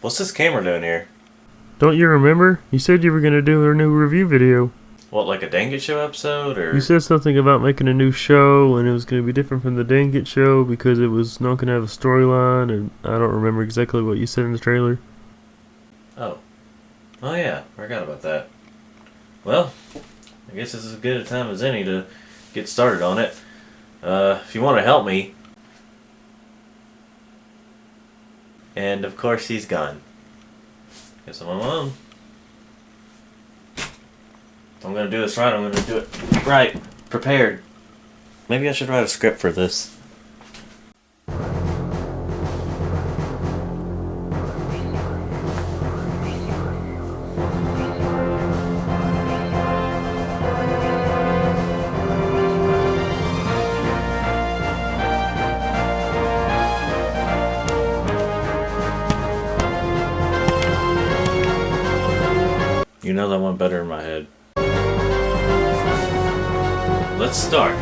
What's this camera doing here? Don't you remember? You said you were going to do a new review video. What, like a Dan Git Show episode, or? You said something about making a new show, and it was going to be different from the Dan Git Show because it was not going to have a storyline, and I don't remember exactly what you said in the trailer. Oh yeah, I forgot about that. Well, I guess this is as good a time as any to get started on it. If you want to help me. And of course he's gone. Guess I'm on my own. If I'm gonna do this right, I'm gonna do it right. Prepared. Maybe I should write a script for this. You know that one better in my head. Let's start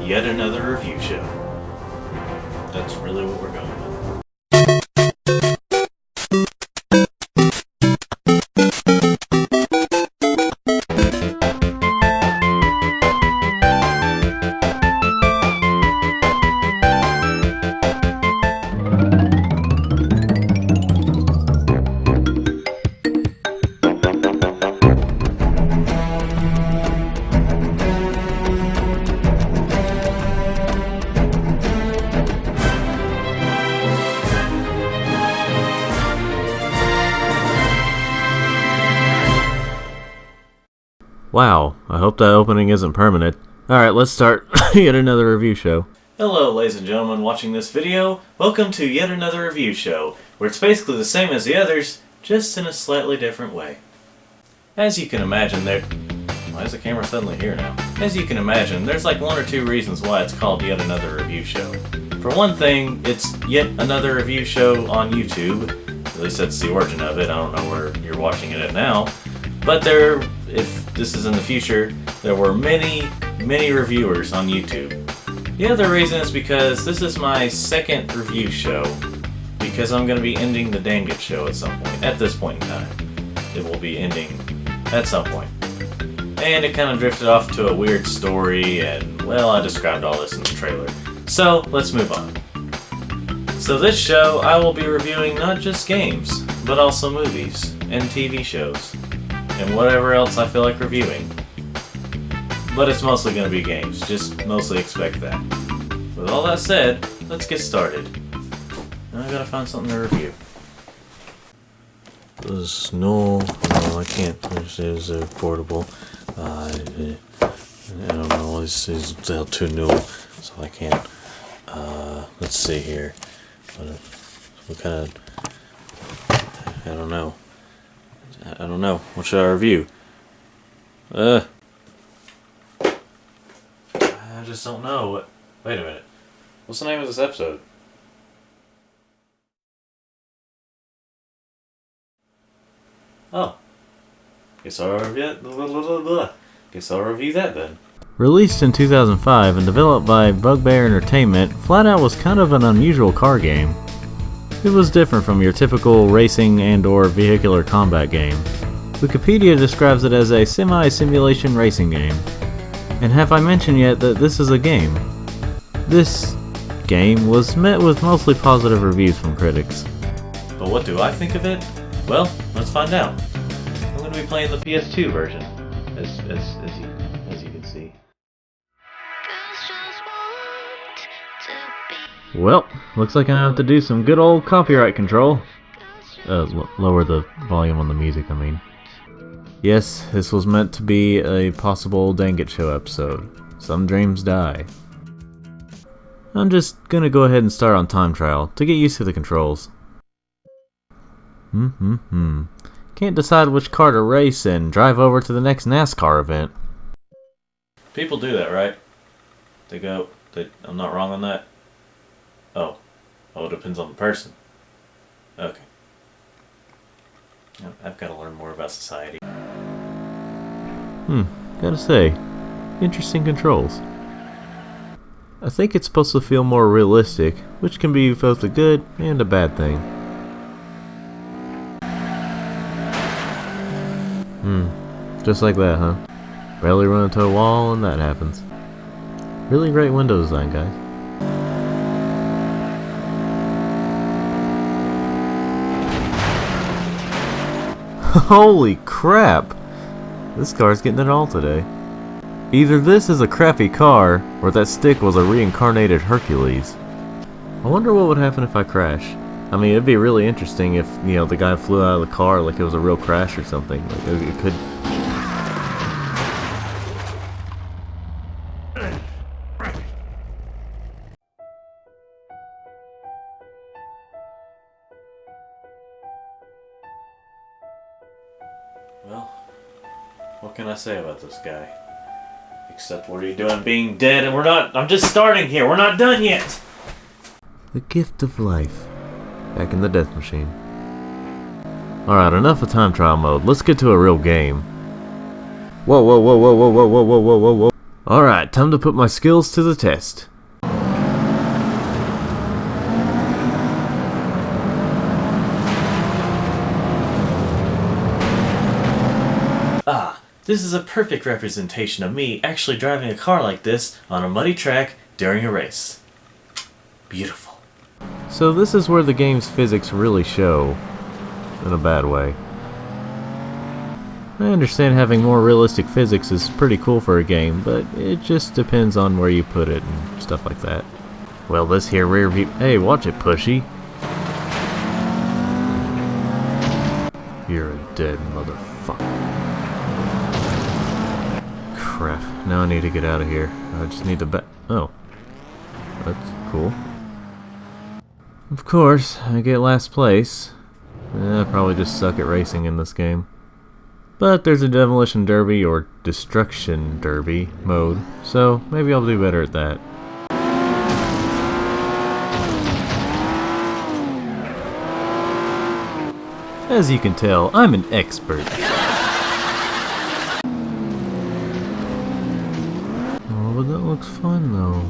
yet another review show. That's really what we're going with. Wow, I hope that opening isn't permanent. Alright, let's start yet another review show. Hello ladies and gentlemen watching this video. Welcome to yet another review show, where it's basically the same as the others, just in a slightly different way. As you can imagine why is the camera suddenly here now? As you can imagine, there's like one or two reasons why it's called yet another review show. For one thing, it's yet another review show on YouTube. At least that's the origin of it. I don't know where you're watching it at now. But if this is in the future, there were many reviewers on YouTube. The other reason is because this is my second review show, because I'm going to be ending the Dan Git Show at some point. At this point in time, it will be ending at some point. And it kind of drifted off to a weird story, and well, I described all this in the trailer. So, let's move on. So this show, I will be reviewing not just games, but also movies and TV shows. And whatever else I feel like reviewing. But it's mostly going to be games, just mostly expect that. With all that said, let's get started. Now I gotta find something to review. No, I can't. This is portable. I don't know, this is too new, so I can't. Let's see here. What kind of... I don't know. What should I review? I just don't know. Wait a minute. What's the name of this episode? Oh. Guess I'll review that then. Released in 2005 and developed by Bugbear Entertainment, Flatout was kind of an unusual car game. It was different from your typical racing and/or vehicular combat game. Wikipedia describes it as a semi-simulation racing game. And have I mentioned yet that this is a game? This game was met with mostly positive reviews from critics. But what do I think of it? Well, let's find out. I'm going to be playing the PS2 version, as you can see. Well, looks like I have to do some good old copyright control. Lower the volume on the music, I mean. Yes, this was meant to be a possible Dan Git Show episode. Some dreams die. I'm just gonna go ahead and start on time trial to get used to the controls. Can't decide which car to race and drive over to the next NASCAR event. People do that, right? I'm not wrong on that? Oh, it depends on the person. Okay. I've got to learn more about society. Gotta say, interesting controls. I think it's supposed to feel more realistic, which can be both a good and a bad thing. Just like that, huh? Barely run into a wall and that happens. Really great window design, guys. Holy crap! This car's getting it all today. Either this is a crappy car, or that stick was a reincarnated Hercules. I wonder what would happen if I crash. I mean, it'd be really interesting if, you know, the guy flew out of the car like it was a real crash or something. Like, it could... Well, what can I say about this guy? Except what are you doing being dead and I'm just starting here, we're not done yet! The gift of life. Back in the death machine. Alright, enough of time trial mode. Let's get to a real game. Whoa, whoa, whoa, whoa, whoa, whoa, whoa, whoa, whoa, whoa, whoa. Alright, time to put my skills to the test. Ah, this is a perfect representation of me actually driving a car like this on a muddy track during a race. Beautiful. So this is where the game's physics really show. In a bad way. I understand having more realistic physics is pretty cool for a game, but it just depends on where you put it and stuff like that. Well, this here rear view... Hey, watch it, pushy. You're a dead motherfucker. Crap. Now I need to get out of here. I just need to Oh. That's cool. Of course, I get last place. I probably just suck at racing in this game. But there's a Demolition Derby or Destruction Derby mode, so maybe I'll do better at that. As you can tell, I'm an expert. Oh, but that looks fun though.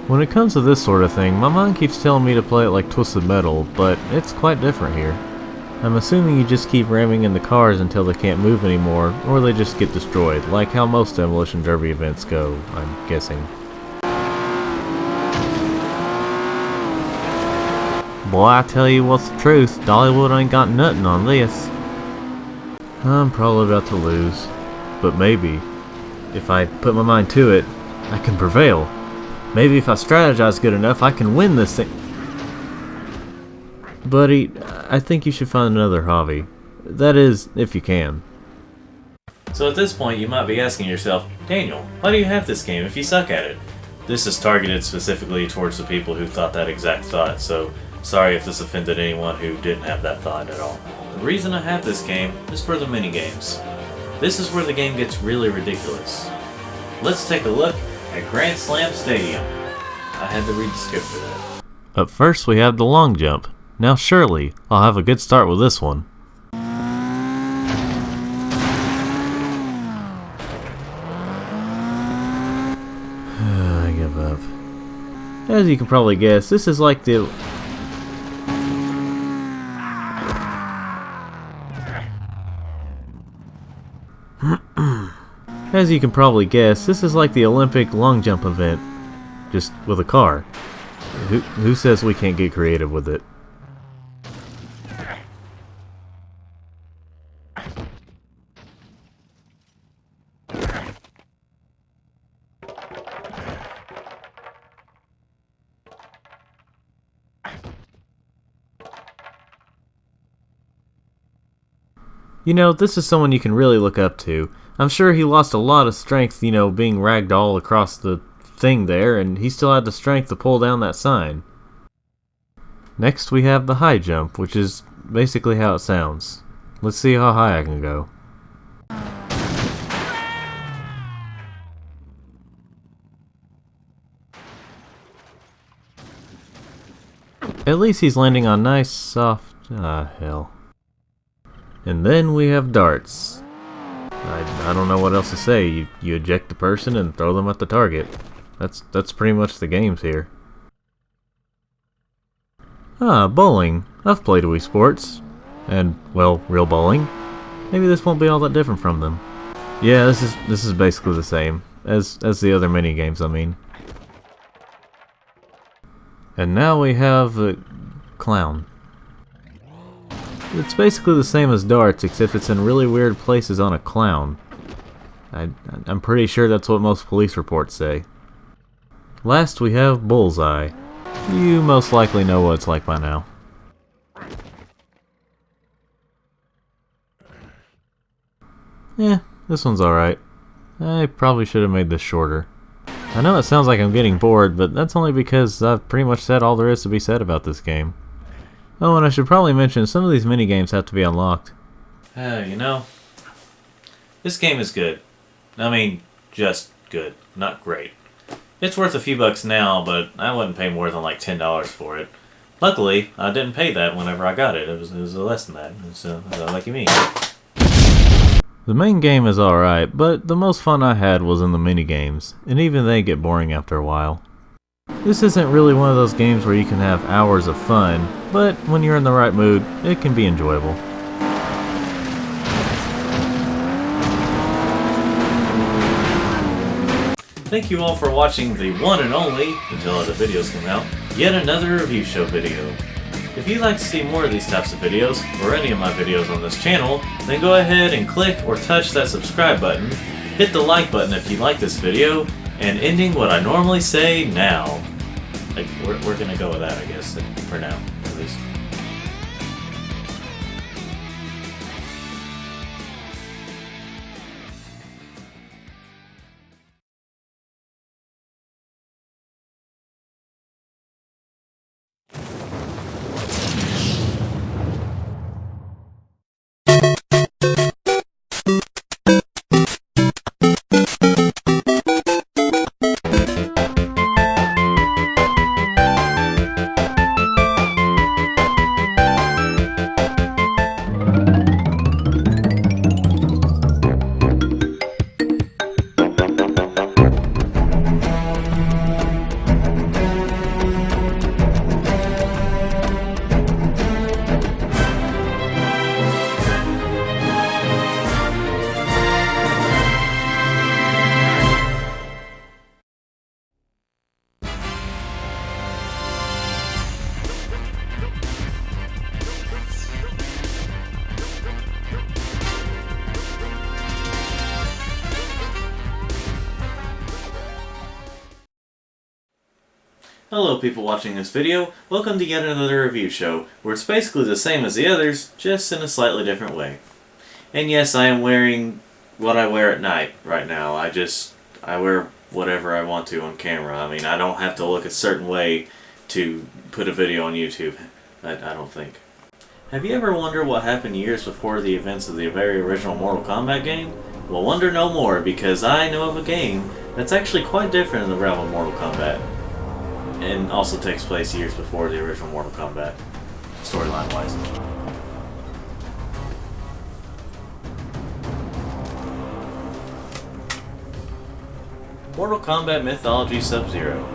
When it comes to this sort of thing, my mind keeps telling me to play it like Twisted Metal, but it's quite different here. I'm assuming you just keep ramming into cars until they can't move anymore, or they just get destroyed, like how most Demolition Derby events go, I'm guessing. Boy, I tell you what's the truth, Dollywood ain't got nothing on this. I'm probably about to lose, but maybe, if I put my mind to it, I can prevail. Maybe if I strategize good enough, I can win this thing. Buddy, I think you should find another hobby. That is, if you can. So at this point you might be asking yourself, Daniel, why do you have this game if you suck at it? This is targeted specifically towards the people who thought that exact thought, so sorry if this offended anyone who didn't have that thought at all. The reason I have this game is for the minigames. This is where the game gets really ridiculous. Let's take a look at Grand Slam Stadium. I had to read the script for that. Up first we have the long jump. Now surely, I'll have a good start with this one. I give up. As you can probably guess, this is like the... As you can probably guess, this is like the Olympic long jump event, just with a car. Who says we can't get creative with it? You know, this is someone you can really look up to. I'm sure he lost a lot of strength, you know, being ragged all across the thing there, and he still had the strength to pull down that sign. Next we have the high jump, which is basically how it sounds. Let's see how high I can go. At least he's landing on nice, soft... hell. And then we have darts. I don't know what else to say. You eject the person and throw them at the target. That's pretty much the games here. Bowling. I've played Wii Sports. And, well, real bowling. maybe this won't be all that different from them. Yeah, this is basically the same as the other mini games, I mean. And now we have a clown. It's basically the same as darts, except it's in really weird places on a clown. I'm pretty sure that's what most police reports say. Last we have Bullseye. You most likely know what it's like by now. Yeah, this one's alright. I probably should have made this shorter. I know it sounds like I'm getting bored, but that's only because I've pretty much said all there is to be said about this game. Oh, and I should probably mention some of these minigames have to be unlocked. You know, this game is good. I mean, just good, not great. It's worth a few bucks now, but I wouldn't pay more than like $10 for it. Luckily, I didn't pay that whenever I got it. It was less than that. So lucky me. The main game is alright, but the most fun I had was in the minigames, and even they get boring after a while. This isn't really one of those games where you can have hours of fun, but when you're in the right mood, it can be enjoyable. Thank you all for watching the one and only, until other videos come out, yet another review show video. If you'd like to see more of these types of videos, or any of my videos on this channel, then go ahead and click or touch that subscribe button, hit the like button if you like this video, and ending what I normally say now. Like, we're gonna go with that, I guess, for now, at least. Hello people watching this video, welcome to yet another review show, where it's basically the same as the others, just in a slightly different way. And yes, I am wearing what I wear at night right now. I wear whatever I want to on camera. I mean, I don't have to look a certain way to put a video on YouTube, I don't think. Have you ever wondered what happened years before the events of the very original Mortal Kombat game? Well, wonder no more, because I know of a game that's actually quite different in the realm of Mortal Kombat. And also takes place years before the original Mortal Kombat, storyline-wise. Mortal Kombat Mythology Sub-Zero.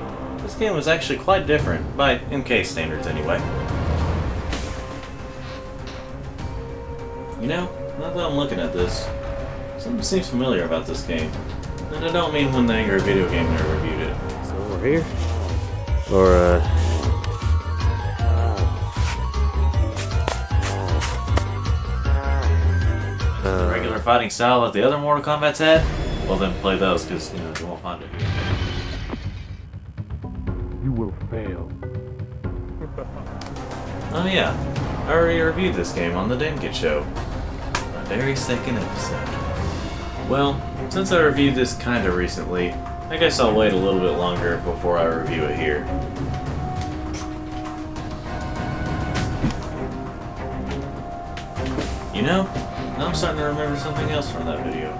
This game was actually quite different, by MK standards anyway. You know, now that I'm looking at this, something seems familiar about this game. And I don't mean when the Angry Video Game Nerd reviewed it. So we're here? Or, regular fighting style that the other Mortal Kombat's had? Well then play those, because, you know, you won't find it here. You will fail. Oh yeah, I already reviewed this game on the Dan Git Show. My very second episode. Well, since I reviewed this kinda recently, I guess I'll wait a little bit longer before I review it here. You know, now I'm starting to remember something else from that video.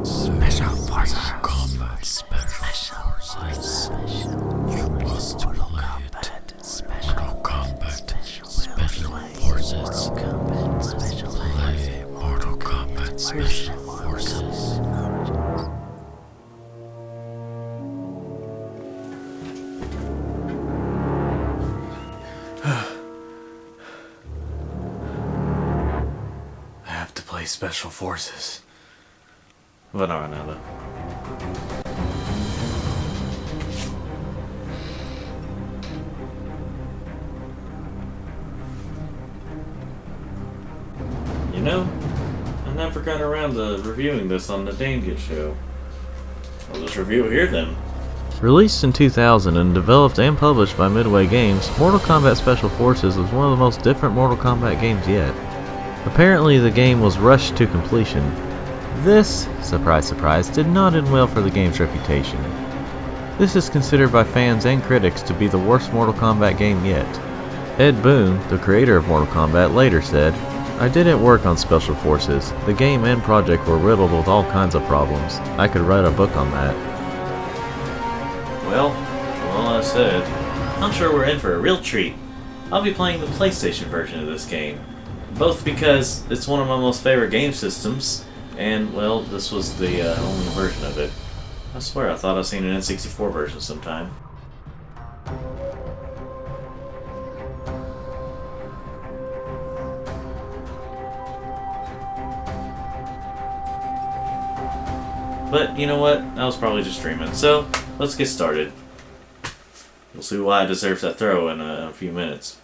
Special forces combat. Special forces. You must play it. Special combat. Special forces. Play Mortal Kombat Special Forces. Special Forces. But not right now, though. You know, I never got around to reviewing this on the Dan Git Show. I'll just review it here then. Released in 2000 and developed and published by Midway Games, Mortal Kombat Special Forces was one of the most different Mortal Kombat games yet. Apparently the game was rushed to completion. This, surprise surprise, did not end well for the game's reputation. This is considered by fans and critics to be the worst Mortal Kombat game yet. Ed Boon, the creator of Mortal Kombat, later said, "I didn't work on Special Forces. The game and project were riddled with all kinds of problems. I could write a book on that." Well, I said, I'm sure we're in for a real treat. I'll be playing the PlayStation version of this game. Both because it's one of my most favorite game systems, and, well, this was the only version of it. I swear I thought I'd seen an N64 version sometime. But, you know what? I was probably just dreaming. So, let's get started. We'll see why I deserve that throw in a few minutes.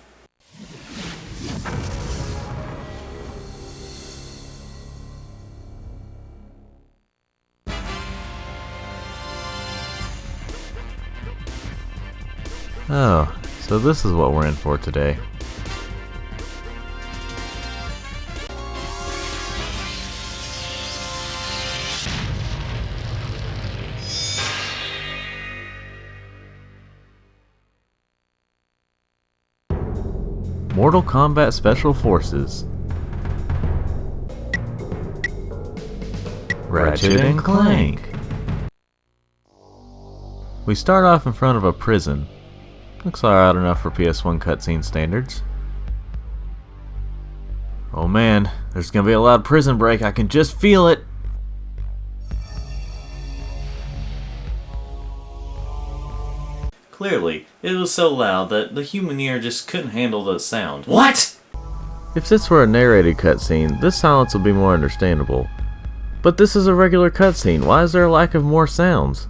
Oh, so this is what we're in for today. Mortal Kombat Special Forces. Ratchet and Clank. We start off in front of a prison. Looks alright enough for PS1 cutscene standards. Oh man, there's gonna be a loud prison break, I can just feel it! Clearly, it was so loud that the human ear just couldn't handle the sound. What?! If this were a narrated cutscene, this silence would be more understandable. But this is a regular cutscene, why is there a lack of more sounds?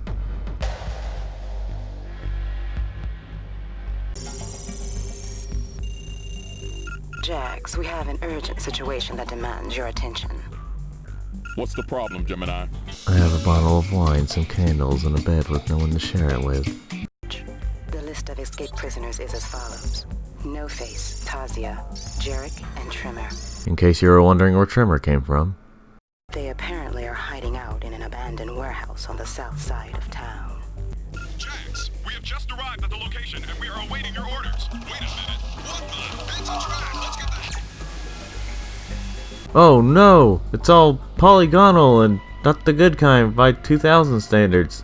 Jax, we have an urgent situation that demands your attention. What's the problem, Gemini? I have a bottle of wine, some candles, and a bed with no one to share it with. The list of escaped prisoners is as follows. No Face, Tazia, Jarek, and Trimmer. In case you were wondering where Trimmer came from. They apparently are hiding out in an abandoned warehouse on the south side of town. Jax, we have just arrived at the location and we are awaiting your orders. Wait a minute. What the? It's a trap. Let's get that. Oh no! It's all polygonal and not the good kind by 2000 standards.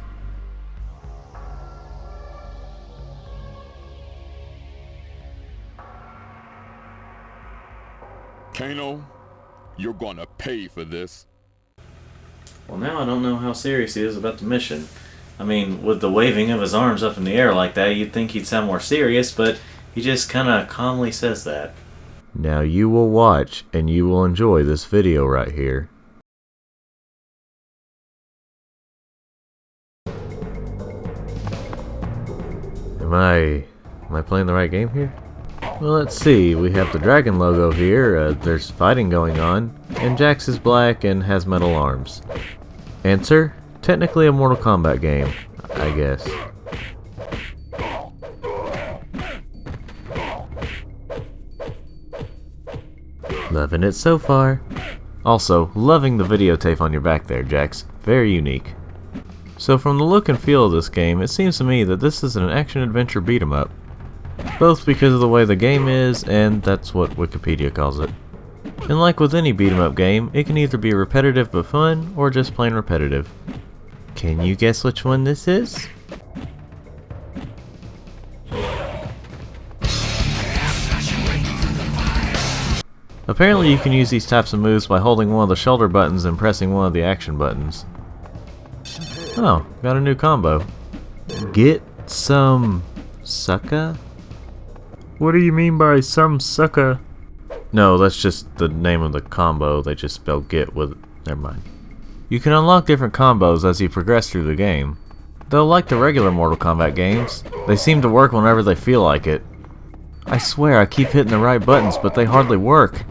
Kano, you're gonna pay for this. Well, now I don't know how serious he is about the mission. I mean, with the waving of his arms up in the air like that, you'd think he'd sound more serious, but he just kinda calmly says that. Now you will watch and you will enjoy this video right here. Am I playing the right game here? Well, let's see. We have the dragon logo here, there's fighting going on, and Jax is black and has metal arms. Answer? Technically a Mortal Kombat game, I guess. Loving it so far. Also, loving the videotape on your back there, Jax. Very unique. So from the look and feel of this game, it seems to me that this is an action-adventure beat-em-up. Both because of the way the game is, and that's what Wikipedia calls it. And like with any beat-em-up game, it can either be repetitive but fun, or just plain repetitive. Can you guess which one this is? Apparently you can use these types of moves by holding one of the shoulder buttons and pressing one of the action buttons. Oh, got a new combo. Get some sucka? What do you mean by some sucka? No, that's just the name of the combo. They just spell Git with... Never mind. You can unlock different combos as you progress through the game. Though like the regular Mortal Kombat games, they seem to work whenever they feel like it. I swear I keep hitting the right buttons, but they hardly work.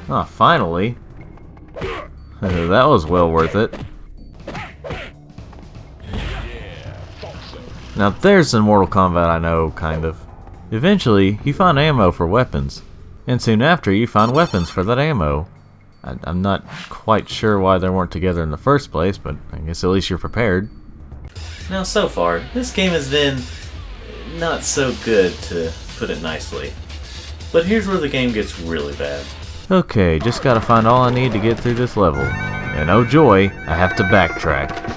Ah, finally. That was well worth it. Now there's some Mortal Kombat I know, kind of. Eventually, you find ammo for weapons. And soon after, you find weapons for that ammo. I'm not quite sure why they weren't together in the first place, but I guess at least you're prepared. Now so far, this game has been not so good, to put it nicely. But here's where the game gets really bad. Okay, just gotta find all I need to get through this level. And oh joy, I have to backtrack.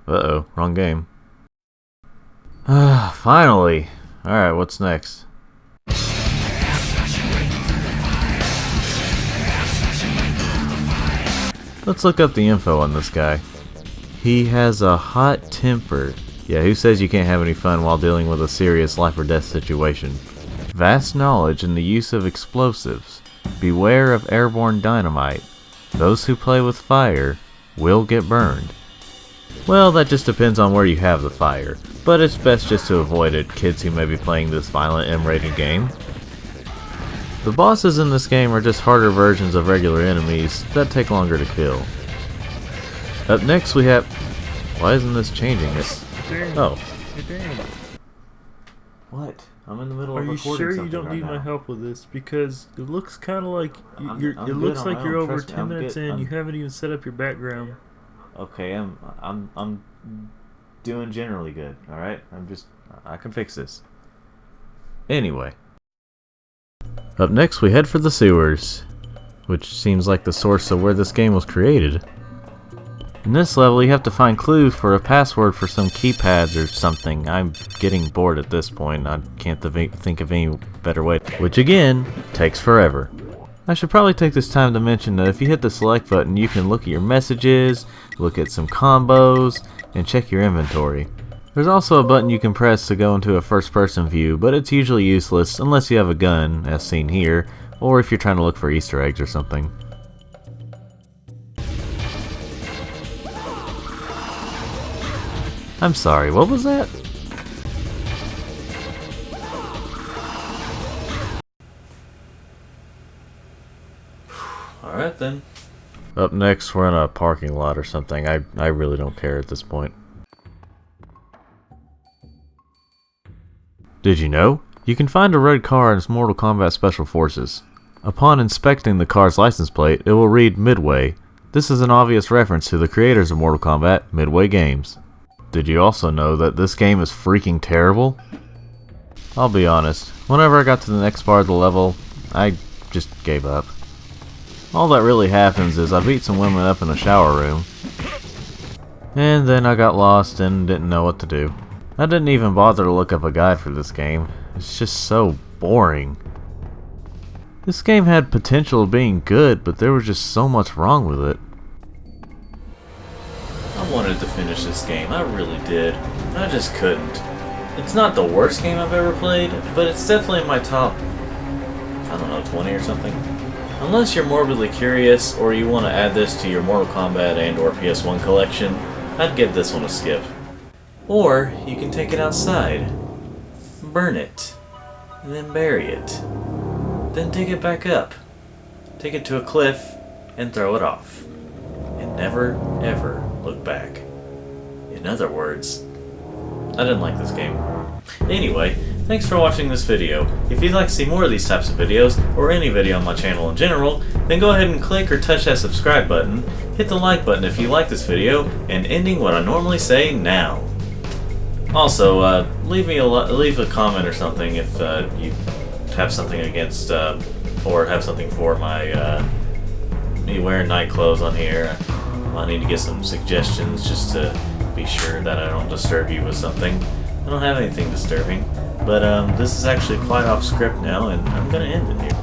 Uh-oh, wrong game. Finally! Alright, what's next? Let's look up the info on this guy. He has a hot temper. Yeah, who says you can't have any fun while dealing with a serious life or death situation? Vast knowledge in the use of explosives. Beware of airborne dynamite. Those who play with fire will get burned. Well, that just depends on where you have the fire, but it's best just to avoid it, kids who may be playing this violent M-rated game. The bosses in this game are just harder versions of regular enemies that take longer to kill. Up next we have... Why isn't this changing? Oh. What? I'm in the middle of recording something. Are you sure you don't need my help with this? Because it looks kind of like it looks like you're over 10 minutes in. You haven't even set up your background. Okay, I'm doing generally good. All right, I can fix this. Anyway, up next we head for the sewers, which seems like the source of where this game was created. In this level, you have to find clues for a password for some keypads or something. I'm getting bored at this point. I can't think of any better way, which again takes forever. I should probably take this time to mention that if you hit the select button, you can look at your messages, look at some combos, and check your inventory. There's also a button you can press to go into a first-person view, but it's usually useless unless you have a gun, as seen here, or if you're trying to look for Easter eggs or something. I'm sorry, what was that? Alright then. Up next, we're in a parking lot or something. I really don't care at this point. Did you know? You can find a red car in Mortal Kombat Special Forces. Upon inspecting the car's license plate, it will read Midway. This is an obvious reference to the creators of Mortal Kombat, Midway Games. Did you also know that this game is freaking terrible? I'll be honest, whenever I got to the next part of the level, I just gave up. All that really happens is I beat some women up in a shower room, and then I got lost and didn't know what to do. I didn't even bother to look up a guide for this game. It's just so boring. This game had potential of being good, but there was just so much wrong with it. I wanted to finish this game, I really did. I just couldn't. It's not the worst game I've ever played, but it's definitely in my top, I don't know, 20 or something. Unless you're morbidly curious, or you want to add this to your Mortal Kombat and or PS1 collection, I'd give this one a skip. Or, you can take it outside, burn it, and then bury it. Then dig it back up, take it to a cliff, and throw it off. And never, ever look back. In other words, I didn't like this game. Anyway, thanks for watching this video. If you'd like to see more of these types of videos, or any video on my channel in general, then go ahead and click or touch that subscribe button, hit the like button if you like this video, and ending what I normally say now. Also, leave a comment or something if you have something against or have something for my me wearing night clothes on here. I need to get some suggestions just to be sure that I don't disturb you with something. I don't have anything disturbing, but this is actually quite off script now, and I'm gonna end it here.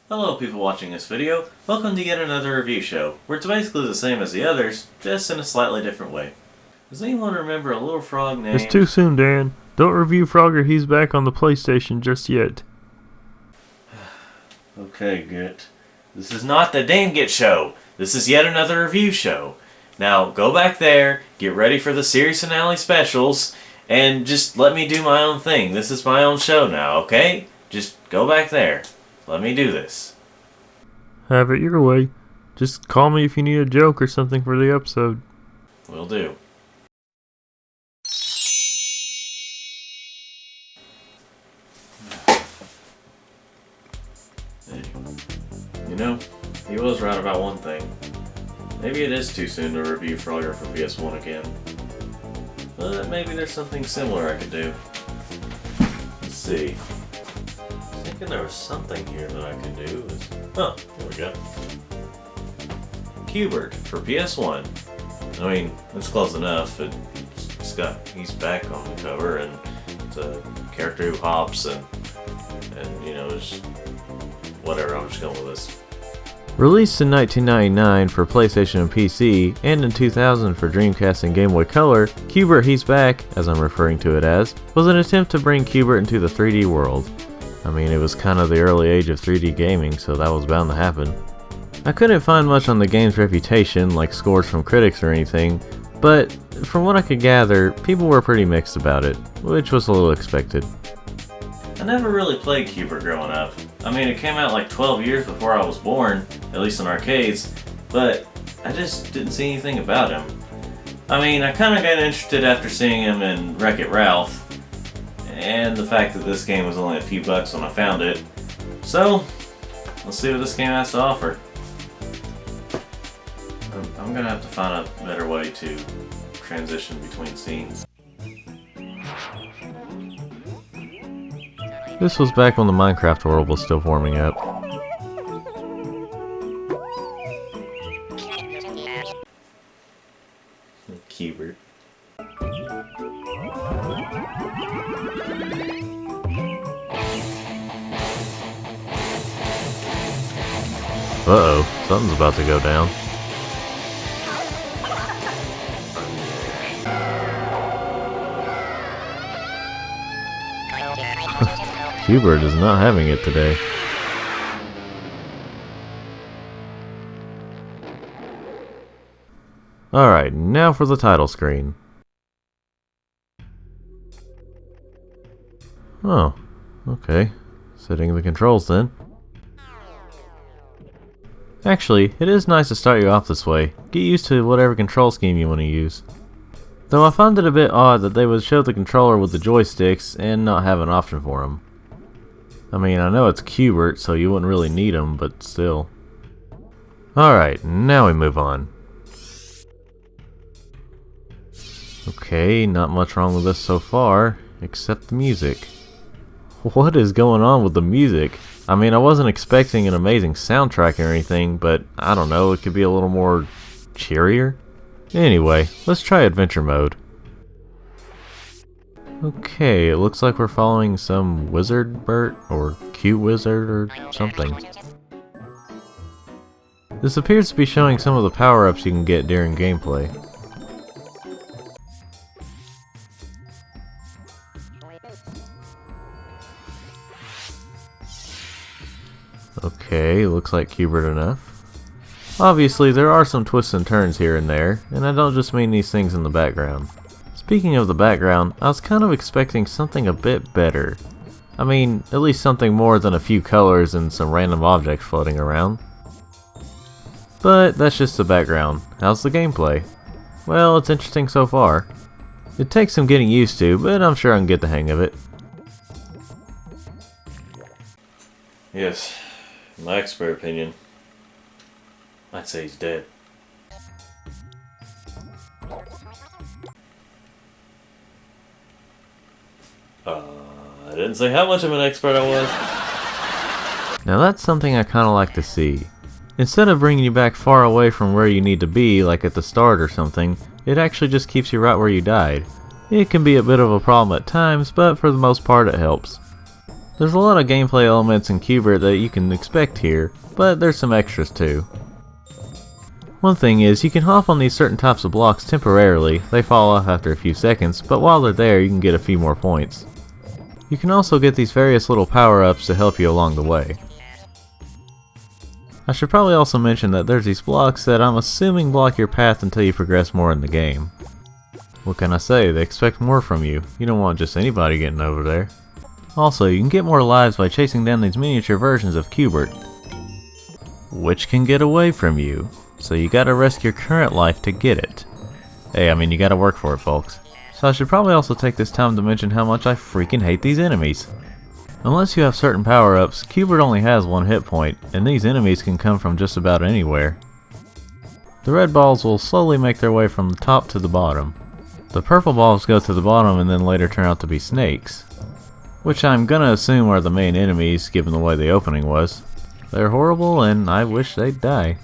Hello people watching this video, welcome to yet another review show, where it's basically the same as the others, just in a slightly different way. Does anyone remember a little frog named... It's too soon, Dan. Don't review Frogger He's Back on the PlayStation just yet. Okay, Git. This is not the Dan Git Show. This is yet another review show. Now, go back there, get ready for the series finale specials, and just let me do my own thing. This is my own show now, okay? Just go back there. Let me do this. Have it your way. Just call me if you need a joke or something for the episode. Will do. You know, he was right about one thing. Maybe it is too soon to review Frogger for PS1 again. But maybe there's something similar I could do. Let's see. I was thinking there was something here that I could do. Oh, there we go. Qbert for PS1. I mean, it's close enough. He's back on the cover, and it's a character who hops, and you know, just whatever. I'm just going with this. Released in 1999 for PlayStation and PC, and in 2000 for Dreamcast and Game Boy Color, Qbert He's Back, as I'm referring to it as, was an attempt to bring Qbert into the 3D world. I mean, it was kind of the early age of 3D gaming, so that was bound to happen. I couldn't find much on the game's reputation, like scores from critics or anything, but from what I could gather, people were pretty mixed about it, which was a little expected. I never really played Qbert growing up. I mean, it came out like 12 years before I was born, at least in arcades, but I just didn't see anything about him. I mean, I kind of got interested after seeing him in Wreck-It Ralph, and the fact that this game was only a few bucks when I found it. So, let's see what this game has to offer. I'm gonna have to find a better way to transition between scenes. This was back when the Minecraft world was still forming up. Qbert. Uh-oh, something's about to go down. Qbert is not having it today. Alright, now for the title screen. Oh, okay. Setting the controls then. Actually, it is nice to start you off this way. Get used to whatever control scheme you want to use. Though I found it a bit odd that they would show the controller with the joysticks and not have an option for them. I mean, I know it's Qbert, so you wouldn't really need them, but still. Alright, now we move on. Okay, not much wrong with this so far, except the music. What is going on with the music? I mean, I wasn't expecting an amazing soundtrack or anything, but I don't know, it could be a little more cheerier. Anyway, let's try adventure mode. Okay, it looks like we're following some wizard Bert or cute wizard or something. This appears to be showing some of the power-ups you can get during gameplay. Okay, looks like Qbert enough. Obviously, there are some twists and turns here and there, and I don't just mean these things in the background. Speaking of the background, I was kind of expecting something a bit better. I mean, at least something more than a few colors and some random objects floating around. But that's just the background. How's the gameplay? Well, it's interesting so far. It takes some getting used to, but I'm sure I can get the hang of it. Yes, in my expert opinion, I'd say he's dead. I didn't say how much of an expert I was. Now that's something I kinda like to see. Instead of bringing you back far away from where you need to be, like at the start or something, it actually just keeps you right where you died. It can be a bit of a problem at times, but for the most part it helps. There's a lot of gameplay elements in Qbert that you can expect here, but there's some extras too. One thing is, you can hop on these certain types of blocks temporarily. They fall off after a few seconds, but while they're there you can get a few more points. You can also get these various little power-ups to help you along the way. I should probably also mention that there's these blocks that I'm assuming block your path until you progress more in the game. What can I say, they expect more from you. You don't want just anybody getting over there. Also, you can get more lives by chasing down these miniature versions of Qbert, which can get away from you, so you gotta risk your current life to get it. Hey, I mean, you gotta work for it, folks. So I should probably also take this time to mention how much I freaking hate these enemies. Unless you have certain power-ups, Qbert only has one hit point, and these enemies can come from just about anywhere. The red balls will slowly make their way from the top to the bottom. The purple balls go to the bottom and then later turn out to be snakes, which I'm gonna assume are the main enemies given the way the opening was. They're horrible and I wish they'd die.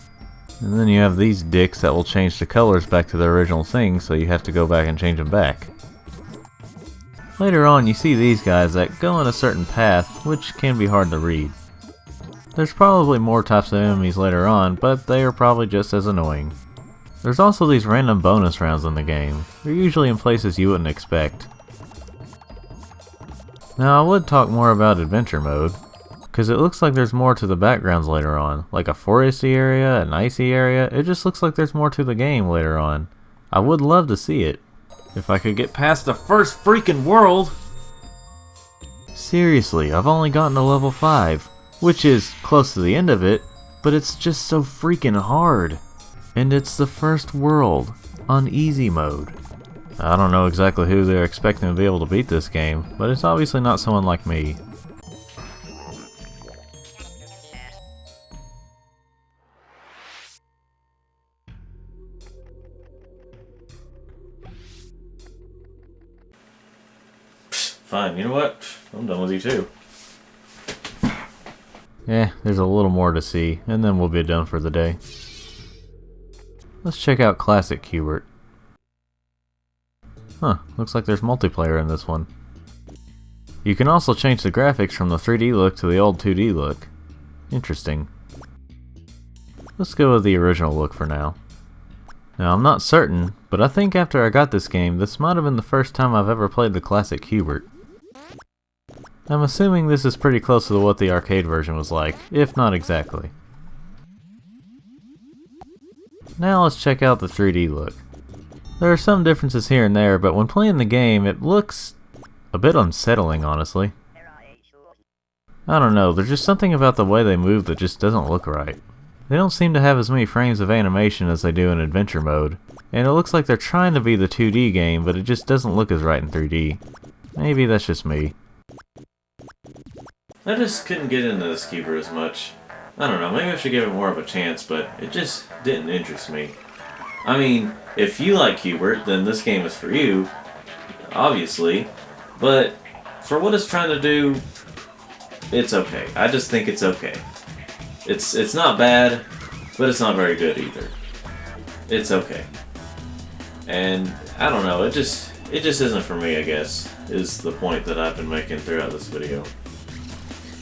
And then you have these dicks that will change the colors back to their original thing, so you have to go back and change them back. Later on you see these guys that go in a certain path, which can be hard to read. There's probably more types of enemies later on, but they are probably just as annoying. There's also these random bonus rounds in the game. They're usually in places you wouldn't expect. Now I would talk more about adventure mode, because it looks like there's more to the backgrounds later on, like a foresty area, an icy area. It just looks like there's more to the game later on. I would love to see it. If I could get past the first freaking world! Seriously, I've only gotten to level 5, which is close to the end of it, but it's just so freaking hard. And it's the first world, on easy mode. I don't know exactly who they're expecting to be able to beat this game, but it's obviously not someone like me. Fine, you know what? I'm done with you too. Yeah, there's a little more to see, and then we'll be done for the day. Let's check out Classic Qbert. Huh, looks like there's multiplayer in this one. You can also change the graphics from the 3D look to the old 2D look. Interesting. Let's go with the original look for now. Now I'm not certain, but I think after I got this game, this might have been the first time I've ever played the Classic Qbert. I'm assuming this is pretty close to what the arcade version was like, if not exactly. Now let's check out the 3D look. There are some differences here and there, but when playing the game, it looks a bit unsettling, honestly. I don't know, there's just something about the way they move that just doesn't look right. They don't seem to have as many frames of animation as they do in adventure mode, and it looks like they're trying to be the 2D game, but it just doesn't look as right in 3D. Maybe that's just me. I just couldn't get into this keeper as much. I don't know, maybe I should give it more of a chance, but it just didn't interest me. I mean, if you like Hubert, then this game is for you, obviously, but for what it's trying to do, it's okay. I just think it's okay. It's not bad, but it's not very good either. It's okay. And I don't know, it just isn't for me, I guess, is the point that I've been making throughout this video.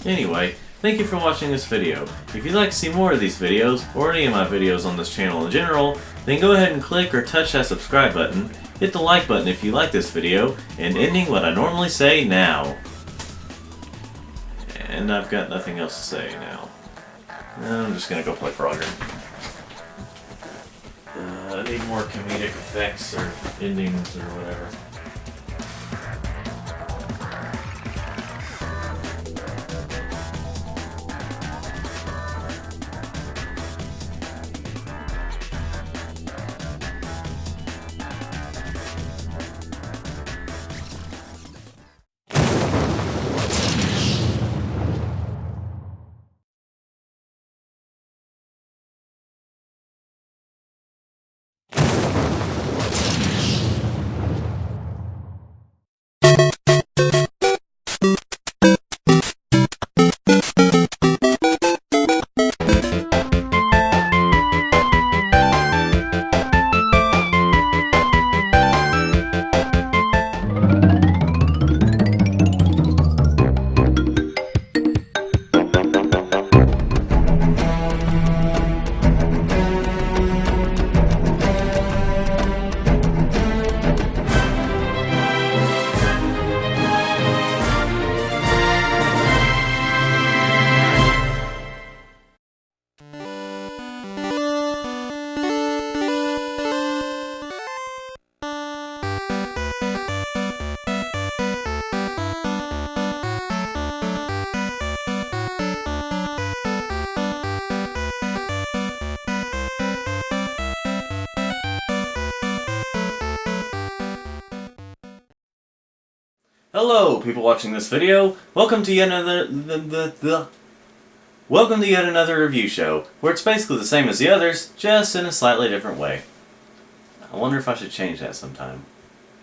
Anyway, thank you for watching this video. If you'd like to see more of these videos, or any of my videos on this channel in general, then go ahead and click or touch that subscribe button, hit the like button if you like this video, and ending what I normally say now. And I've got nothing else to say now. I'm just gonna go play Frogger. I need more comedic effects or endings or whatever. Hello, people watching this video. Welcome to yet another review show, where it's basically the same as the others, just in a slightly different way. I wonder if I should change that sometime.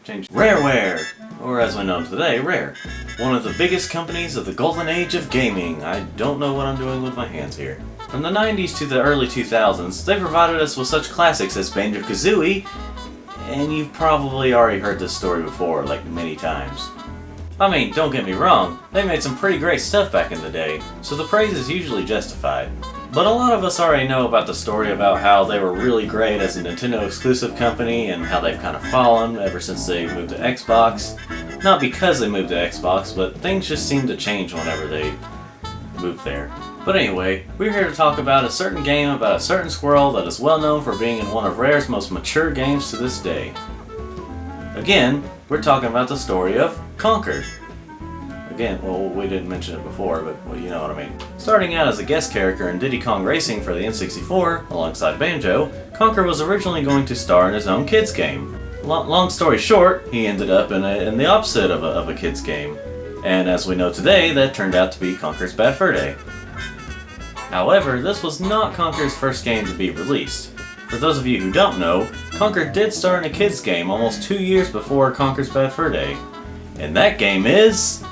Change Rareware, or as we know today, Rare. One of the biggest companies of the golden age of gaming. I don't know what I'm doing with my hands here. From the 90s to the early 2000s, they provided us with such classics as Banjo-Kazooie, and you've probably already heard this story before, like many times. I mean, don't get me wrong, they made some pretty great stuff back in the day, so the praise is usually justified. But a lot of us already know about the story about how they were really great as a Nintendo exclusive company and how they've kind of fallen ever since they moved to Xbox. Not because they moved to Xbox, but things just seem to change whenever they move there. But anyway, we're here to talk about a certain game about a certain squirrel that is well known for being in one of Rare's most mature games to this day. Again, we're talking about the story of Conker. Again, well, we didn't mention it before, but well, you know what I mean. Starting out as a guest character in Diddy Kong Racing for the N64, alongside Banjo, Conker was originally going to star in his own kids game. Long story short, he ended up in the opposite of a kids game. And as we know today, that turned out to be Conker's Bad Fur Day. However, this was not Conker's first game to be released. For those of you who don't know, Conker did star in a kids game almost 2 years before Conker's Bad Fur Day. And that game is...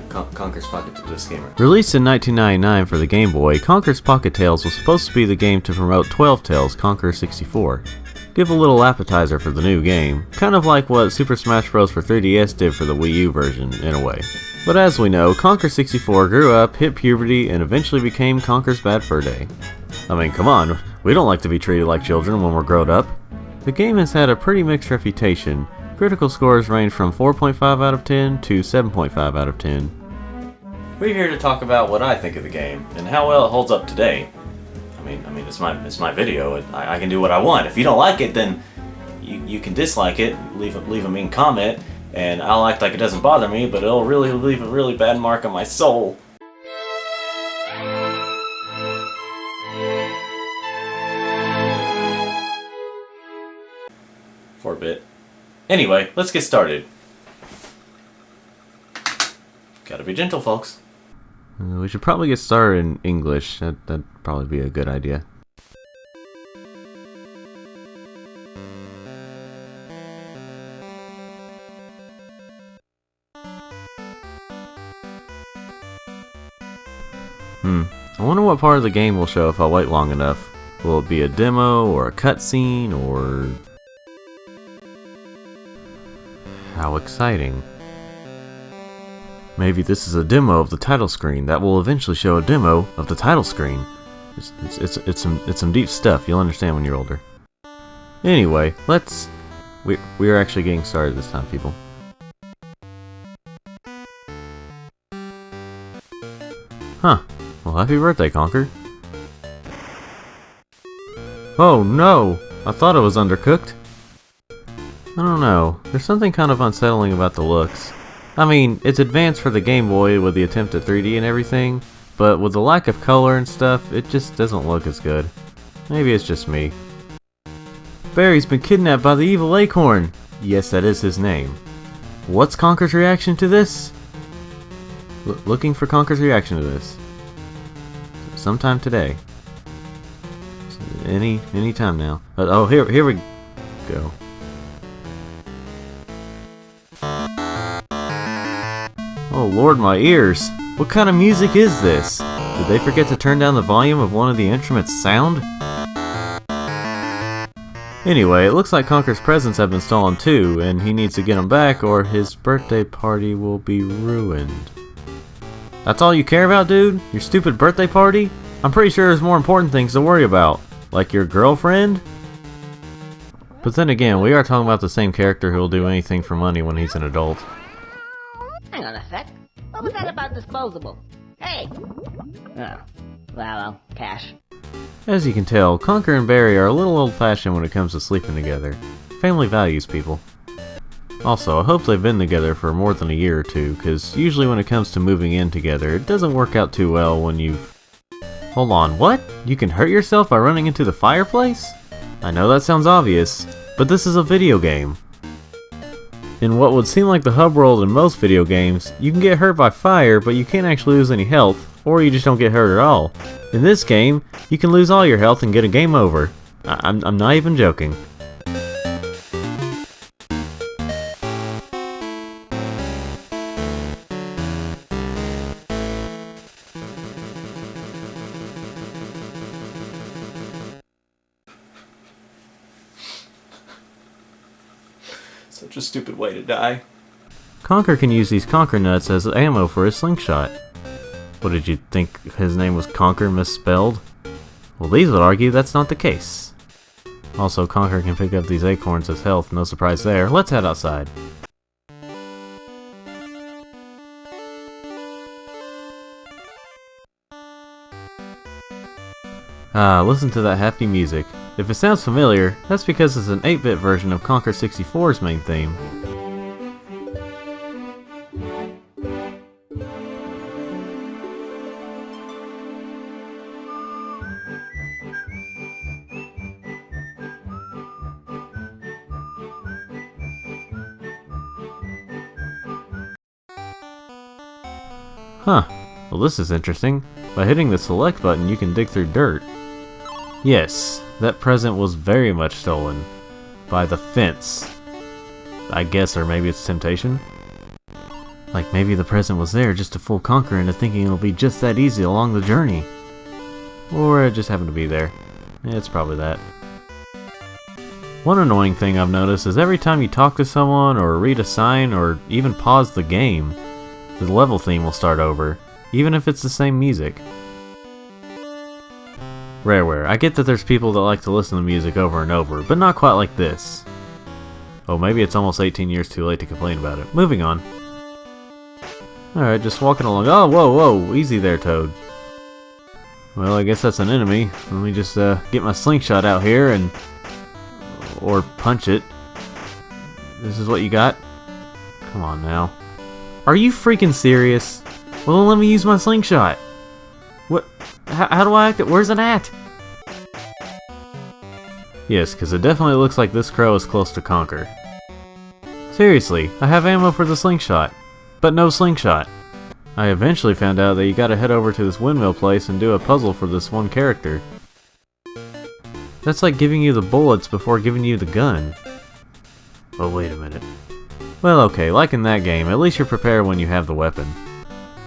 Conker's Pocket Tales gamer. Released in 1999 for the Game Boy, Conker's Pocket Tales was supposed to be the game to promote 12 Tales Conker 64. Give a little appetizer for the new game, kind of like what Super Smash Bros. For 3DS did for the Wii U version, in a way. But as we know, Conker 64 grew up, hit puberty, and eventually became Conker's Bad Fur Day. I mean, come on, we don't like to be treated like children when we're grown up. The game has had a pretty mixed reputation, Critical scores range from 4.5 out of 10 to 7.5 out of 10. We're here to talk about what I think of the game and how well it holds up today. I mean, it's my video. I can do what I want. If you don't like it, then you can dislike it. Leave a mean comment, and I'll act like it doesn't bother me, but it'll really leave a really bad mark on my soul. For a bit. Anyway, let's get started. Gotta be gentle, folks. We should probably get started in English. That'd probably be a good idea. I wonder what part of the game will show if I wait long enough. Will it be a demo, or a cutscene, or... How exciting. Maybe this is a demo of the title screen that will eventually show a demo of the title screen. It's some deep stuff. You'll understand when you're older. Anyway, we are actually getting started this time, people. Huh. Well, happy birthday, Conker. Oh no! I thought it was undercooked. I don't know. There's something kind of unsettling about the looks. I mean, it's advanced for the Game Boy with the attempt at 3D and everything, but with the lack of color and stuff, it just doesn't look as good. Maybe it's just me. Barry's been kidnapped by the evil acorn! Yes, that is his name. What's Conker's reaction to this? Looking for Conker's reaction to this. Sometime today. Any time now. Oh, here we go. Oh Lord, my ears! What kind of music is this? Did they forget to turn down the volume of one of the instruments' sound? Anyway, it looks like Conker's presents have been stolen too, and he needs to get them back or his birthday party will be ruined. That's all you care about, dude? Your stupid birthday party? I'm pretty sure there's more important things to worry about. Like your girlfriend? But then again, we are talking about the same character who will do anything for money when he's an adult. Hang on a sec. What was that about disposable? Hey! Oh, well, cash. As you can tell, Conker and Barry are a little old-fashioned when it comes to sleeping together. Family values, people. Also, I hope they've been together for more than a year or two, because usually when it comes to moving in together, it doesn't work out too well when you've... Hold on, what? You can hurt yourself by running into the fireplace? I know that sounds obvious, but this is a video game. In what would seem like the hub world in most video games, you can get hurt by fire, but you can't actually lose any health, or you just don't get hurt at all. In this game, you can lose all your health and get a game over. I'm not even joking. Such a stupid way to die. Conker can use these Conker nuts as ammo for his slingshot. What, did you think his name was Conker misspelled? Well, these would argue that's not the case. Also, Conker can pick up these acorns as health, no surprise there. Let's head outside. Ah, listen to that happy music. If it sounds familiar, that's because it's an 8-bit version of Conker 64's main theme. Huh, well this is interesting. By hitting the select button you can dig through dirt. Yes, that present was very much stolen. By the fence. I guess, or maybe it's temptation? Like maybe the present was there just to fool Conker into thinking it'll be just that easy along the journey. Or it just happened to be there. It's probably that. One annoying thing I've noticed is every time you talk to someone or read a sign or even pause the game, the level theme will start over, even if it's the same music. Rareware, I get that there's people that like to listen to music over and over, but not quite like this. Oh, maybe it's almost 18 years too late to complain about it. Moving on. Alright, just walking along. Oh, whoa, whoa, easy there, Toad. Well, I guess that's an enemy. Let me just get my slingshot out here and... or punch it. This is what you got? Come on now. Are you freaking serious? Well, then let me use my slingshot. What? How do I act it? Where's it at? Yes, because it definitely looks like this crow is close to conquer. Seriously, I have ammo for the slingshot, but no slingshot. I eventually found out that you gotta head over to this windmill place and do a puzzle for this one character. That's like giving you the bullets before giving you the gun. Oh, wait a minute. Well, okay, like in that game, at least you're prepared when you have the weapon.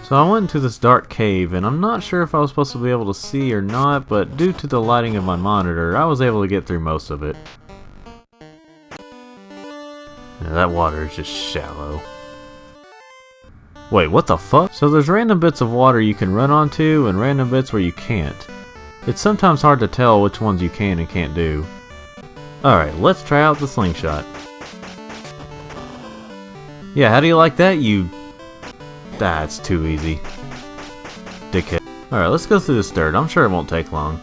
So I went into this dark cave, and I'm not sure if I was supposed to be able to see or not, but due to the lighting of my monitor, I was able to get through most of it. Yeah, that water is just shallow. Wait, what the fuck? So there's random bits of water you can run onto, and random bits where you can't. It's sometimes hard to tell which ones you can and can't do. Alright, let's try out the slingshot. Yeah, how do you like that, you... That's too easy. Dickhead. Alright, let's go through this dirt. I'm sure it won't take long.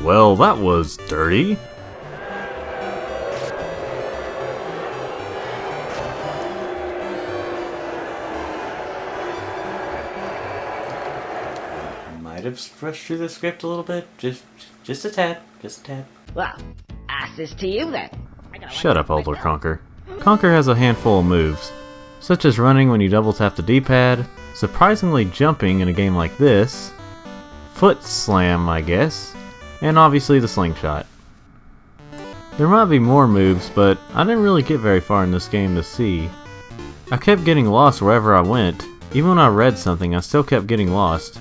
Well, that was dirty. Might have rushed through the script a little bit. Just a tad. Just a tad. Well, ask this to you then. Shut up, older Conker. Conker has a handful of moves, such as running when you double tap the D-pad, surprisingly jumping in a game like this, foot slam, I guess, and obviously the slingshot. There might be more moves, but I didn't really get very far in this game to see. I kept getting lost wherever I went. Even when I read something, I still kept getting lost.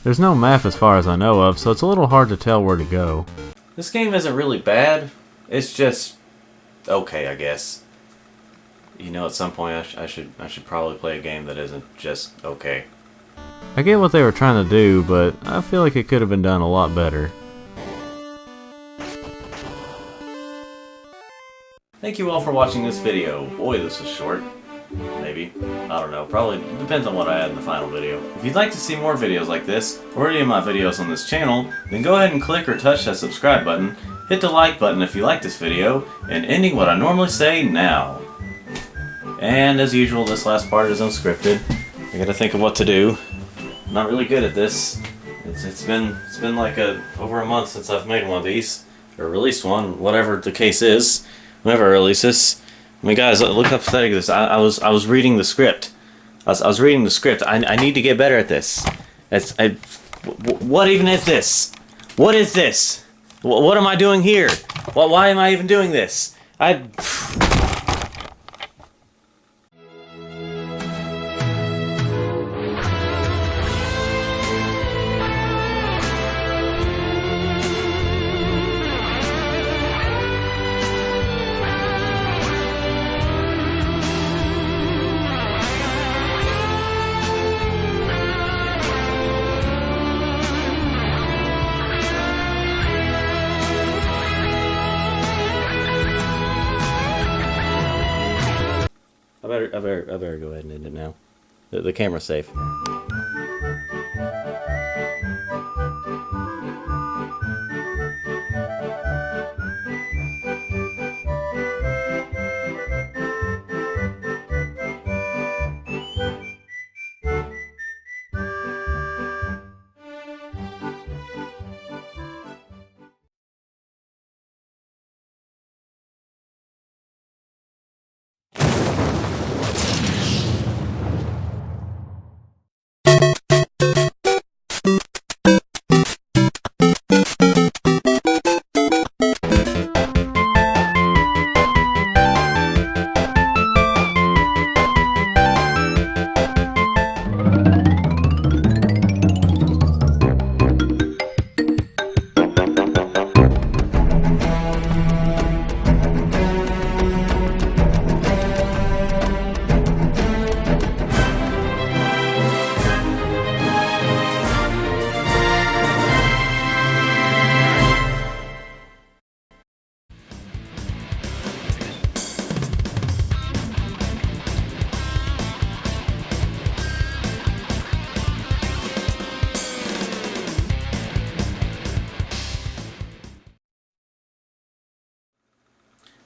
There's no map as far as I know of, so it's a little hard to tell where to go. This game isn't really bad. It's just okay, I guess. You know, at some point I should probably play a game that isn't just okay. I get what they were trying to do, but I feel like it could have been done a lot better. Thank you all for watching this video. Boy, this is short. Maybe. I don't know. Probably depends on what I add in the final video. If you'd like to see more videos like this, or any of my videos on this channel, then go ahead and click or touch that subscribe button, hit the like button if you like this video, and ending what I normally say now. And as usual, this last part is unscripted. I gotta think of what to do. I'm not really good at this. It's been like over a month since I've made one of these, or released one, whatever the case is. Whenever I release this. I mean, guys, look how pathetic this is. I was reading the script. I was reading the script. I need to get better at this. What even is this? What is this? What am I doing here? Why am I even doing this? I better go ahead and end it now. The camera's safe.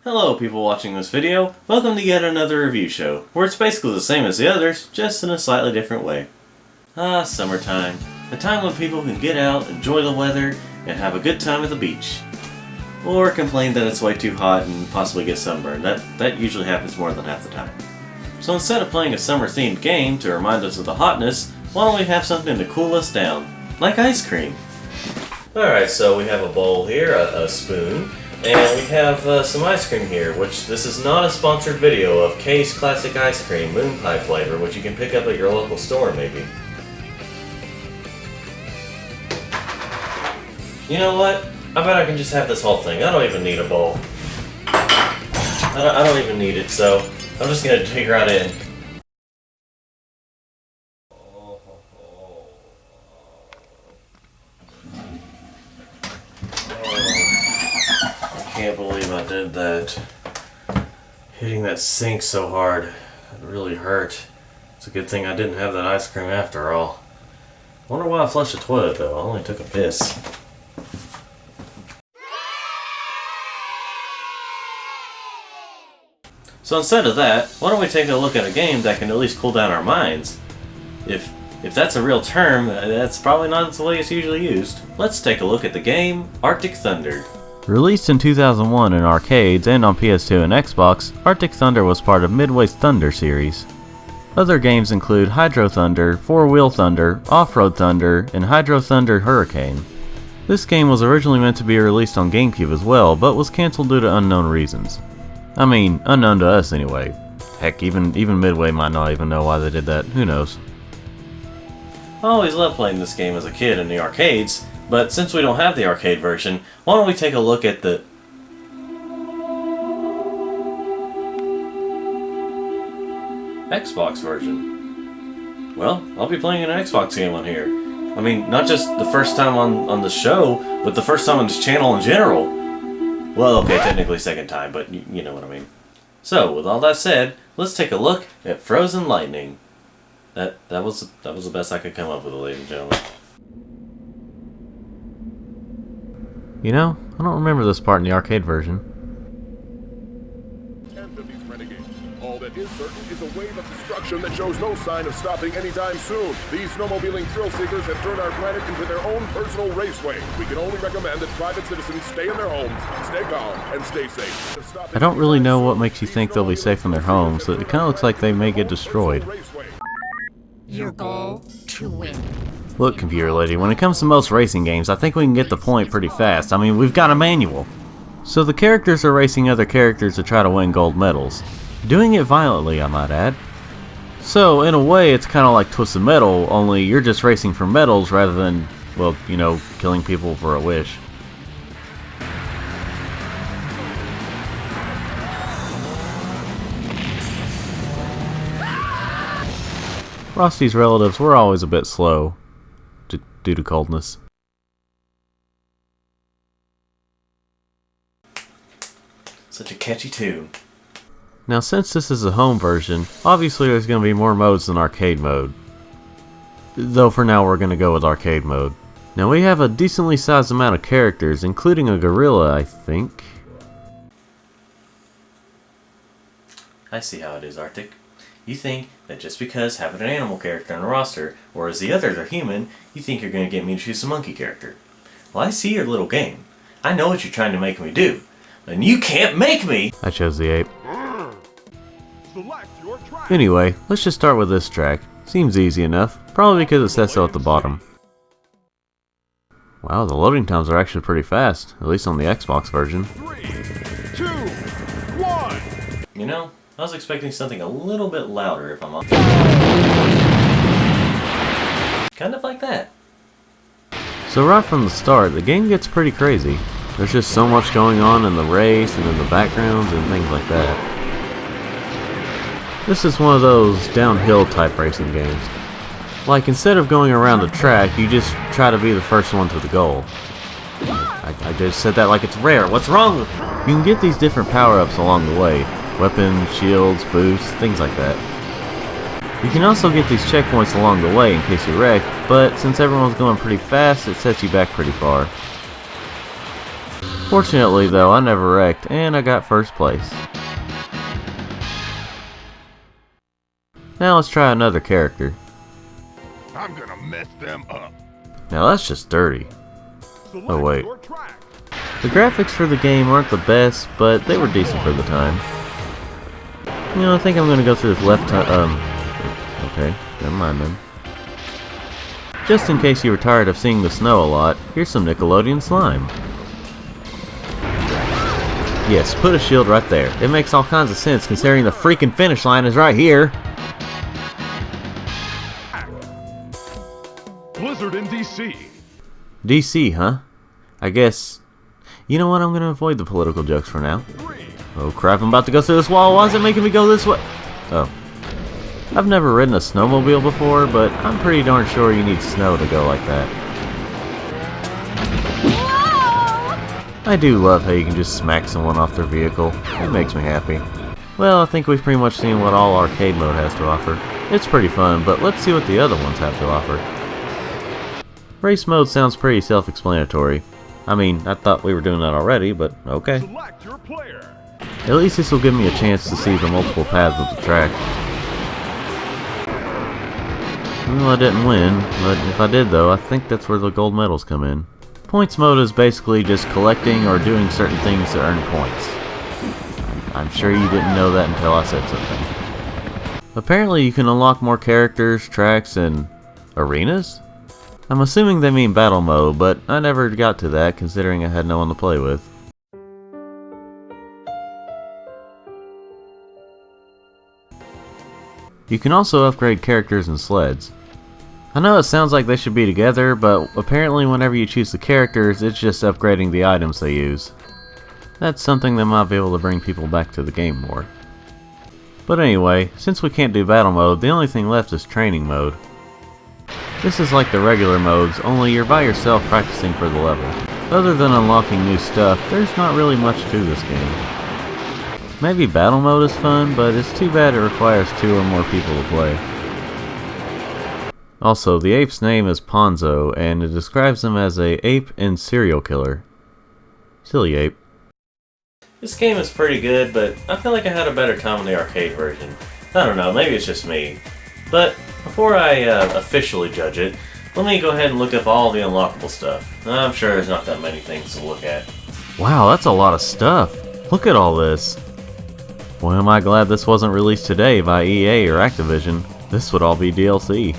Hello people watching this video, welcome to yet another review show, where it's basically the same as the others, just in a slightly different way. Summertime. A time when people can get out, enjoy the weather, and have a good time at the beach. Or complain that it's way too hot and possibly get sunburned. That usually happens more than half the time. So instead of playing a summer-themed game to remind us of the hotness, why don't we have something to cool us down? Like ice cream. Alright, so we have a bowl here, a spoon, and we have some ice cream here, which this is not a sponsored video of K's Classic Ice Cream, moon pie flavor, which you can pick up at your local store maybe. You know what? I bet I can just have this whole thing. I don't even need a bowl. I don't even need it, so I'm just gonna dig right in. I can't believe I did that. Hitting that sink so hard, it really hurt. It's a good thing I didn't have that ice cream after all. Wonder why I flushed the toilet though. I only took a piss. So instead of that, why don't we take a look at a game that can at least cool down our minds? If that's a real term, that's probably not the way it's usually used. Let's take a look at the game Arctic Thunder. Released in 2001 in arcades and on PS2 and Xbox, Arctic Thunder was part of Midway's Thunder series. Other games include Hydro Thunder, Four Wheel Thunder, Off-Road Thunder, and Hydro Thunder Hurricane. This game was originally meant to be released on GameCube as well, but was cancelled due to unknown reasons. I mean, unknown to us anyway. Heck, even Midway might not even know why they did that. Who knows? I always loved playing this game as a kid in the arcades, but since we don't have the arcade version, why don't we take a look at the Xbox version? Well, I'll be playing an Xbox game on here. I mean, not just the first time on the show, but the first time on this channel in general. Well, okay, technically second time, but you know what I mean. So, with all that said, let's take a look at Frozen Lightning. That was the best I could come up with, ladies and gentlemen. You know, I don't remember this part in the arcade version. Of these renegades. All that is certain is a wave of destruction that shows no sign of stopping anytime soon. These snowmobiling thrill seekers have turned our planet into their own personal raceway. We can only recommend that private citizens stay in their homes, stay calm, and stay safe. I don't really know what makes you think they'll be safe in their homes, but it kind of looks like they may get destroyed. Your goal, to win. Look, computer lady, when it comes to most racing games, I think we can get the point pretty fast. I mean, we've got a manual. So the characters are racing other characters to try to win gold medals. Doing it violently, I might add. So, in a way, it's kind of like Twisted Metal, only you're just racing for medals rather than, well, you know, killing people for a wish. Frosty's relatives were always a bit slow, due to coldness. Such a catchy tune. Now since this is a home version, obviously there's going to be more modes than arcade mode. Though for now we're going to go with arcade mode. Now we have a decently sized amount of characters, including a gorilla, I think. I see how it is, Arctic. You think that just because having an animal character on a roster, whereas the others are human, you think you're going to get me to choose a monkey character. Well, I see your little game. I know what you're trying to make me do. And you can't make me! I chose the ape. Anyway, let's just start with this track. Seems easy enough, probably because it says so at the bottom. Wow, the loading times are actually pretty fast, at least on the Xbox version. 3, 2, 1. You know, I was expecting something a little bit louder if I'm honest. Kind of like that. So right from the start, the game gets pretty crazy. There's just so much going on in the race and in the backgrounds and things like that. This is one of those downhill type racing games. Like instead of going around the track, you just try to be the first one to the goal. I just said that like it's rare. What's wrong with me? You can get these different power-ups along the way. Weapons, shields, boosts, things like that. You can also get these checkpoints along the way in case you wreck, but since everyone's going pretty fast, it sets you back pretty far. Fortunately though, I never wrecked, and I got first place. Now let's try another character. I'm gonna mess them up. Now that's just dirty. Select Oh wait. your track. The graphics for the game aren't the best, but they were decent for the time. You know, I think I'm gonna go through this okay, never mind then. Just in case you were tired of seeing the snow a lot, here's some Nickelodeon slime. Yes, put a shield right there. It makes all kinds of sense considering the freaking finish line is right here. Blizzard in DC. DC, huh? I guess... You know what, I'm gonna avoid the political jokes for now. Oh crap, I'm about to go through this wall. Why is it making me go this way? Oh. I've never ridden a snowmobile before, but I'm pretty darn sure you need snow to go like that. I do love how you can just smack someone off their vehicle. It makes me happy. Well, I think we've pretty much seen what all arcade mode has to offer. It's pretty fun, but let's see what the other ones have to offer. Race mode sounds pretty self-explanatory. I mean, I thought we were doing that already, but okay. Select your player. At least this will give me a chance to see the multiple paths of the track. Well, I didn't win, but if I did though, I think that's where the gold medals come in. Points mode is basically just collecting or doing certain things to earn points. I'm sure you didn't know that until I said something. Apparently you can unlock more characters, tracks, and arenas? I'm assuming they mean battle mode, but I never got to that considering I had no one to play with. You can also upgrade characters and sleds. I know it sounds like they should be together, but apparently whenever you choose the characters, it's just upgrading the items they use. That's something that might be able to bring people back to the game more. But anyway, since we can't do battle mode, the only thing left is training mode. This is like the regular modes, only you're by yourself practicing for the level. Other than unlocking new stuff, there's not really much to this game. Maybe battle mode is fun, but it's too bad it requires 2 or more people to play. Also, the ape's name is Ponzo, and it describes him as a ape and serial killer. Silly ape. This game is pretty good, but I feel like I had a better time on the arcade version. I don't know, maybe it's just me. But before I officially judge it, let me go ahead and look up all the unlockable stuff. I'm sure there's not that many things to look at. Wow, that's a lot of stuff. Look at all this. Boy, am I glad this wasn't released today by EA or Activision. This would all be DLC.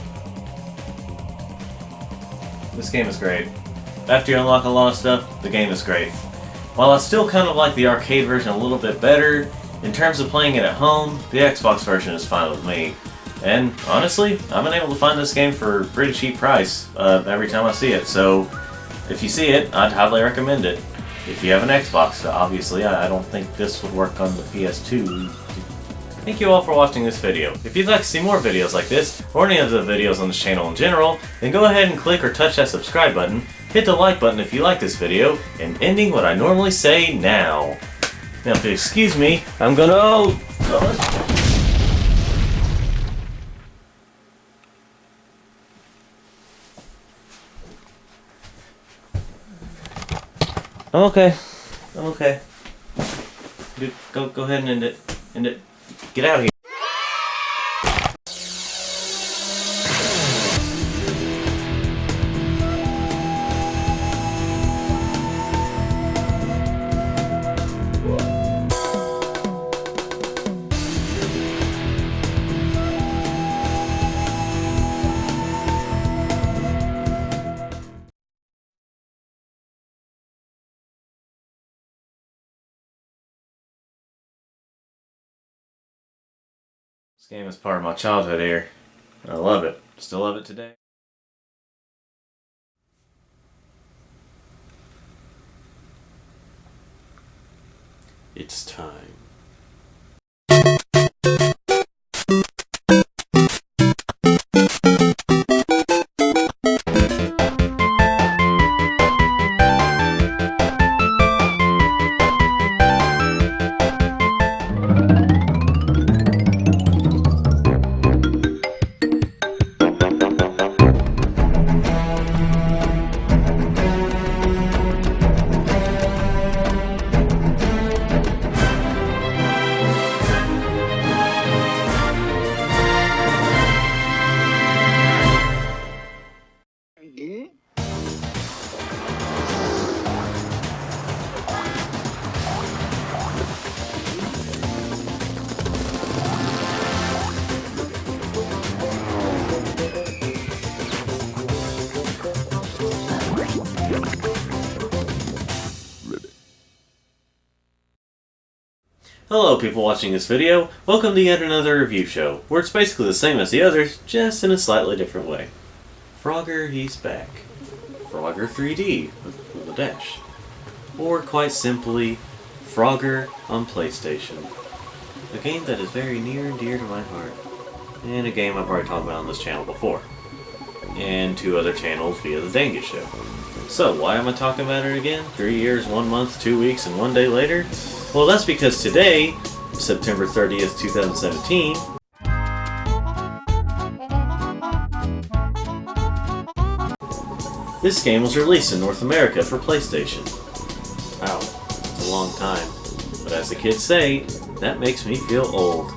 This game is great. After you unlock a lot of stuff, the game is great. While I still kind of like the arcade version a little bit better, in terms of playing it at home, the Xbox version is fine with me. And honestly, I've been able to find this game for a pretty cheap price every time I see it, so if you see it, I'd highly recommend it. If you have an Xbox, obviously, I don't think this would work on the PS2. Thank you all for watching this video. If you'd like to see more videos like this, or any of the videos on this channel in general, then go ahead and click or touch that subscribe button, hit the like button if you like this video, and ending what I normally say now. Now if you excuse me, I'm gonna... I'm okay. Dude, go ahead and end it. End it. Get out of here. This game is part of my childhood here. I love it. Still love it today. It's time. Hello people watching this video, welcome to yet another review show, where it's basically the same as the others, just in a slightly different way. Frogger, he's back. Frogger 3D, with a dash. Or quite simply, Frogger on PlayStation. A game that is very near and dear to my heart. And a game I've already talked about on this channel before. And 2 other channels via the Dan Git Show. So, why am I talking about it again? 3 years, 1 month, 2 weeks, and 1 day later? Well, that's because today, September 30th, 2017, this game was released in North America for PlayStation. Wow, it's a long time. But as the kids say, that makes me feel old.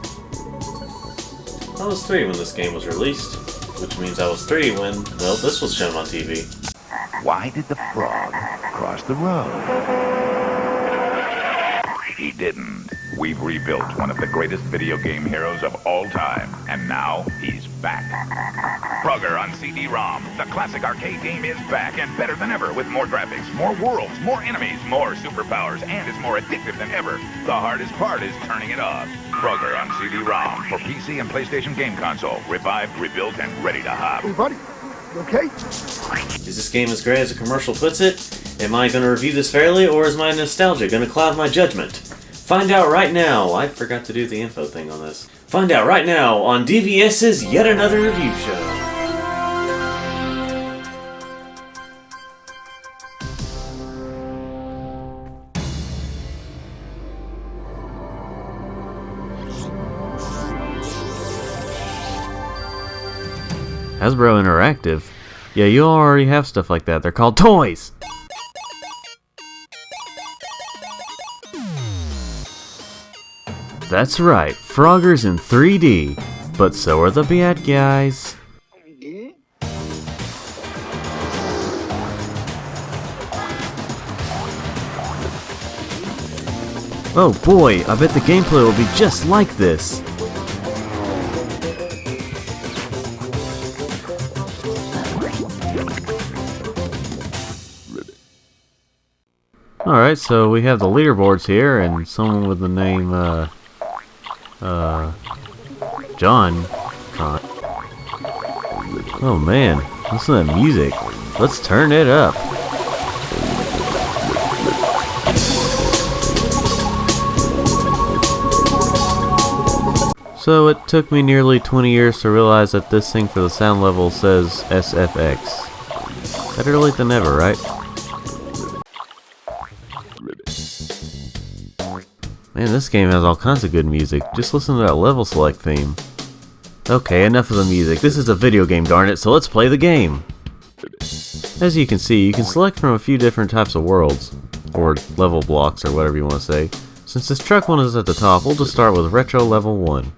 I was 3 when this game was released, which means I was 3 when, well, this was shown on TV. Why did the frog cross the road? He didn't. We've rebuilt one of the greatest video game heroes of all time, and now he's back. Frogger on CD-ROM. The classic arcade game is back and better than ever with more graphics, more worlds, more enemies, more superpowers, and it's more addictive than ever. The hardest part is turning it off. Frogger on CD-ROM for PC and PlayStation game console. Revived, rebuilt, and ready to hop. Hey, buddy. You okay? Is this game as great as the commercial puts it? Am I going to review this fairly, or is my nostalgia going to cloud my judgment? Find out right now. I forgot to do the info thing on this. Find out right now on DVS's Yet Another Review Show. Hasbro Interactive? Yeah, you already have stuff like that. They're called toys! That's right, Frogger's in 3D, but so are the bad guys. Oh boy, I bet the gameplay will be just like this. Alright, so we have the leaderboards here, and someone with the name, John. Oh man, listen to that music. Let's turn it up. So it took me nearly 20 years to realize that this thing for the sound level says SFX. Better late than never, right? Man, this game has all kinds of good music. Just listen to that level select theme. Okay, enough of the music. This is a video game, darn it, so let's play the game! As you can see, you can select from a few different types of worlds, or level blocks, or whatever you want to say. Since this truck one is at the top, we'll just start with Retro Level 1.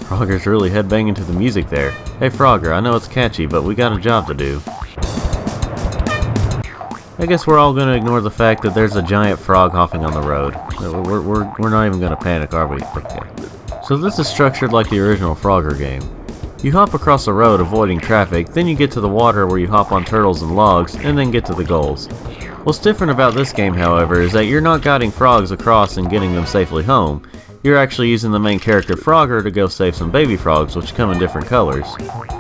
Frogger's really headbanging to the music there. Hey Frogger, I know it's catchy, but we got a job to do. I guess we're all going to ignore the fact that there's a giant frog hopping on the road. We're not even going to panic, are we? Okay. So this is structured like the original Frogger game. You hop across the road avoiding traffic, then you get to the water where you hop on turtles and logs, and then get to the goals. What's different about this game, however, is that you're not guiding frogs across and getting them safely home. You're actually using the main character Frogger to go save some baby frogs, which come in different colors.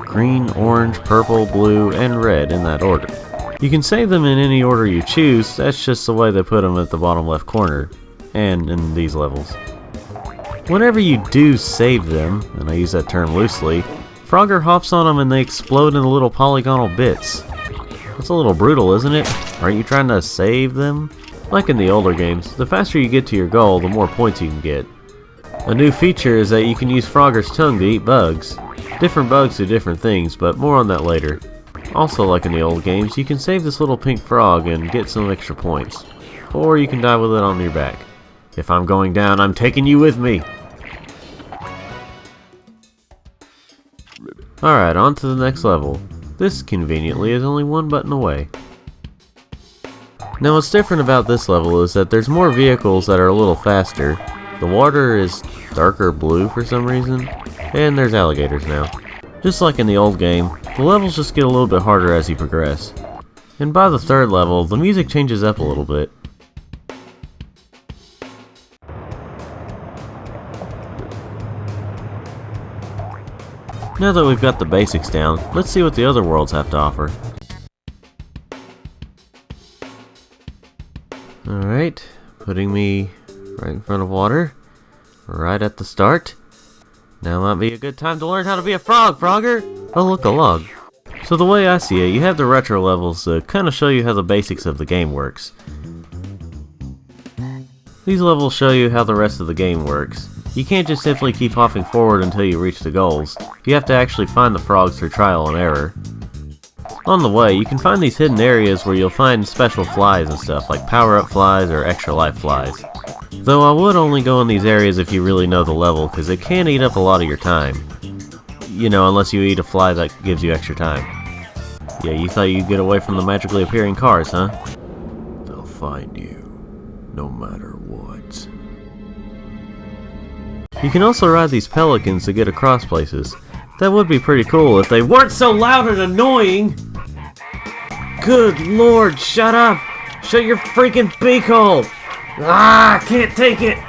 Green, orange, purple, blue, and red in that order. You can save them in any order you choose, that's just the way they put them at the bottom left corner, and in these levels. Whenever you do save them, and I use that term loosely, Frogger hops on them and they explode into little polygonal bits. That's a little brutal, isn't it? Aren't you trying to save them? Like in the older games, the faster you get to your goal, the more points you can get. A new feature is that you can use Frogger's tongue to eat bugs. Different bugs do different things, but more on that later. Also, like in the old games, you can save this little pink frog and get some extra points. Or you can die with it on your back. If I'm going down, I'm taking you with me! Alright, on to the next level. This, conveniently, is only one button away. Now what's different about this level is that there's more vehicles that are a little faster. The water is darker blue for some reason. And there's alligators now. Just like in the old game, the levels just get a little bit harder as you progress. And by the third level, the music changes up a little bit. Now that we've got the basics down, let's see what the other worlds have to offer. Alright, putting me right in front of water, right at the start. Now might be a good time to learn how to be a frog, Frogger! Oh look, a log. So the way I see it, you have the retro levels to kind of show you how the basics of the game works. These levels show you how the rest of the game works. You can't just simply keep hopping forward until you reach the goals. You have to actually find the frogs through trial and error. On the way, you can find these hidden areas where you'll find special flies and stuff, like power-up flies or extra life flies. Though I would only go in these areas if you really know the level, because it can eat up a lot of your time. You know, unless you eat a fly that gives you extra time. Yeah, you thought you'd get away from the magically appearing cars, huh? They'll find you, no matter what. You can also ride these pelicans to get across places. That would be pretty cool if they weren't so loud and annoying! Good lord, shut up! Shut your freaking beak hole! Ah, I can't take it!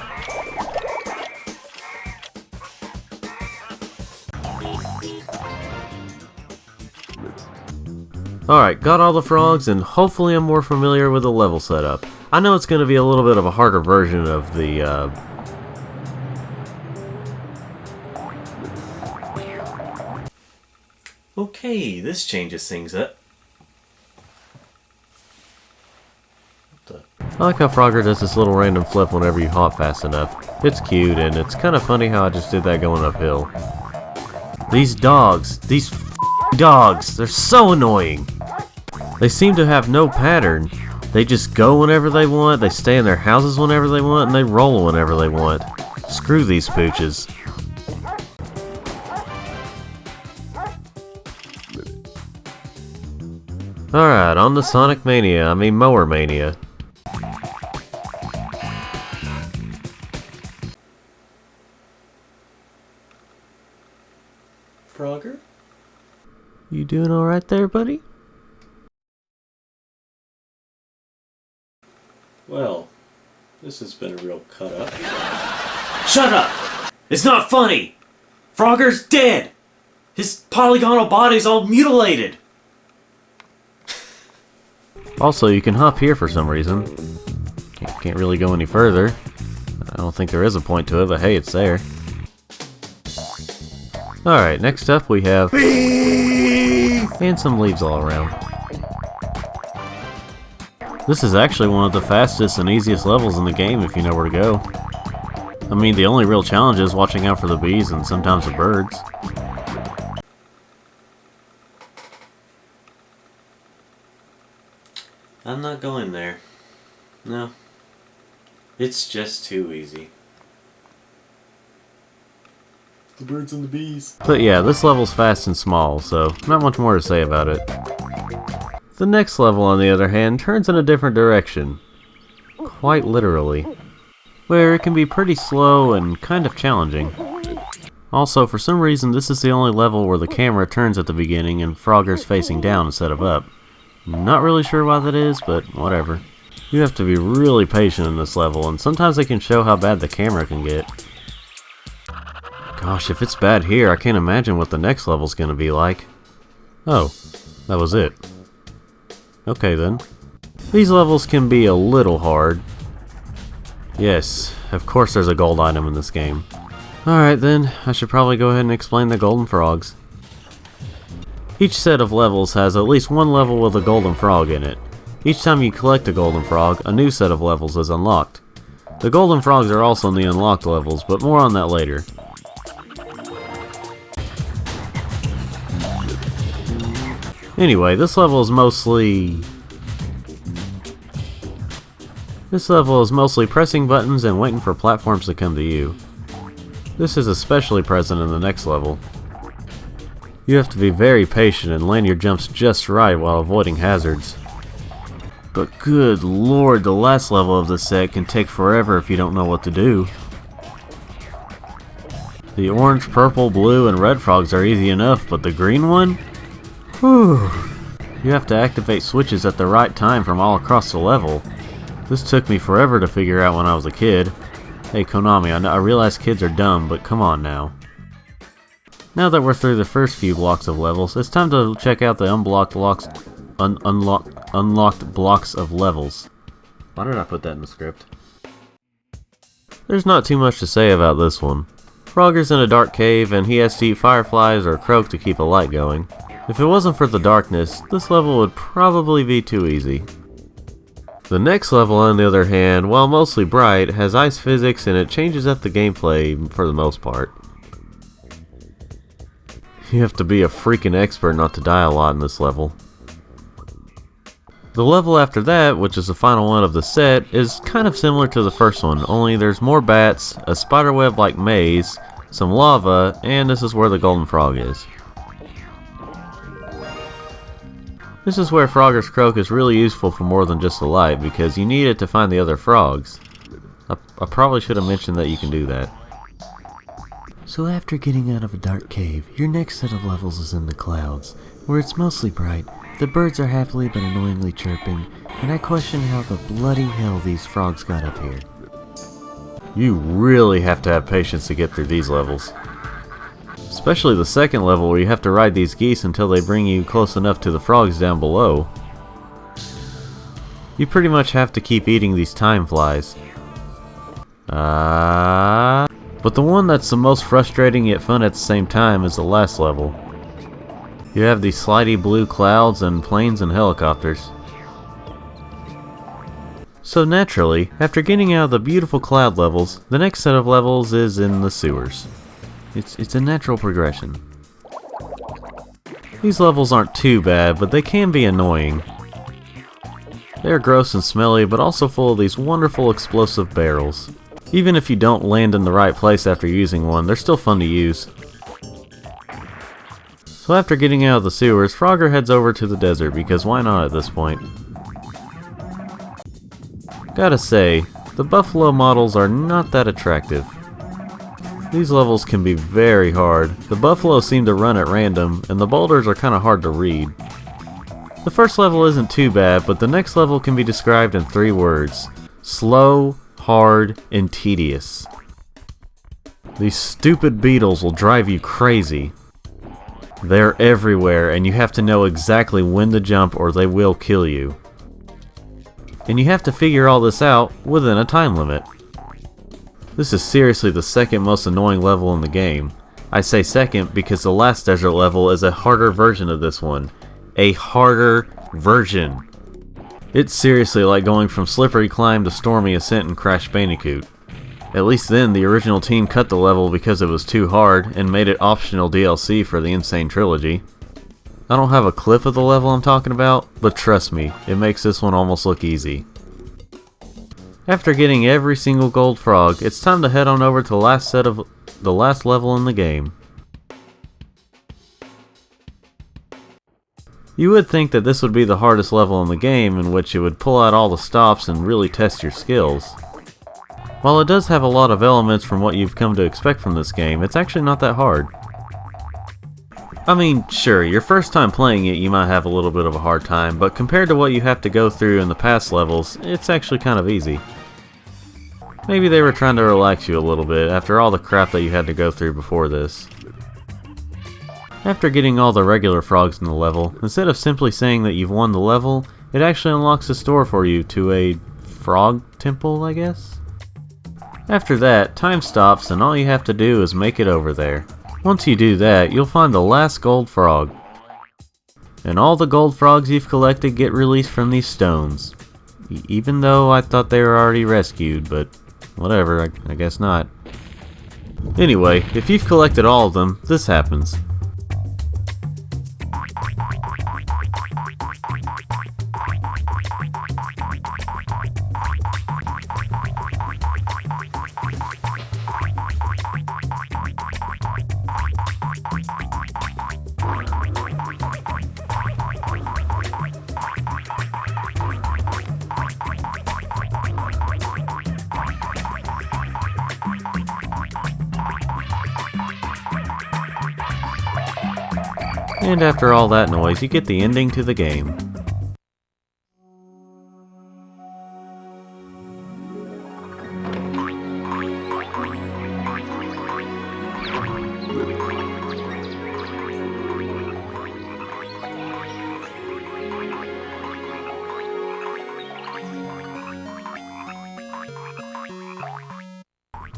Alright, got all the frogs, and hopefully I'm more familiar with the level setup. I know it's going to be a little bit of a harder version of the, Okay, this changes things up. I like how Frogger does this little random flip whenever you hop fast enough. It's cute, and it's kind of funny how I just did that going uphill. These dogs, dogs, they're so annoying. They seem to have no pattern. They just go whenever they want, they stay in their houses whenever they want, and they roll whenever they want. Screw these pooches. Alright, on to Sonic Mania, Mower Mania. Frogger? You doing alright there, buddy? Well, this has been a real cut up. Shut up! It's not funny! Frogger's dead! His polygonal body's all mutilated! Also, you can hop here for some reason. Can't really go any further. I don't think there is a point to it, but hey, it's there. Alright, next up we have... and some leaves all around. This is actually one of the fastest and easiest levels in the game if you know where to go. I mean, the only real challenge is watching out for the bees and sometimes the birds. I'm not going there. No. It's just too easy. The birds and the bees. But yeah, this level's fast and small, so not much more to say about it. The next level, on the other hand, turns in a different direction. Quite literally. Where it can be pretty slow and kind of challenging. Also, for some reason, this is the only level where the camera turns at the beginning and Frogger's facing down instead of up. Not really sure why that is, but whatever. You have to be really patient in this level, and sometimes they can show how bad the camera can get. Gosh, if it's bad here, I can't imagine what the next level's gonna be like. Oh, that was it. Okay then. These levels can be a little hard. Yes, of course there's a gold item in this game. Alright then, I should probably go ahead and explain the golden frogs. Each set of levels has at least one level with a golden frog in it. Each time you collect a golden frog, a new set of levels is unlocked. The golden frogs are also in the unlocked levels, but more on that later. Anyway, this level is mostly pressing buttons and waiting for platforms to come to you. This is especially present in the next level. You have to be very patient and land your jumps just right while avoiding hazards. But good lord, the last level of this set can take forever if you don't know what to do. The orange, purple, blue, and red frogs are easy enough, but the green one? Whew. You have to activate switches at the right time from all across the level. This took me forever to figure out when I was a kid. Hey Konami, I realize kids are dumb, but come on now. Now that we're through the first few blocks of levels, it's time to check out the unlocked blocks of levels. Why did I put that in the script? There's not too much to say about this one. Frogger's in a dark cave and he has to eat fireflies or croak to keep a light going. If it wasn't for the darkness, this level would probably be too easy. The next level, on the other hand, while mostly bright, has ice physics and it changes up the gameplay for the most part. You have to be a freaking expert not to die a lot in this level. The level after that, which is the final one of the set, is kind of similar to the first one, only there's more bats, a spiderweb-like maze, some lava, and this is where the golden frog is. This is where Frogger's croak is really useful for more than just the light, because you need it to find the other frogs. I probably should have mentioned that you can do that. So after getting out of a dark cave, your next set of levels is in the clouds, where it's mostly bright, the birds are happily but annoyingly chirping, and I question how the bloody hell these frogs got up here. You really have to have patience to get through these levels. Especially the second level where you have to ride these geese until they bring you close enough to the frogs down below. You pretty much have to keep eating these time flies. But the one that's the most frustrating yet fun at the same time is the last level. You have these slidey blue clouds and planes and helicopters. So naturally, after getting out of the beautiful cloud levels, the next set of levels is in the sewers. It's a natural progression. These levels aren't too bad, but they can be annoying. They're gross and smelly, but also full of these wonderful explosive barrels. Even if you don't land in the right place after using one, they're still fun to use. So after getting out of the sewers, Frogger heads over to the desert, because why not at this point? Gotta say, the buffalo models are not that attractive. These levels can be very hard. The buffalo seem to run at random, and the boulders are kinda hard to read. The first level isn't too bad, but the next level can be described in 3 words. Slow, hard, and tedious. These stupid beetles will drive you crazy. They're everywhere, and you have to know exactly when to jump or they will kill you. And you have to figure all this out within a time limit. This is seriously the second most annoying level in the game. I say second because the last desert level is a harder version of this one. A harder version. It's seriously like going from Slippery Climb to Stormy Ascent in Crash Bandicoot. At least then, the original team cut the level because it was too hard and made it optional DLC for the Insane Trilogy. I don't have a clip of the level I'm talking about, but trust me, it makes this one almost look easy. After getting every single gold frog, it's time to head on over to the last level in the game. You would think that this would be the hardest level in the game, in which it would pull out all the stops and really test your skills. While it does have a lot of elements from what you've come to expect from this game, it's actually not that hard. I mean, sure, your first time playing it you might have a little bit of a hard time, but compared to what you have to go through in the past levels, it's actually kind of easy. Maybe they were trying to relax you a little bit after all the crap that you had to go through before this. After getting all the regular frogs in the level, instead of simply saying that you've won the level, it actually unlocks a store for you to a frog temple, I guess? After that, time stops and all you have to do is make it over there. Once you do that, you'll find the last gold frog. And all the gold frogs you've collected get released from these stones. Even though I thought they were already rescued, but whatever, I guess not. Anyway, if you've collected all of them, this happens. And after all that noise, you get the ending to the game.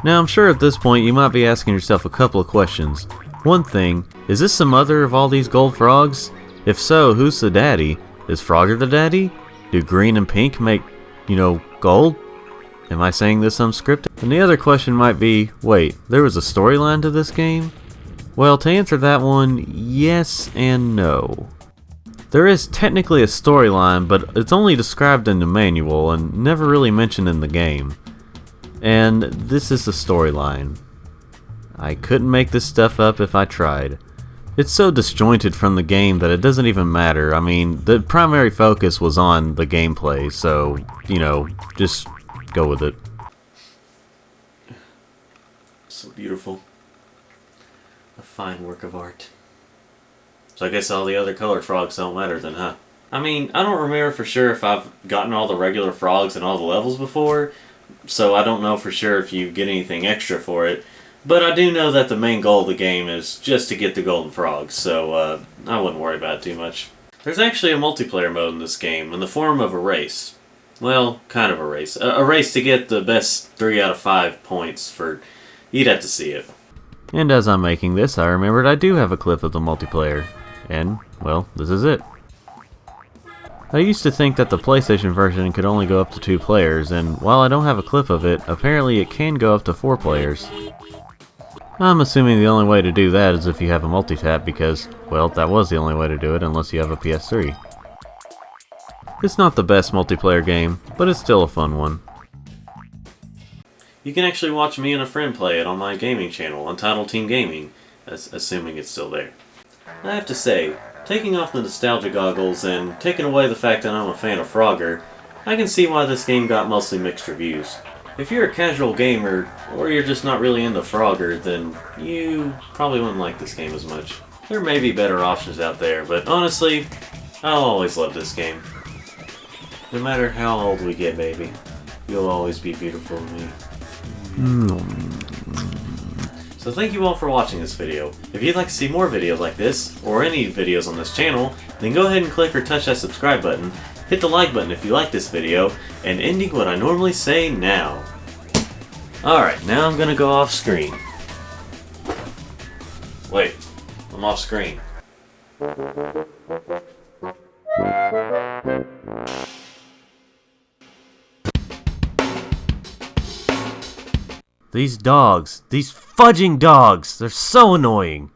Now I'm sure at this point you might be asking yourself a couple of questions. One thing, is this the mother of all these gold frogs? If so, who's the daddy? Is Frogger the daddy? Do green and pink make, gold? Am I saying this unscripted? And the other question might be, wait, there was a storyline to this game? Well, to answer that one, yes and no. There is technically a storyline, but it's only described in the manual and never really mentioned in the game. And this is the storyline. I couldn't make this stuff up if I tried. It's so disjointed from the game that it doesn't even matter. I mean, the primary focus was on the gameplay, so, just go with it. So beautiful. A fine work of art. So I guess all the other colored frogs don't matter then, huh? I mean, I don't remember for sure if I've gotten all the regular frogs in all the levels before, so I don't know for sure if you get anything extra for it. But I do know that the main goal of the game is just to get the golden frogs, so I wouldn't worry about it too much. There's actually a multiplayer mode in this game in the form of a race. Well, kind of a race. A race to get the best 3 out of 5 points for... You'd have to see it. And as I'm making this, I remembered I do have a clip of the multiplayer. And, well, this is it. I used to think that the PlayStation version could only go up to 2 players, and while I don't have a clip of it, apparently it can go up to 4 players. I'm assuming the only way to do that is if you have a multi-tap because, well, that was the only way to do it unless you have a PS3. It's not the best multiplayer game, but it's still a fun one. You can actually watch me and a friend play it on my gaming channel, Untitled Team Gaming, assuming it's still there. I have to say, taking off the nostalgia goggles and taking away the fact that I'm a fan of Frogger, I can see why this game got mostly mixed reviews. If you're a casual gamer, or you're just not really into Frogger, then you probably wouldn't like this game as much. There may be better options out there, but honestly, I'll always love this game. No matter how old we get, baby, you'll always be beautiful to me. So thank you all for watching this video. If you'd like to see more videos like this, or any videos on this channel, then go ahead and click or touch that subscribe button, hit the like button if you like this video, and ending what I normally say now. Alright, now I'm gonna go off screen. Wait, I'm off screen. These dogs, these fudging dogs, they're so annoying.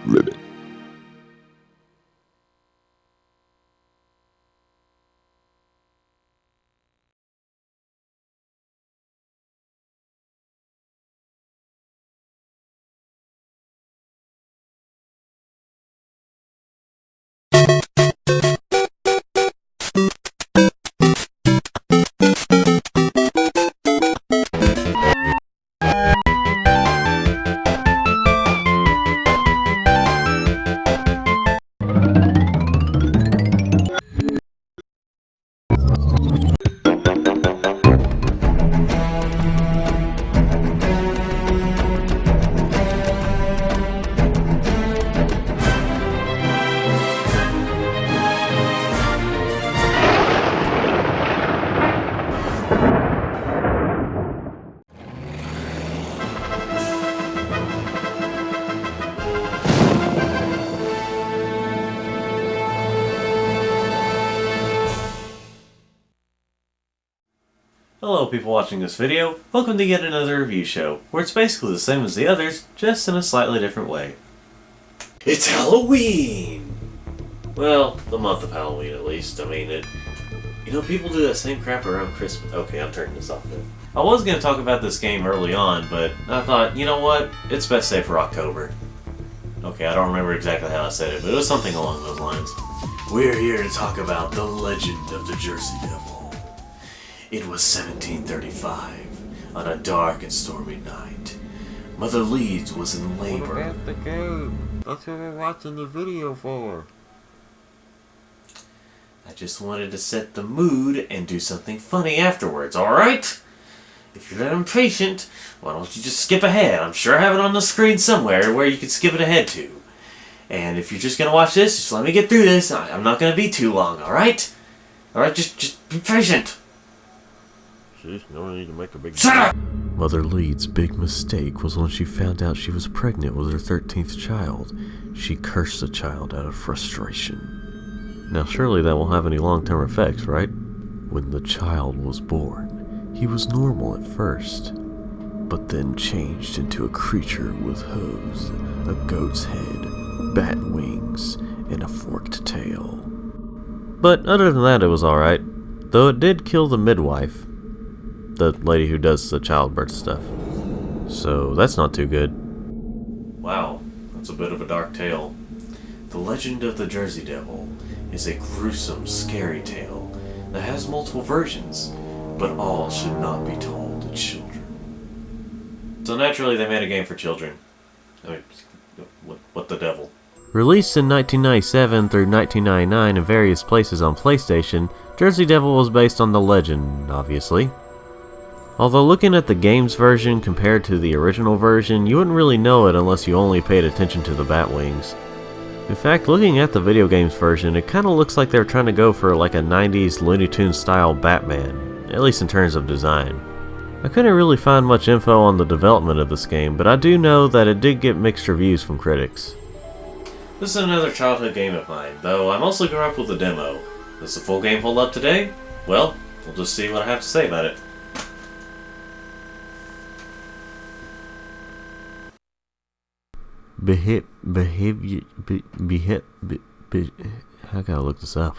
Ribbit. Hello people watching this video, welcome to yet another review show, where it's basically the same as the others, just in a slightly different way. It's Halloween! Well, the month of Halloween at least. I mean, people do that same crap around Christmas. Okay, I'm turning this off now. I was going to talk about this game early on, but I thought, you know what, it's best saved for October. Okay, I don't remember exactly how I said it, but it was something along those lines. We're here to talk about the legend of the Jersey Devil. It was 1735, on a dark and stormy night. Mother Leeds was in labor. What about the game? That's what we're watching the video for. I just wanted to set the mood and do something funny afterwards, alright? If you're that impatient, why don't you just skip ahead? I'm sure I have it on the screen somewhere where you can skip it ahead to. And if you're just going to watch this, just let me get through this. I'm not going to be too long, alright? Alright, just be patient. No need to make a big Shut up! Mother Leeds' big mistake was when she found out she was pregnant with her 13th child. She cursed the child out of frustration. Now surely that won't have any long-term effects, right? When the child was born, he was normal at first, but then changed into a creature with hooves, a goat's head, bat wings, and a forked tail. But other than that, it was alright, though it did kill the midwife, the lady who does the childbirth stuff. So that's not too good. Wow, that's a bit of a dark tale. The Legend of the Jersey Devil is a gruesome, scary tale that has multiple versions, but all should not be told to children. So naturally they made a game for children. I mean, what the devil? Released in 1997 through 1999 in various places on PlayStation, Jersey Devil was based on the legend, obviously. Although looking at the game's version compared to the original version, you wouldn't really know it unless you only paid attention to the bat wings. In fact, looking at the video game's version, it kinda looks like they were trying to go for like a 90s Looney Tunes style Batman, at least in terms of design. I couldn't really find much info on the development of this game, but I do know that it did get mixed reviews from critics. This is another childhood game of mine, though I mostly grew up with the demo. Does the full game hold up today? Well, we'll just see what I have to say about it. I gotta look this up.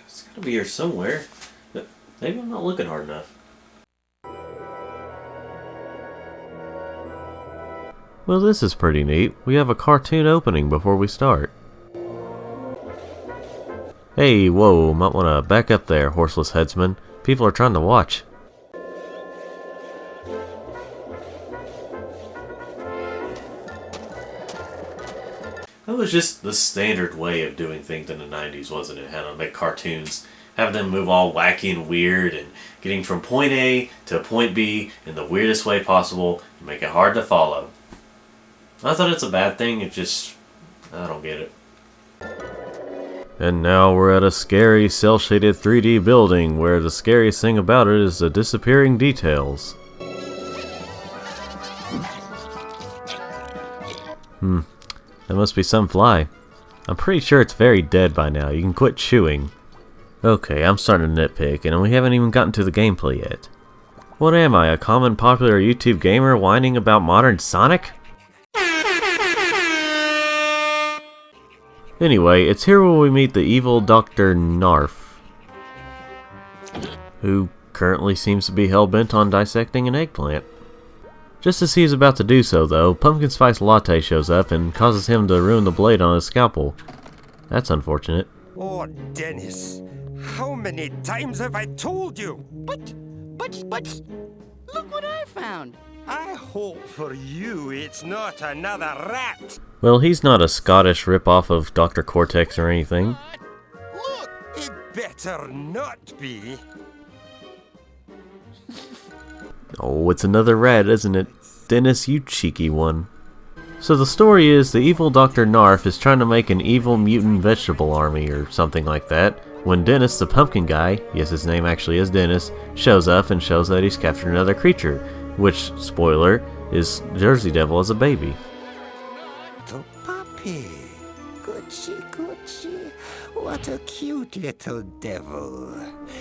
It's gotta be here somewhere. But maybe I'm not looking hard enough. Well, this is pretty neat. We have a cartoon opening before we start. Hey, whoa, might wanna back up there, horseless headsman. People are trying to watch. That was just the standard way of doing things in the 90s, wasn't it? How to make cartoons, having them move all wacky and weird, and getting from point A to point B in the weirdest way possible, and make it hard to follow. Not that it's a bad thing, it just, I don't get it. And now we're at a scary, cel-shaded 3D building, where the scariest thing about it is the disappearing details. That must be some fly. I'm pretty sure it's very dead by now. You can quit chewing. Okay, I'm starting to nitpick, and we haven't even gotten to the gameplay yet. What am I, a common popular YouTube gamer whining about modern Sonic? Anyway, it's here where we meet the evil Dr. Narf, who currently seems to be hell-bent on dissecting an eggplant. Just as he's about to do so, though, Pumpkin Spice Latte shows up and causes him to ruin the blade on his scalpel. That's unfortunate. Oh, Dennis, how many times have I told you? But, look what I found. I hope for you it's not another rat. Well, he's not a Scottish ripoff of Dr. Cortex or anything. Look, it better not be. Oh, it's another rat, isn't it? Dennis, you cheeky one. So the story is the evil Dr. Narf is trying to make an evil mutant vegetable army or something like that, when Dennis the pumpkin guy, yes his name actually is Dennis, shows up and shows that he's captured another creature, which, spoiler, is Jersey Devil as a baby. Little puppy. Gucci. What a cute little devil.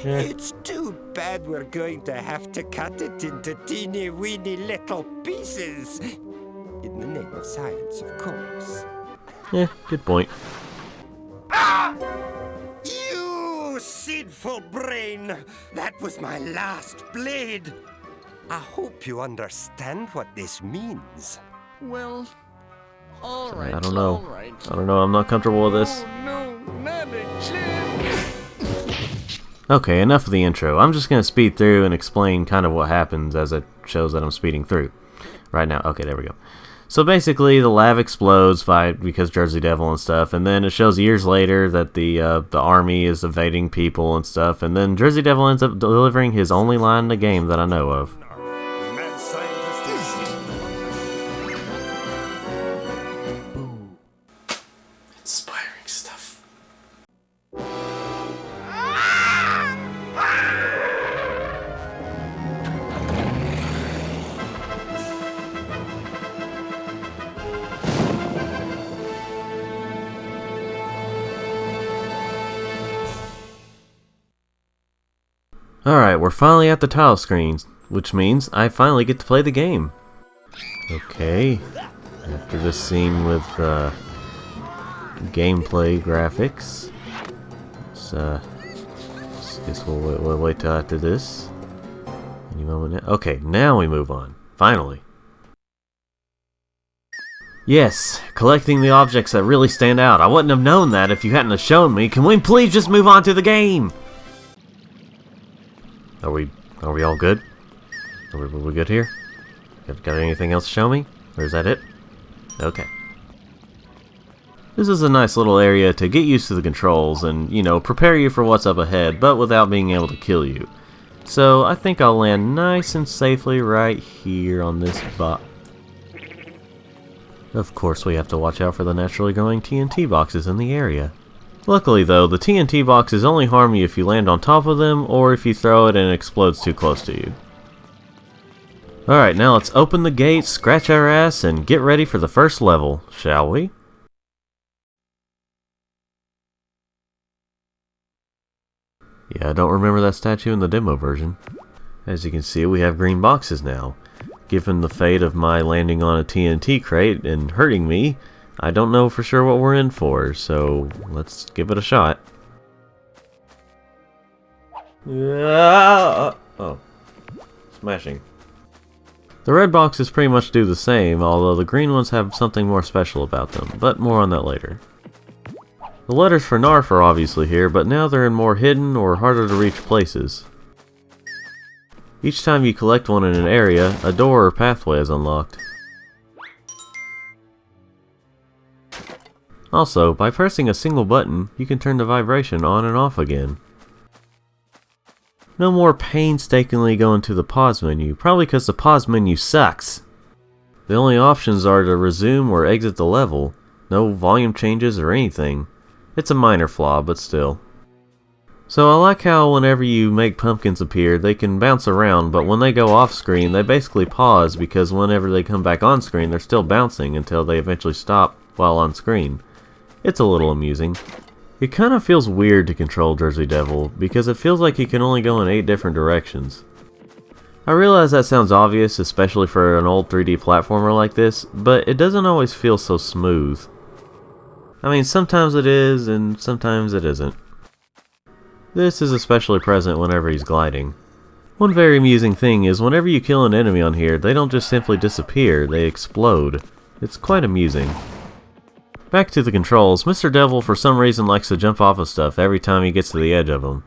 Yeah. It's too bad we're going to have to cut it into teeny weeny little pieces. In the name of science, of course. Yeah, good point. You sinful brain! That was my last blade. I hope you understand what this means. Well, alright. I don't know. Alright. I don't know, I'm not comfortable with this. Oh no, not again. Okay, enough of the intro. I'm just gonna speed through and explain kind of what happens as it shows that I'm speeding through. Right now. Okay, there we go. So basically, the lab explodes because Jersey Devil and stuff, and then it shows years later that the army is evading people and stuff, and then Jersey Devil ends up delivering his only line in the game that I know of. Inspiring stuff. Alright, we're finally at the title screens, which means I finally get to play the game. Okay, after this scene with gameplay graphics, so I guess we'll wait till after this. Any moment now. Okay, now we move on. Finally. Yes, collecting the objects that really stand out. I wouldn't have known that if you hadn't have shown me. Can we please just move on to the game? Are we all good? Are we good here? Got anything else to show me? Or is that it? Okay. This is a nice little area to get used to the controls and, you know, prepare you for what's up ahead, but without being able to kill you. So I think I'll land nice and safely right here on this box. Of course, we have to watch out for the naturally growing TNT boxes in the area. Luckily though, the TNT boxes only harm you if you land on top of them or if you throw it and it explodes too close to you. Alright, now let's open the gate, scratch our ass, and get ready for the first level, shall we? Yeah, I don't remember that statue in the demo version. As you can see, we have green boxes now. Given the fate of my landing on a TNT crate and hurting me, I don't know for sure what we're in for, so let's give it a shot. Oh. Smashing. The red boxes pretty much do the same, although the green ones have something more special about them, but more on that later. The letters for Narf are obviously here, but now they're in more hidden or harder to reach places. Each time you collect one in an area, a door or pathway is unlocked. Also, by pressing a single button, you can turn the vibration on and off again. No more painstakingly going to the pause menu, probably because the pause menu sucks. The only options are to resume or exit the level, no volume changes or anything. It's a minor flaw, but still. So I like how whenever you make pumpkins appear, they can bounce around, but when they go off screen, they basically pause because whenever they come back on screen, they're still bouncing until they eventually stop while on screen. It's a little amusing. It kind of feels weird to control Jersey Devil, because it feels like he can only go in 8 different directions. I realize that sounds obvious, especially for an old 3D platformer like this, but it doesn't always feel so smooth. I mean, sometimes it is, and sometimes it isn't. This is especially present whenever he's gliding. One very amusing thing is whenever you kill an enemy on here, they don't just simply disappear, they explode. It's quite amusing. Back to the controls, Mr. Devil for some reason likes to jump off of stuff every time he gets to the edge of them.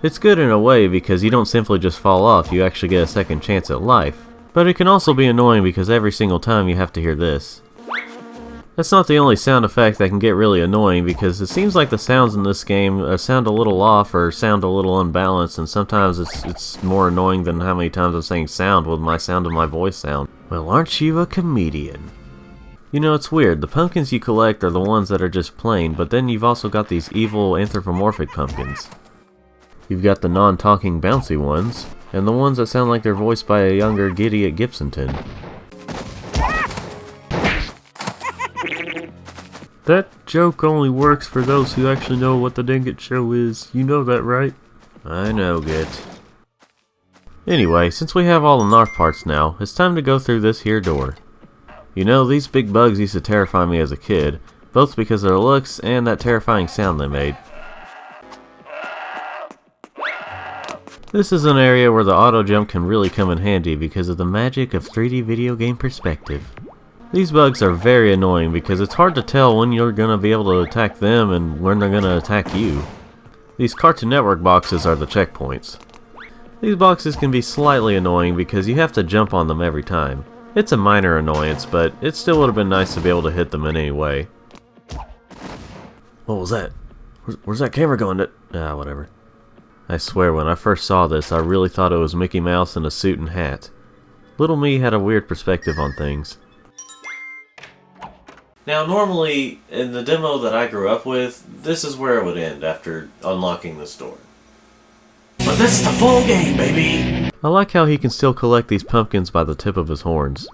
It's good in a way because you don't simply just fall off, you actually get a second chance at life. But it can also be annoying because every single time you have to hear this. That's not the only sound effect that can get really annoying because it seems like the sounds in this game sound a little off or sound a little unbalanced, and sometimes it's more annoying than how many times I'm saying sound with my sound of my voice sound. Well, aren't you a comedian? You know, it's weird. The pumpkins you collect are the ones that are just plain, but then you've also got these evil anthropomorphic pumpkins. You've got the non-talking bouncy ones, and the ones that sound like they're voiced by a younger Gideon Gibsonton. That joke only works for those who actually know what the Dan Git Show is. You know that, right? I know, Git. Anyway, since we have all the narf parts now, it's time to go through this here door. You know, these big bugs used to terrify me as a kid, both because of their looks and that terrifying sound they made. This is an area where the auto jump can really come in handy because of the magic of 3D video game perspective. These bugs are very annoying because it's hard to tell when you're going to be able to attack them and when they're going to attack you. These Cartoon Network boxes are the checkpoints. These boxes can be slightly annoying because you have to jump on them every time. It's a minor annoyance, but it still would have been nice to be able to hit them in any way. What was that? Where's that camera going? Whatever. I swear, when I first saw this, I really thought it was Mickey Mouse in a suit and hat. Little me had a weird perspective on things. Now, normally, in the demo that I grew up with, this is where it would end after unlocking this door. But this is the full game, baby! I like how he can still collect these pumpkins by the tip of his horns.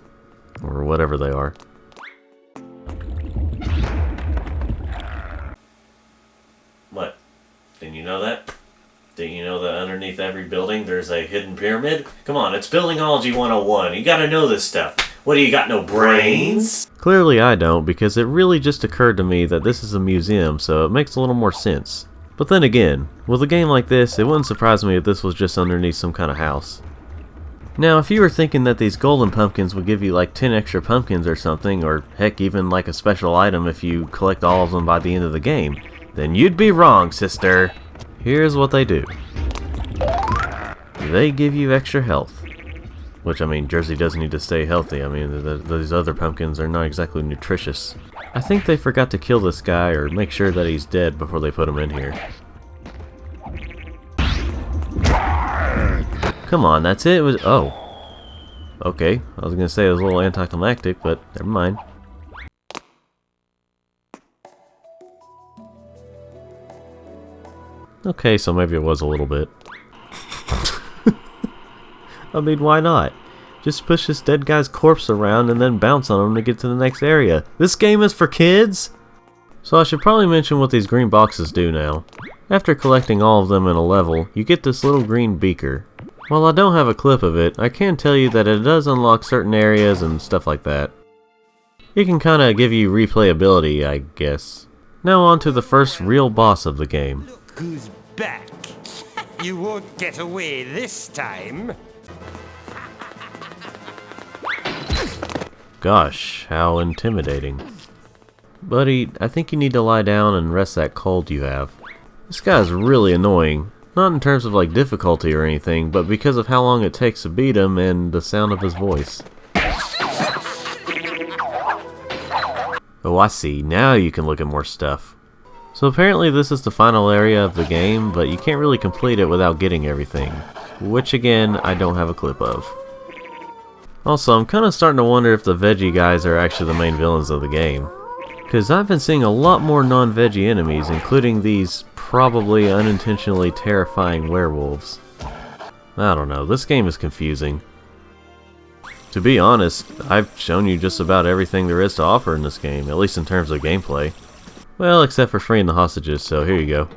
Or whatever they are. What? Didn't you know that? Didn't you know that underneath every building there's a hidden pyramid? Come on, it's Buildingology 101. You gotta know this stuff. What, do you got no brains? Clearly I don't, because it really just occurred to me that this is a museum, so it makes a little more sense. But then again, with a game like this, it wouldn't surprise me if this was just underneath some kind of house. Now, if you were thinking that these golden pumpkins would give you like 10 extra pumpkins or something, or heck, even like a special item if you collect all of them by the end of the game, then you'd be wrong, sister. Here's what they do. They give you extra health. Which, I mean, Jersey does need to stay healthy. I mean, these other pumpkins are not exactly nutritious. I think they forgot to kill this guy or make sure that he's dead before they put him in here. Come on, that's it? Oh. Okay, I was gonna say it was a little anticlimactic, but never mind. Okay, so maybe it was a little bit. I mean, why not? Just push this dead guy's corpse around and then bounce on him to get to the next area. This game is for kids? So I should probably mention what these green boxes do now. After collecting all of them in a level, you get this little green beaker. While I don't have a clip of it, I can tell you that it does unlock certain areas and stuff like that. It can kinda give you replayability, I guess. Now on to the first real boss of the game. Look who's back. You won't get away this time. Gosh, how intimidating. Buddy, I think you need to lie down and rest that cold you have. This guy's really annoying. Not in terms of like difficulty or anything, but because of how long it takes to beat him and the sound of his voice. Oh, I see. Now you can look at more stuff. So apparently this is the final area of the game, but you can't really complete it without getting everything. Which again, I don't have a clip of. Also, I'm kinda starting to wonder if the veggie guys are actually the main villains of the game. Because I've been seeing a lot more non-veggie enemies, including these probably unintentionally terrifying werewolves. I don't know, this game is confusing. To be honest, I've shown you just about everything there is to offer in this game, at least in terms of gameplay. Well, except for freeing the hostages, so here you go.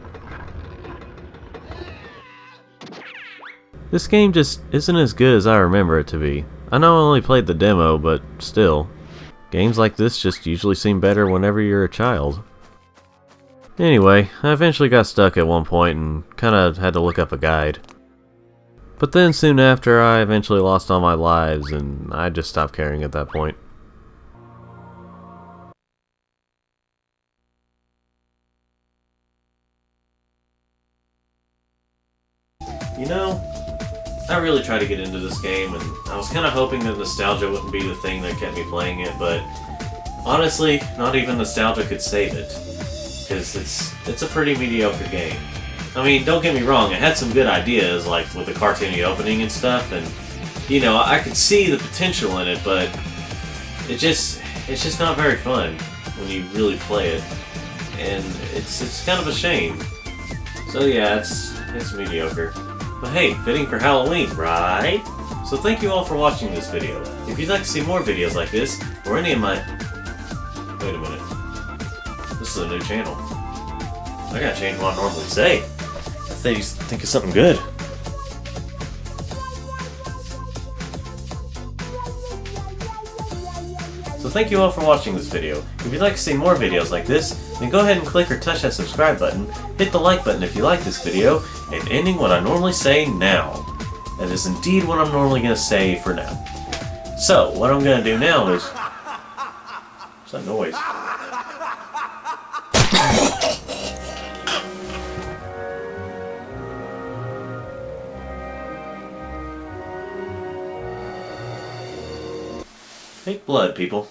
This game just isn't as good as I remember it to be. I know I only played the demo, but still. Games like this just usually seem better whenever you're a child. Anyway, I eventually got stuck at one point and kinda had to look up a guide. But then soon after, I eventually lost all my lives and I just stopped caring at that point. You know, I really tried to get into this game, and I was kind of hoping that nostalgia wouldn't be the thing that kept me playing it, but honestly, not even nostalgia could save it, because it's a pretty mediocre game. I mean, don't get me wrong, it had some good ideas, like with the cartoony opening and stuff, and you know, I could see the potential in it, but it's just not very fun when you really play it, and it's kind of a shame. So yeah, it's mediocre. But hey, fitting for Halloween, right? So thank you all for watching this video. If you'd like to see more videos like this, or any of my... Wait a minute. This is a new channel. I gotta change what I normally say. I think of something good. So thank you all for watching this video. If you'd like to see more videos like this, then go ahead and click or touch that subscribe button, hit the like button if you like this video, and ending what I normally say now. That is indeed what I'm normally going to say for now. So, what I'm going to do now is... What's that noise? Fake blood, people.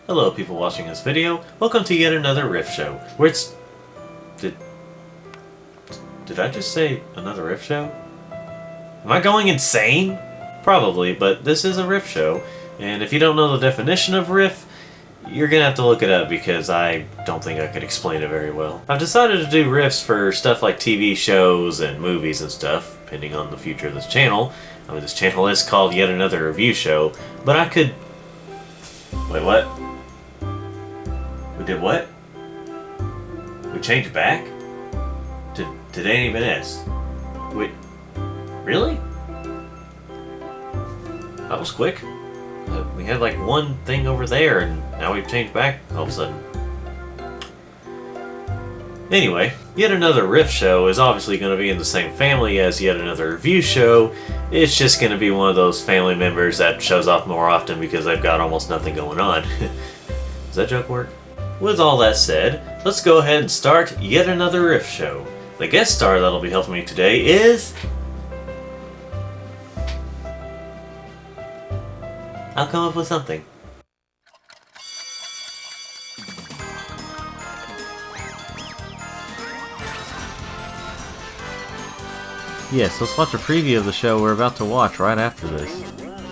Hello people watching this video, welcome to yet another riff show, where it's... Did I just say another riff show? Am I going insane? Probably, but this is a riff show, and if you don't know the definition of riff, you're gonna have to look it up because I don't think I could explain it very well. I've decided to do riffs for stuff like TV shows and movies and stuff, depending on the future of this channel. I mean, this channel is called Yet Another Review Show, but I could... Wait, what? We did what? We changed back? To Dan even S. Wait, really? That was quick. We had like one thing over there and now we've changed back all of a sudden. Anyway, Yet Another Riff Show is obviously going to be in the same family as Yet Another Review Show. It's just going to be one of those family members that shows off more often because they've got almost nothing going on. Does that joke work? With all that said, let's go ahead and start Yet Another Riff Show. The guest star that'll be helping me today is... I'll come up with something. Yes, let's watch a preview of the show we're about to watch right after this.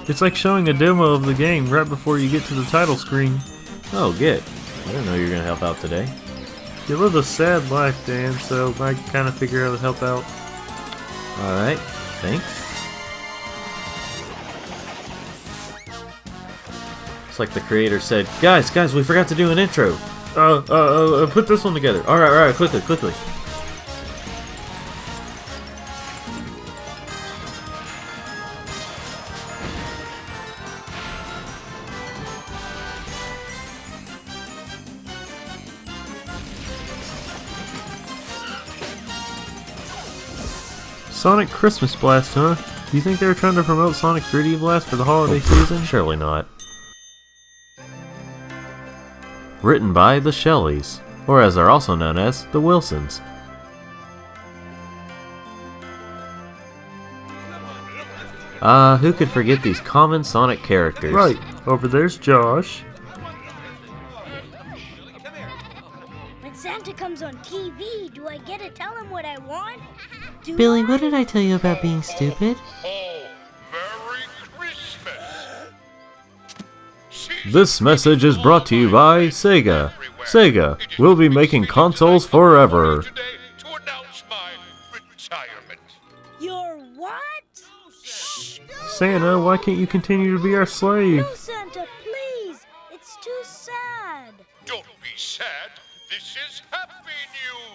It's like showing a demo of the game right before you get to the title screen. Oh, Git. I didn't know you were going to help out today. You live a sad life, Dan, so I kind of figure I would help out. Alright, thanks. like the creator said, guys, we forgot to do an intro. Put this one together. Alright, quickly. Sonic Christmas Blast, huh? Do you think they were trying to promote Sonic 3D Blast for the holiday season? Surely not. Written by the Shelleys, or as they're also known as, the Wilsons. Who could forget these common Sonic characters? Right, over there's Josh. When Santa comes on TV, do I get to tell him what I want? Billy, what did I tell you about being stupid? This message is brought to you by Sega. Sega will be making consoles forever. You're what? Santa, why can't you continue to be our slave? No, Santa, please. It's too sad. Don't be sad. This is happy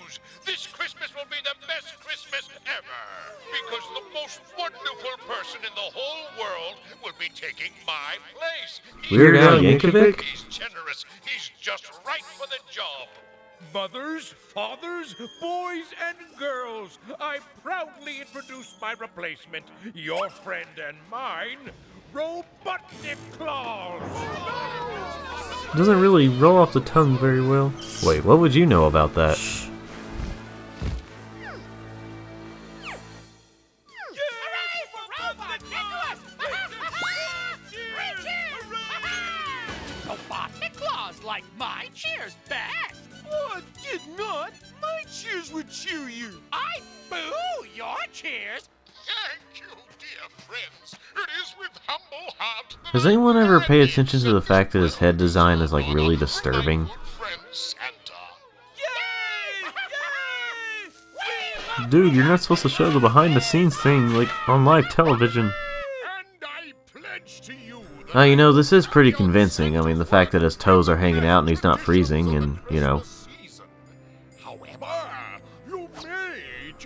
news. This Christmas will be the best Christmas ever. Because the most wonderful person in the whole world will be taking my place. Weird Al Yankovic? He's generous. He's just right for the job. Mothers, fathers, boys, and girls, I proudly introduce my replacement, your friend and mine, Robotnik Claus. Doesn't really roll off the tongue very well. Wait, what would you know about that? Robotnik Claus like my cheers best. Oh, I did not. My cheers would cheer you. I boo your cheers. Thank you, dear friends. It is with humble heart that Has anyone ever paid attention to the fact that his head design is like really disturbing? Dude, you're not supposed to show the behind the scenes thing like on live television. Now, you know, this is pretty convincing. I mean, the fact that his toes are hanging out and he's not freezing and, you know.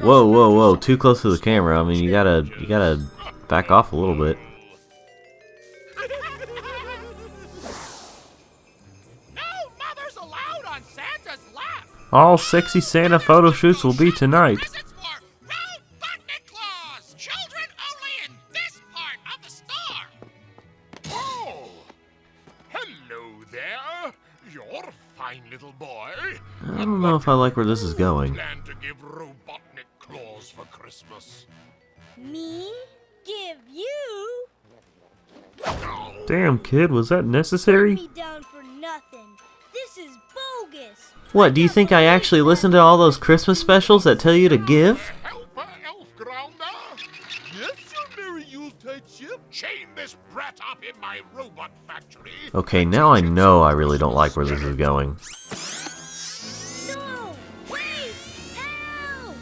Whoa, too close to the camera. I mean, you gotta back off a little bit. No mothers allowed on Santa's lap. All sexy Santa photo shoots will be tonight. Robotnik Claus. Children only in this part of the store. Oh, hello there. You're a fine little boy. I don't know if I like where this is going. Plan to give Robotnik Claus for Christmas. Me? Give you? Damn, kid, was that necessary? Me down for nothing. This is bogus. What, do you think I actually listen to all those Christmas specials that tell you to give? Yes, your merry Yuletide ship. Chain this brat up in my robot factory. Okay, now I know I really don't like where this is going. No! Wait! Help!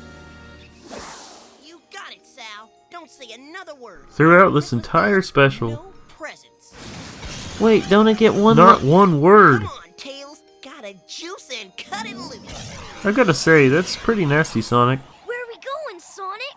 You got it, Sal. Don't say another word. Throughout this entire special. Wait, don't I get one? Not one word. Come on, Tails. Gotta juice and cut it loose. I gotta say, that's pretty nasty, Sonic. Where are we going, Sonic?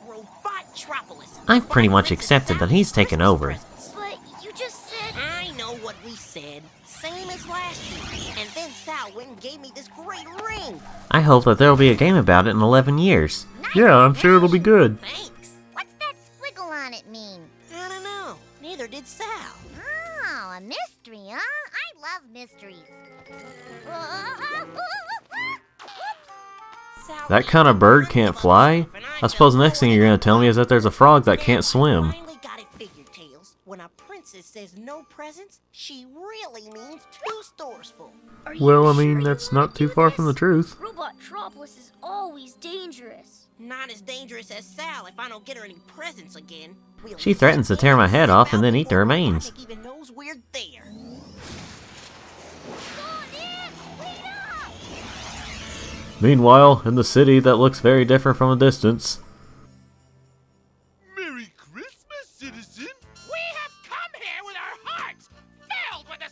Robottropolis. I've pretty much accepted that he's taken over. But you just said... I know what we said. Same as last year. And then Sal went and gave me this great ring. I hope that there'll be a game about it in 11 years. Yeah, I'm sure it'll be good. Thanks. What's that squiggle on it mean? I don't know. Neither did Sal. Oh, a mystery, huh? I love mysteries. That kind of bird can't fly? I suppose the next thing you're gonna tell me is that there's a frog that can't swim. Finally got it figured, Tails. When a princess says no presents, she really means 2 stores full. Well, I mean, that's not too far from the truth. Robottropolis is always dangerous. Not as dangerous as Sal if I don't get her any presents again. She threatens to tear my head off and then eat the remains. Sonic even knows we're there. Meanwhile, in the city that looks very different from a distance. Merry Christmas, citizen. We have come here with our hearts filled with the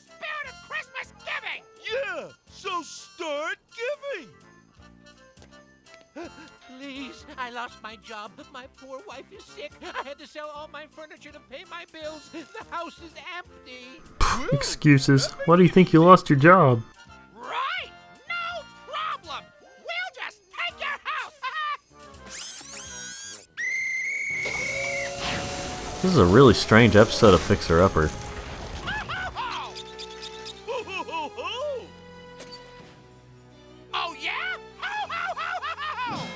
So start giving! Please, I lost my job. My poor wife is sick. I had to sell all my furniture to pay my bills. The house is empty. Excuses. Why do you think you lost your job? Right! No problem! We'll just take your house! This is a really strange episode of Fixer Upper. Oh yeah? Ho, ho, ho, ho, ho!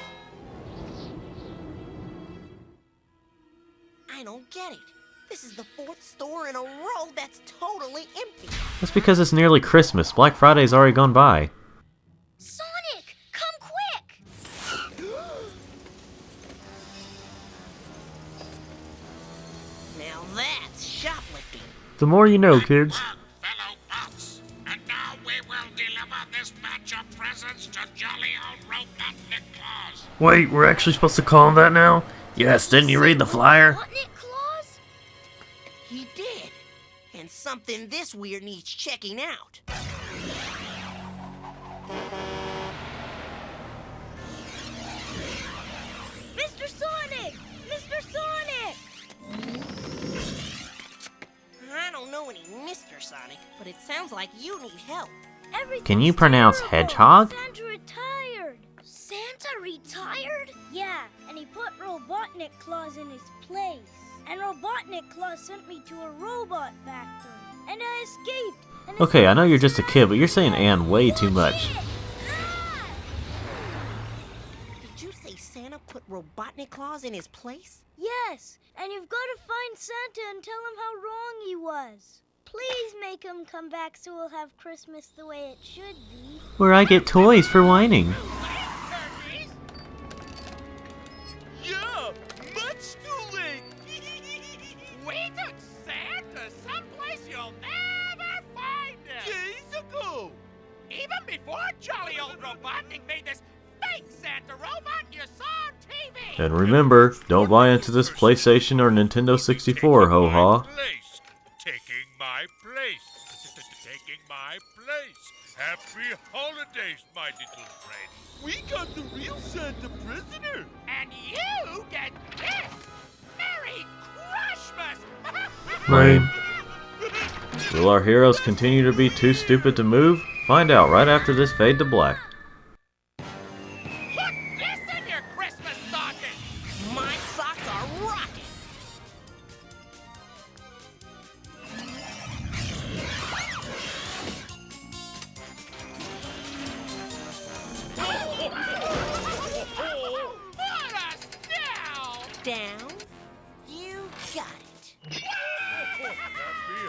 I don't get it. This is the 4th store in a row that's totally empty. That's because it's nearly Christmas. Black Friday's already gone by. Sonic, come quick! Now that's shoplifting. The more you know, kids. Fellow bots, and now we will deliver this batch of presents to jolly old Robotnik Claus. Wait, we're actually supposed to call him that now? Yes, didn't you read the flyer? Robotnik Claus? He did. And something this weird needs checking out. Mr. Sonic! Mr. Sonic! I don't know any Mr. Sonic, but it sounds like you need help. Can you pronounce hedgehog? Santa retired. Santa retired? Yeah, and he put Robotnik Claus in his place. And Robotnik Claus sent me to a robot factory. And I escaped. And Okay, I know you're just a kid, but you're saying "and" way too much. Did you say Santa put Robotnik Claus in his place? Yes, and you've got to find Santa and tell him how wrong he was. Please make him come back so we'll have Christmas the way it should be. Where I get toys for whining. Yeah, much too late. We took Santa someplace you'll never find him. Days ago. Even before jolly old Robotnik made this fake Santa robot you saw on TV. And remember, don't buy into this PlayStation or Nintendo 64, ho-ha. Taking my place. Taking my place. Happy holidays, my little friend. We got the real Santa prisoner. And you get this. Merry Christmas. Lame. Will our heroes continue to be too stupid to move? Find out right after this fade to black. Put this in your Christmas stocking. My socks are rocking. Put us down. Down. You got it. Happy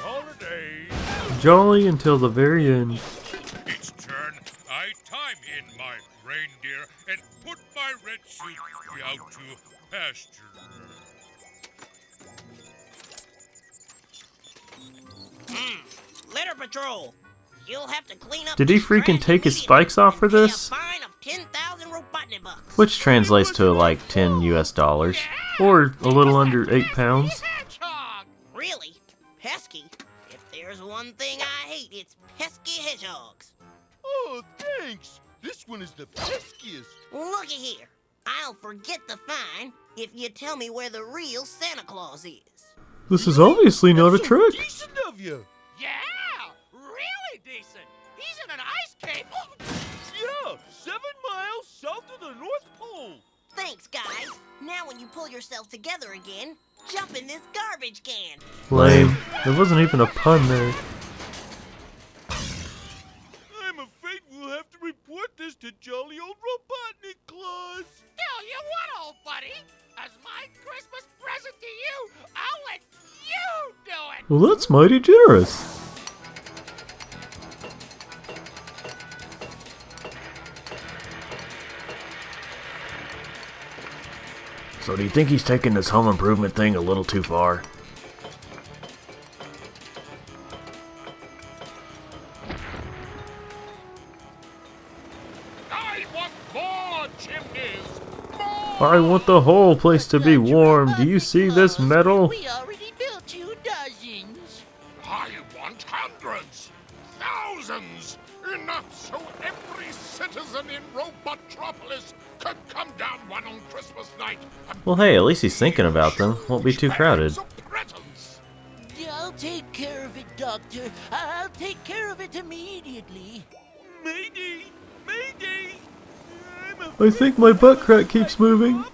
holidays. Jolly until the very end. Each turn, I time in my reindeer and put my red suit out to pasture. Litter patrol. You'll have to clean up. Did he this freaking trash take his immediately spikes off for and pay this? a fine of 10,000 Robotnik bucks. Which translates to like $10 US. Or a little under 8 pounds. Really? Pesky? If there's one thing I hate, it's pesky hedgehogs. Oh, thanks. This one is the peskiest. Looky here. I'll forget the fine if you tell me where the real Santa Claus is. This is obviously not a trick. Decent of you. Yeah, really decent. He's in an ice cave. Yeah, 7 miles south of the North Pole. Thanks, guys. Now when you pull yourself together again, jump in this garbage can. Lame. There wasn't even a pun there. I'm afraid we'll have to report this to jolly old Robotnik Claus. Tell you what, old buddy. As my Christmas present to you, I'll let you do it. Well, that's mighty generous. So do you think he's taking this home improvement thing a little too far? I want more chimneys. I want the whole place to be warm. Do you see this metal? We already built 2 dozens. I want hundreds, thousands, enough so every citizen in Robotropolis could come down one on Christmas night. Well, hey, at least he's thinking about them. Won't be too crowded. I'll take care of it, Doctor. I'll take care of it immediately. Mayday! Mayday! I think my butt crack keeps moving.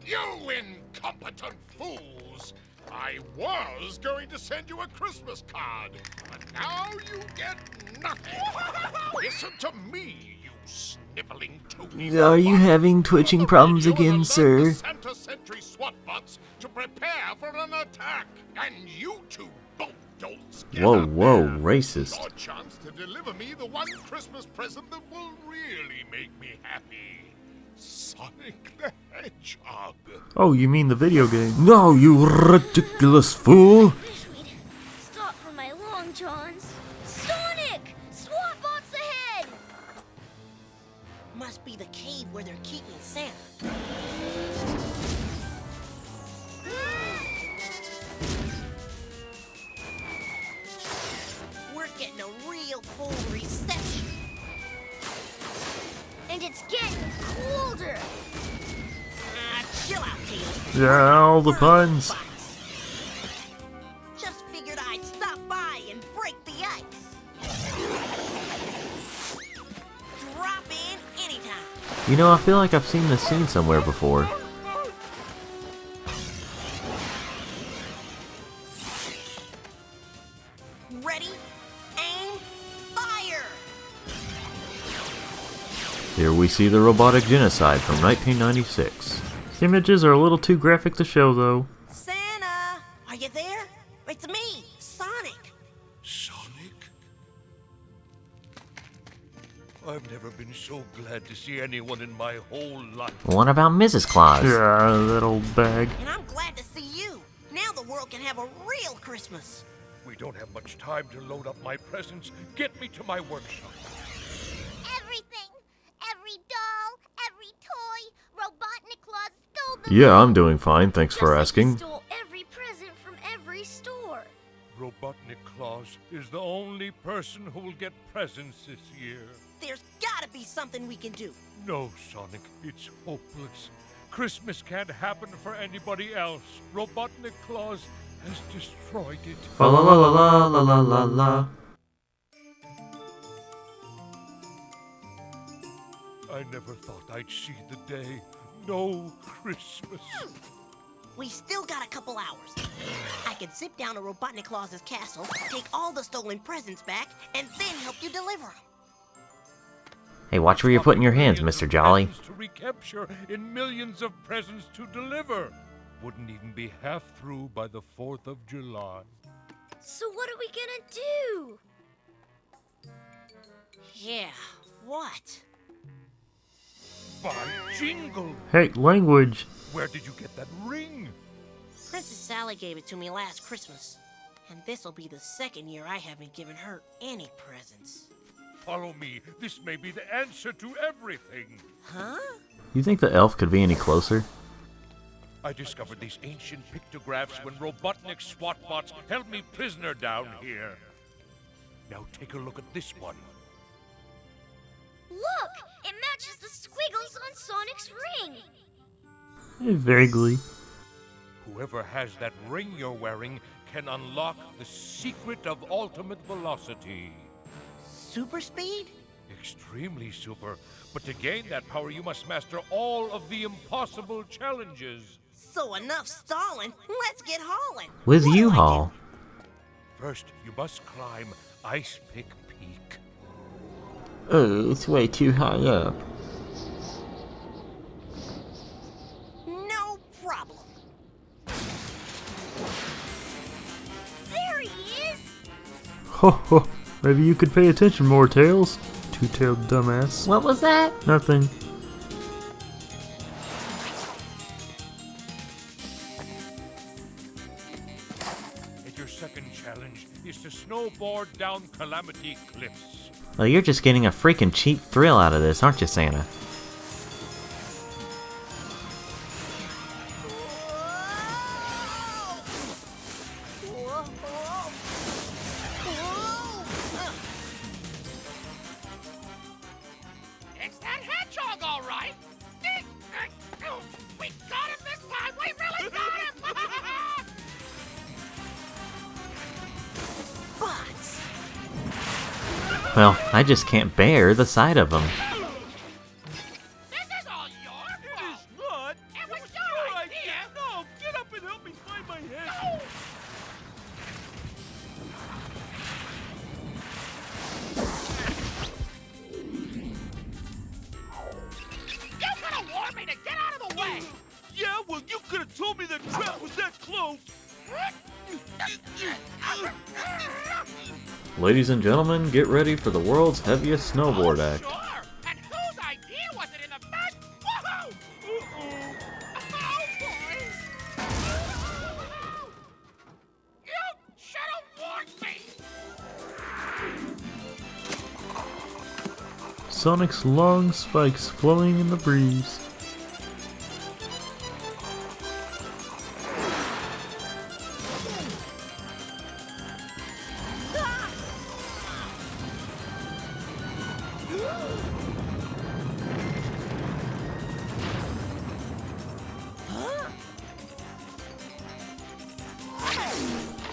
You incompetent fools! I was going to send you a Christmas card, but now you get nothing. Listen to me, you sniveling tooties. Are you having twitching problems again, sir? Santa Sentry SWAT bots to prepare for an attack, and you two both dolts get Whoa, up whoa, there. racist. Your chance to deliver me the one Christmas present that will really make me happy. Sonic the Hedgehog. Oh, you mean the video game? No, you ridiculous fool! Stop for my long johns. Sonic! SWAT bots ahead! Must be the cave where they're keeping Santa. We're getting a real full reception. And it's getting colder. Chill out, Tails. Yeah, all the puns. Just figured I'd stop by and break the ice. Drop in anytime. You know, I feel like I've seen this scene somewhere before. Ready, aim, fire! Here we see the robotic genocide from 1996. Images are a little too graphic to show, though. Santa, are you there? It's me, Sonic. Sonic? I've never been so glad to see anyone in my whole life. What about Mrs. Claus? Yeah, that old bag. And I'm glad to see you. Now the world can have a real Christmas. We don't have much time to load up my presents. Get me to my workshop. Everything. Every doll, every toy. Robotnik Claus stole them. Yeah, I'm doing fine, thanks for asking. Stole every present from every store. Robotnik Claus is the only person who will get presents this year. There's gotta be something we can do. No, Sonic, it's hopeless. Christmas can't happen for anybody else. Robotnik Claus has destroyed it. La la la la la la la la. I never thought I'd see the day. No Christmas. We still got a couple hours. I can zip down to Robotnik Claus's castle, take all the stolen presents back, and then help you deliver them. Hey, watch where you're putting your hands, Mr. Jolly. To recapture in millions of presents to deliver. Wouldn't even be half through by the 4th of July. So what are we gonna do? Yeah, what? By jingle! Hey, language. Where did you get that ring? Princess Sally gave it to me last Christmas. And this'll be the second year I haven't given her any presents. Follow me. This may be the answer to everything. Huh? You think the elf could be any closer? I discovered these ancient pictographs when Robotnik SWAT bots held me prisoner down here. Now take a look at this one. Look! It matches the squiggles on Sonic's ring! Vaguely. Whoever has that ring you're wearing can unlock the secret of ultimate velocity. Super speed? Extremely super. But to gain that power, you must master all of the impossible challenges. So enough stalling. Let's get hauling. With U-Haul. First, you must climb Ice Pick Peak. Oh, it's way too high up. No problem. There he is! Ho ho. Maybe you could pay attention more, Tails. Two-tailed dumbass. What was that? Nothing. And your second challenge is to snowboard down Calamity Cliffs. Well, you're just getting a freaking cheap thrill out of this, aren't you, Santa? Well, I just can't bear the sight of them. This is all your fault. It's not. It was your idea. No, get up and help me find my head. You could have warned me to get out of the way. Yeah, well, you could have told me the trap was that close. Ladies and gentlemen, get ready for the world's heaviest snowboard act. Sure. And whose idea was it in the first? Woohoo! Oh, boy. You should have warned me. Sonic's long spikes flowing in the breeze.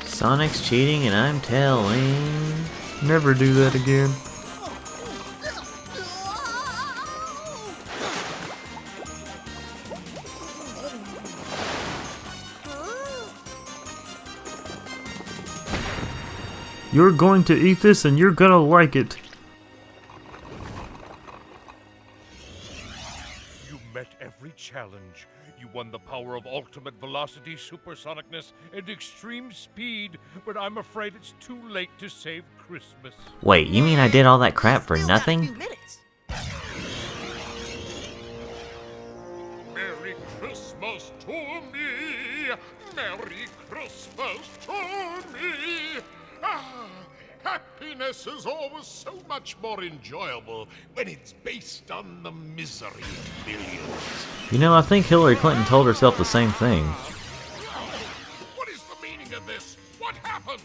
Sonic's cheating and I'm telling. Never do that again. You're going to eat this and you're gonna like it. You met every challenge. You won the power of ultimate velocity, supersonicness, and extreme speed, but I'm afraid it's too late to save Christmas. Wait, you mean I did all that crap for nothing? Merry Christmas to me! Merry Christmas to me! Ah, happiness is always so much more enjoyable when it's based on the misery of millions. You know, I think Hillary Clinton told herself the same thing. What is the meaning of this? What happened?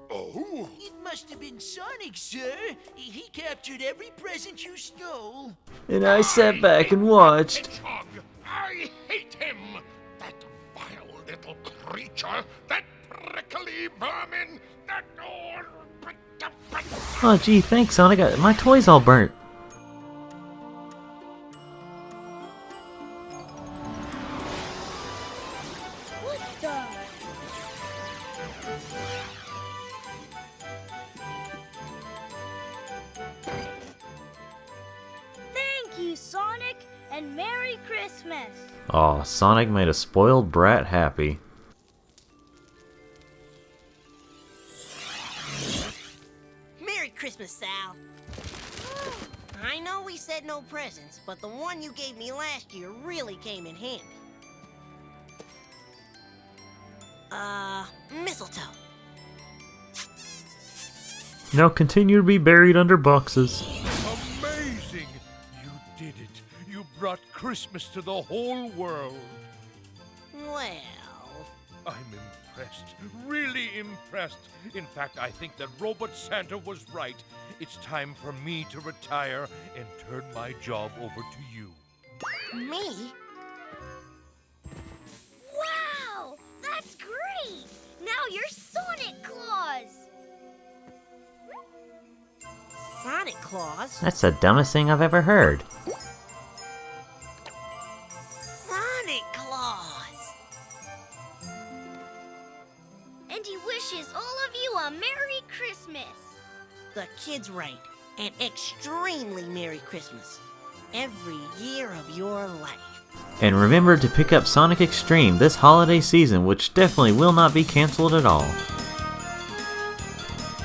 Oh? It must have been Sonic, sir. He captured every present you stole. And I sat back and watched. Hedgehog! I hate him! That vile little creature! That prickly vermin! That... Oh gee, thanks Sonic, my toy's all burnt. What the? Thank you, Sonic, and Merry Christmas. Aw, Sonic made a spoiled brat happy. Merry Christmas, Sal. I know we said no presents, but the one you gave me last year really came in handy. Mistletoe. Now continue to be buried under boxes. Amazing! You did it. You brought Christmas to the whole world. Well... I'm impressed. Really impressed. In fact, I think that Robot Santa was right. It's time for me to retire and turn my job over to you. Me? Wow! That's great! Now you're Sonic Claus! Sonic Claus? That's the dumbest thing I've ever heard. Sonic Claus! And he wishes all of you a Merry Christmas! The kid's right. An extremely Merry Christmas. Every year of your life. And remember to pick up Sonic Extreme this holiday season, which definitely will not be cancelled at all.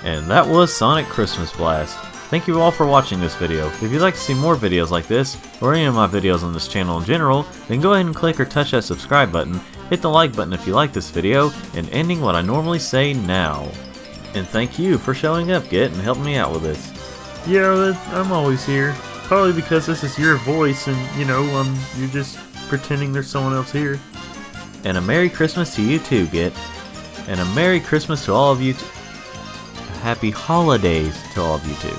And that was Sonic Christmas Blast. Thank you all for watching this video. If you'd like to see more videos like this, or any of my videos on this channel in general, then go ahead and click or touch that subscribe button, hit the like button if you like this video, and ending what I normally say now. And thank you for showing up, Git, and helping me out with this. Yeah, I'm always here. Probably because this is your voice and, you know, you're just pretending there's someone else here. And a Merry Christmas to you too, Git. And a Merry Christmas to all of you. Happy Holidays to all of you too.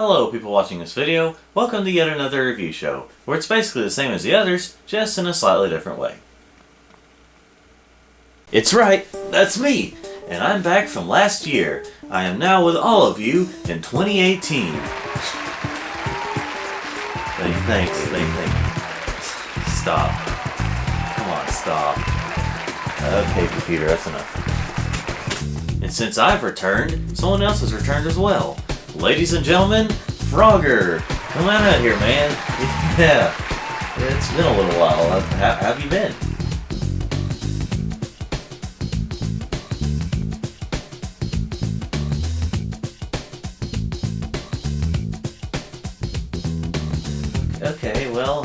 Hello people watching this video, welcome to yet another review show, where it's basically the same as the others, just in a slightly different way. It's right, that's me, and I'm back from last year. I am now with all of you in 2018. Thanks. Stop. Come on, stop. Okay, computer, that's enough. And since I've returned, someone else has returned as well. Ladies and gentlemen, Frogger! Come on out here, man. Yeah, it's been a little while. How have you been? Okay, well,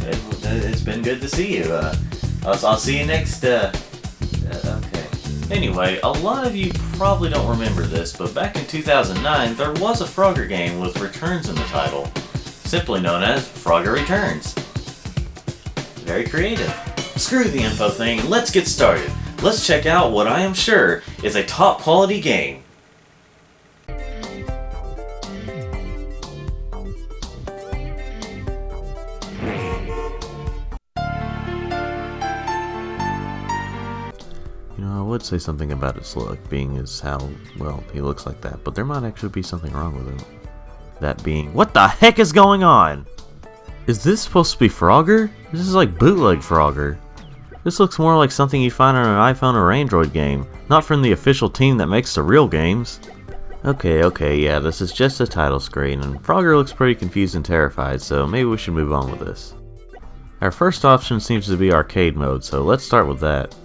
it's been good to see you. I'll see you next, okay. Anyway, a lot of you probably don't remember this, but back in 2009, there was a Frogger game with returns in the title, simply known as Frogger Returns. Very creative. Screw the info thing, and let's get started. Let's check out what I am sure is a top quality game. I would say something about its look, being as how, well, he looks like that, but there might actually be something wrong with him. That being, what the heck is going on? Is this supposed to be Frogger? This is like bootleg Frogger. This looks more like something you'd find on an iPhone or Android game, not from the official team that makes the real games. Okay, yeah, this is just a title screen, and Frogger looks pretty confused and terrified, so maybe we should move on with this. Our first option seems to be arcade mode, so let's start with that.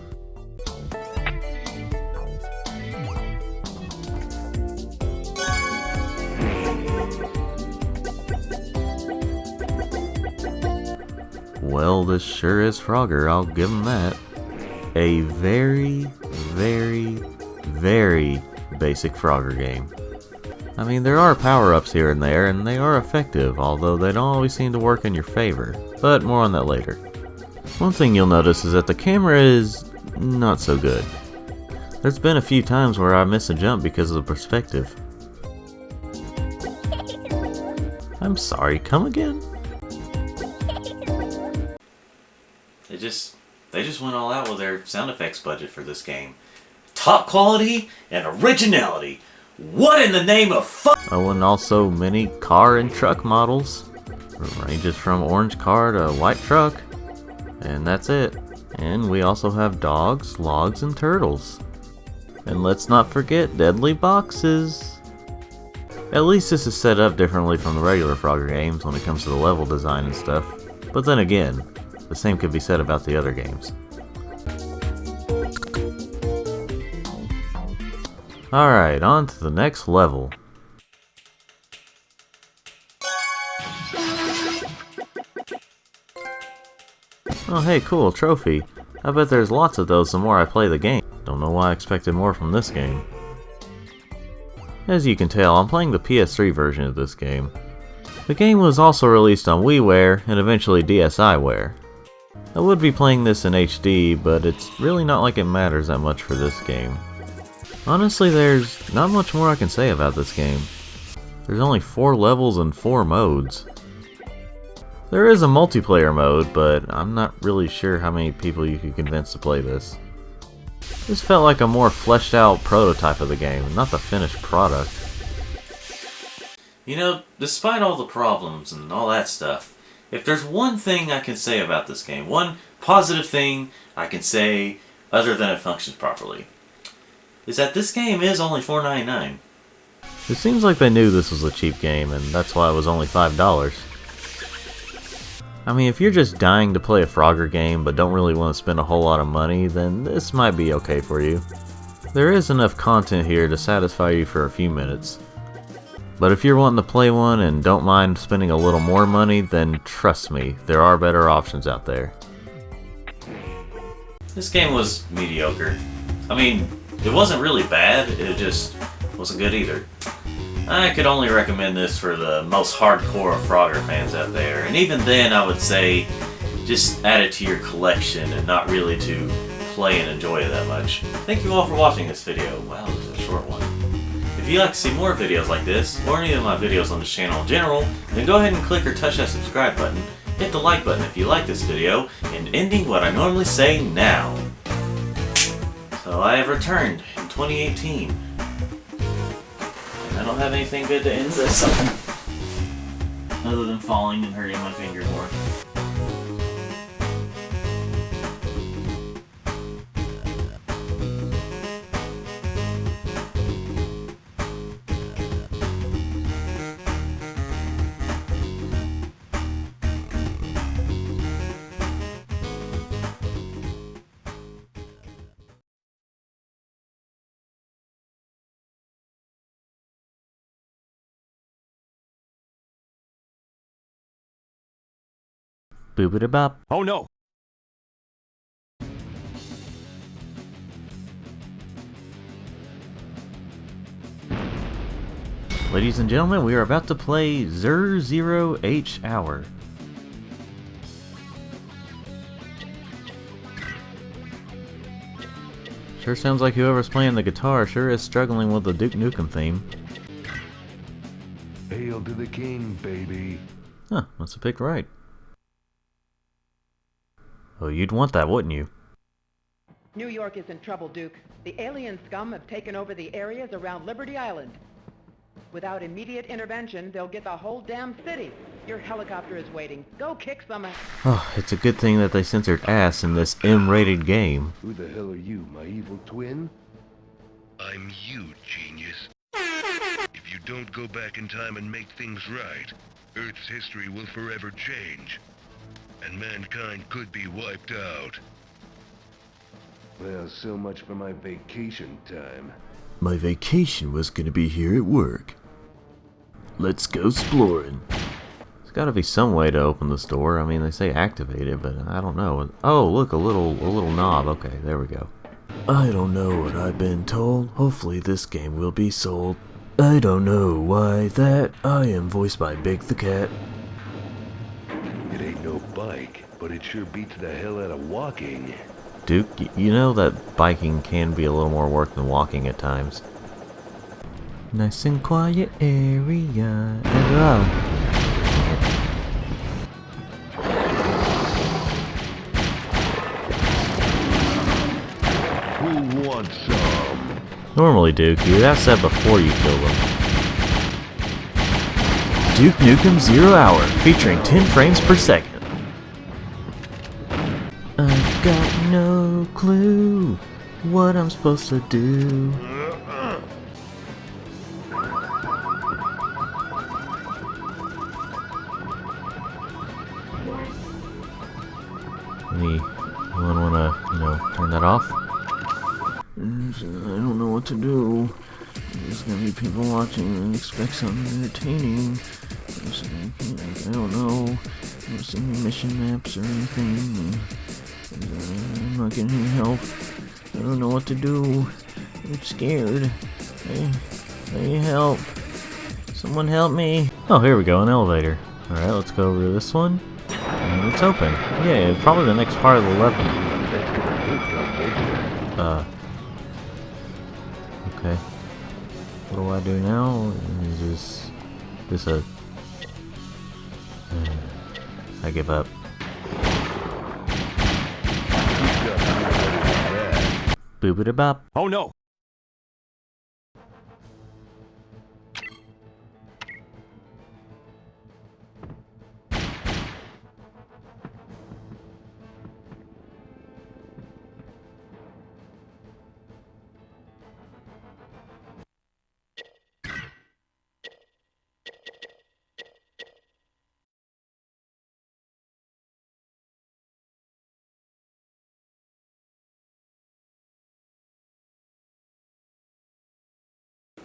Well, this sure is Frogger, I'll give him that. A very basic Frogger game. I mean, there are power-ups here and there, and they are effective, although they don't always seem to work in your favor. But more on that later. One thing you'll notice is that the camera is not so good. There's been a few times where I miss a jump because of the perspective. I'm sorry, come again? They just went all out with their sound effects budget for this game. Top quality and originality. What in the name of fuck? Oh, and also many car and truck models. Ranges from orange car to white truck. And that's it. And we also have dogs, logs, and turtles. And let's not forget deadly boxes. At least this is set up differently from the regular Frogger games when it comes to the level design and stuff. But then again, the same could be said about the other games. Alright, on to the next level. Oh hey, cool, trophy. I bet there's lots of those the more I play the game. Don't know why I expected more from this game. As you can tell, I'm playing the PS3 version of this game. The game was also released on WiiWare and eventually DSiWare. I would be playing this in HD, but it's really not like it matters that much for this game. Honestly, there's not much more I can say about this game. There's only 4 levels and 4 modes. There is a multiplayer mode, but I'm not really sure how many people you could convince to play this. This felt like a more fleshed out prototype of the game, not the finished product. You know, despite all the problems and all that stuff, if there's one thing I can say about this game, one positive thing I can say other than it functions properly, is that this game is only $4.99. It seems like they knew this was a cheap game, and that's why it was only $5. I mean, if you're just dying to play a Frogger game but don't really want to spend a whole lot of money, then this might be okay for you. There is enough content here to satisfy you for a few minutes. But if you're wanting to play one and don't mind spending a little more money, then trust me, there are better options out there. This game was mediocre. I mean, it wasn't really bad, it just wasn't good either. I could only recommend this for the most hardcore Frogger fans out there, and even then I would say just add it to your collection and not really to play and enjoy it that much. Thank you all for watching this video. Wow, this is a short one. If If you'd like to see more videos like this, or any of my videos on this channel in general, then go ahead and click or touch that subscribe button, hit the like button if you like this video, and ending what I normally say now. So I have returned in 2018. And I don't have anything good to end this on, other than falling and hurting my finger more. Boop-a-da-bop. Oh no! Ladies and gentlemen, we are about to play Zero H Hour. Sure sounds like whoever's playing the guitar sure is struggling with the Duke Nukem theme. Hail to the king, baby. Huh, must have picked right. Oh, you'd want that, wouldn't you? New York is in trouble, Duke. The alien scum have taken over the areas around Liberty Island. Without immediate intervention, they'll get the whole damn city. Your helicopter is waiting. Go kick some ass. Oh, it's a good thing that they censored ass in this M-rated game. Who the hell are you, my evil twin? I'm you, genius. If you don't go back in time and make things right, Earth's history will forever change. And mankind could be wiped out. Well, so much for my vacation time. My vacation was gonna be here at work. Let's go exploring. There's gotta be some way to open this door. I mean, they say activate it, but I don't know. Oh, look, a little knob. Okay, there we go. I don't know what I've been told. Hopefully this game will be sold. I don't know why that. I am voiced by Big the Cat. It ain't no bike, but it sure beats the hell out of walking. Duke, you know that biking can be a little more work than walking at times. Nice and quiet area. Who wants some? Normally, Duke, you'd ask that before you kill them. Duke Nukem 0 Hour, featuring 10 frames per second. I've got no clue what I'm supposed to do. Anyone wanna, turn that off? I don't know what to do. There's gonna be people watching and expect something entertaining. I don't know. I don't see any mission maps or anything. I'm not getting any help. I don't know what to do. I'm scared. Hey, help. Someone help me. Oh, here we go, an elevator. Alright, let's go over to this one. And it's open. Yeah, probably the next part of the level. Okay. What do I do now? Is this a... I give up. Boop-a-da-bop. Oh no!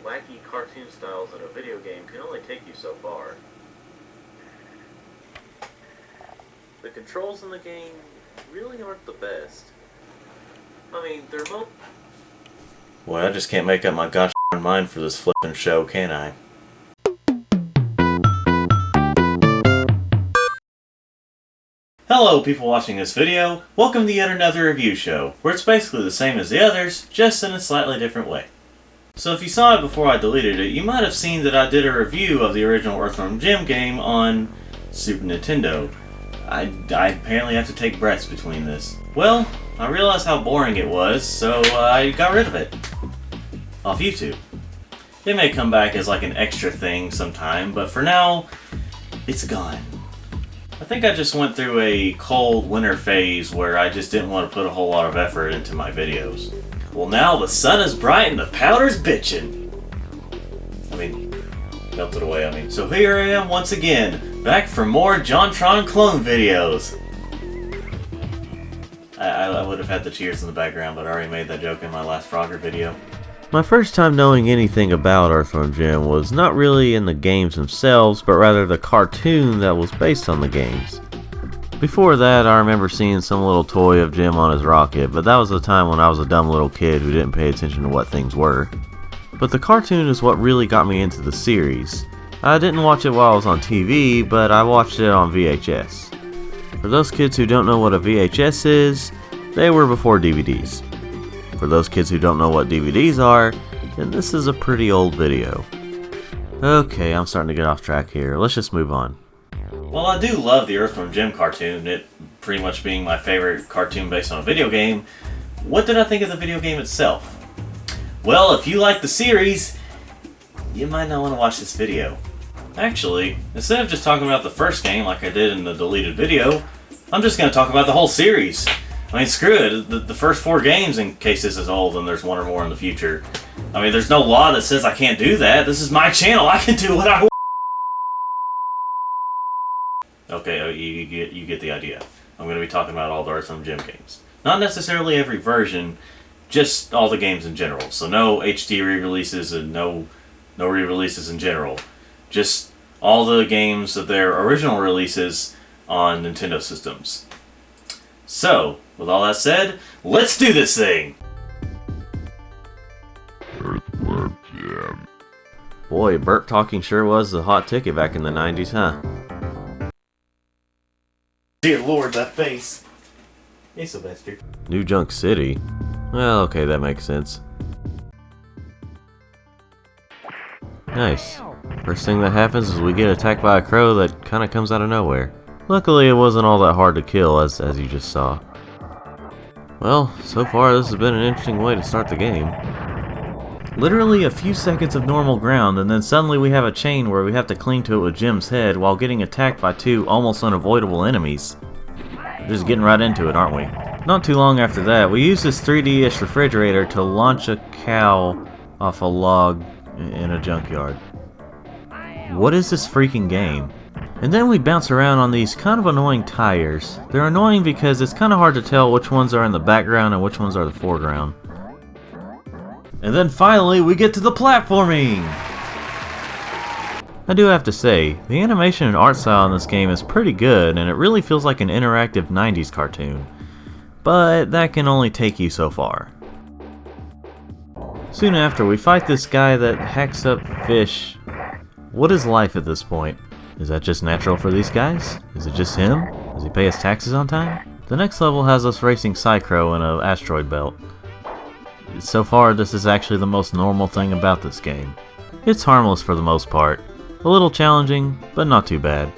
Wacky cartoon styles in a video game can only take you so far. The controls in the game really aren't the best. I mean, they're both... Boy, I just can't make up my gosh mind for this flippin' show, can I? Hello people watching this video, welcome to yet another review show, where it's basically the same as the others, just in a slightly different way. So if you saw it before I deleted it, you might have seen that I did a review of the original Earthworm Jim game on Super Nintendo. I apparently have to take breaths between this. Well, I realized how boring it was, so I got rid of it. Off YouTube. It may come back as like an extra thing sometime, but for now, it's gone. I think I just went through a cold winter phase where I just didn't want to put a whole lot of effort into my videos. Well, now the sun is bright and the powder's bitchin'. I mean, melted away, I mean. So here I am once again, back for more JonTron clone videos. I would have had the cheers in the background, but I already made that joke in my last Frogger video. My first time knowing anything about Earthworm Jim was not really in the games themselves, but rather the cartoon that was based on the games. Before that, I remember seeing some little toy of Jim on his rocket, but that was the time when I was a dumb little kid who didn't pay attention to what things were. But the cartoon is what really got me into the series. I didn't watch it while I was on TV, but I watched it on VHS. For those kids who don't know what a VHS is, they were before DVDs. For those kids who don't know what DVDs are, then this is a pretty old video. Okay, I'm starting to get off track here. Let's just move on. Well, I do love the Earthworm Jim cartoon, it pretty much being my favorite cartoon based on a video game. What did I think of the video game itself? Well, if you like the series, you might not want to watch this video. Actually, instead of just talking about the first game like I did in the deleted video, I'm just going to talk about the whole series. I mean, screw it, the first 4 games, in case this is old and there's one or more in the future. I mean, there's no law that says I can't do that. This is my channel, I can do what I want. Okay, you get the idea. I'm going to be talking about all the Earthworm Jim games. Not necessarily every version, just all the games in general. So no HD re-releases and no re-releases in general. Just all the games of their original releases on Nintendo systems. So, with all that said, let's do this thing! Earthworm Jim. Boy, burp talking sure was the hot ticket back in the 90s, huh? Dear Lord, that face. Hey, Sylvester. New Junk City? Well, okay, that makes sense. Nice. First thing that happens is we get attacked by a crow that kinda comes out of nowhere. Luckily, it wasn't all that hard to kill, as you just saw. Well, so far this has been an interesting way to start the game. Literally a few seconds of normal ground, and then suddenly we have a chain where we have to cling to it with Jim's head while getting attacked by 2 almost unavoidable enemies. Just getting right into it, aren't we? Not too long after that, we use this 3D-ish refrigerator to launch a cow off a log in a junkyard. What is this freaking game? And then we bounce around on these kind of annoying tires. They're annoying because it's kind of hard to tell which ones are in the background and which ones are the foreground. And then finally we get to the platforming! I do have to say, the animation and art style in this game is pretty good and it really feels like an interactive 90s cartoon. But that can only take you so far. Soon after, we fight this guy that hacks up fish. What is life at this point? Is that just natural for these guys? Is it just him? Does he pay his taxes on time? The next level has us racing Psychro in an asteroid belt. So far, this is actually the most normal thing about this game. It's harmless for the most part. A little challenging, but not too bad.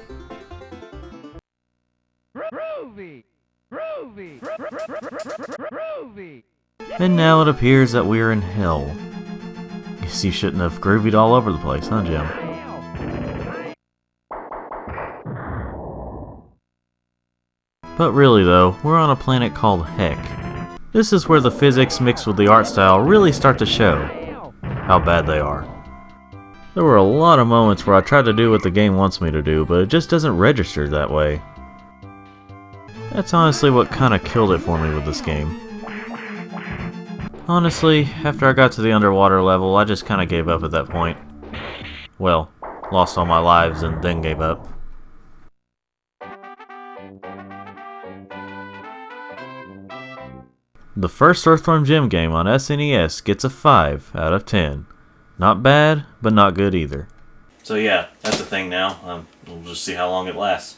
Groovy! Groovy! Groovy! And now it appears that we're in hell. Guess you shouldn't have groovied all over the place, huh, Jim? But really though, we're on a planet called Heck. This is where the physics mixed with the art style really start to show how bad they are. There were a lot of moments where I tried to do what the game wants me to do, but it just doesn't register that way. That's honestly what kinda killed it for me with this game. Honestly, after I got to the underwater level, I just kinda gave up at that point. Well, lost all my lives and then gave up. The first Earthworm Jim game on SNES gets a 5 out of 10. Not bad, but not good either. So yeah, that's a thing now. We'll just see how long it lasts.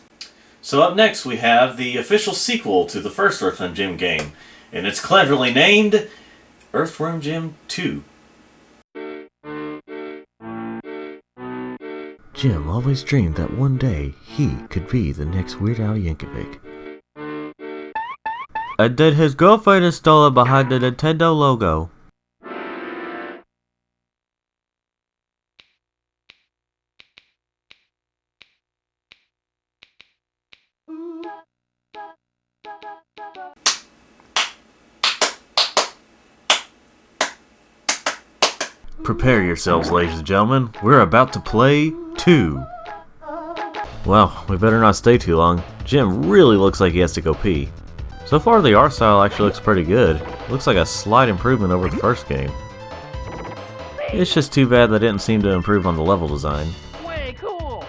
So up next we have the official sequel to the first Earthworm Jim game, and it's cleverly named Earthworm Jim 2. Jim always dreamed that one day he could be the next Weird Al Yankovic. And then his girlfriend is stolen behind the Nintendo logo. Prepare yourselves, ladies and gentlemen. We're about to play 2. Well, we better not stay too long. Jim really looks like he has to go pee. So far, the art style actually looks pretty good. Looks like a slight improvement over the first game. It's just too bad they didn't seem to improve on the level design. Way cool.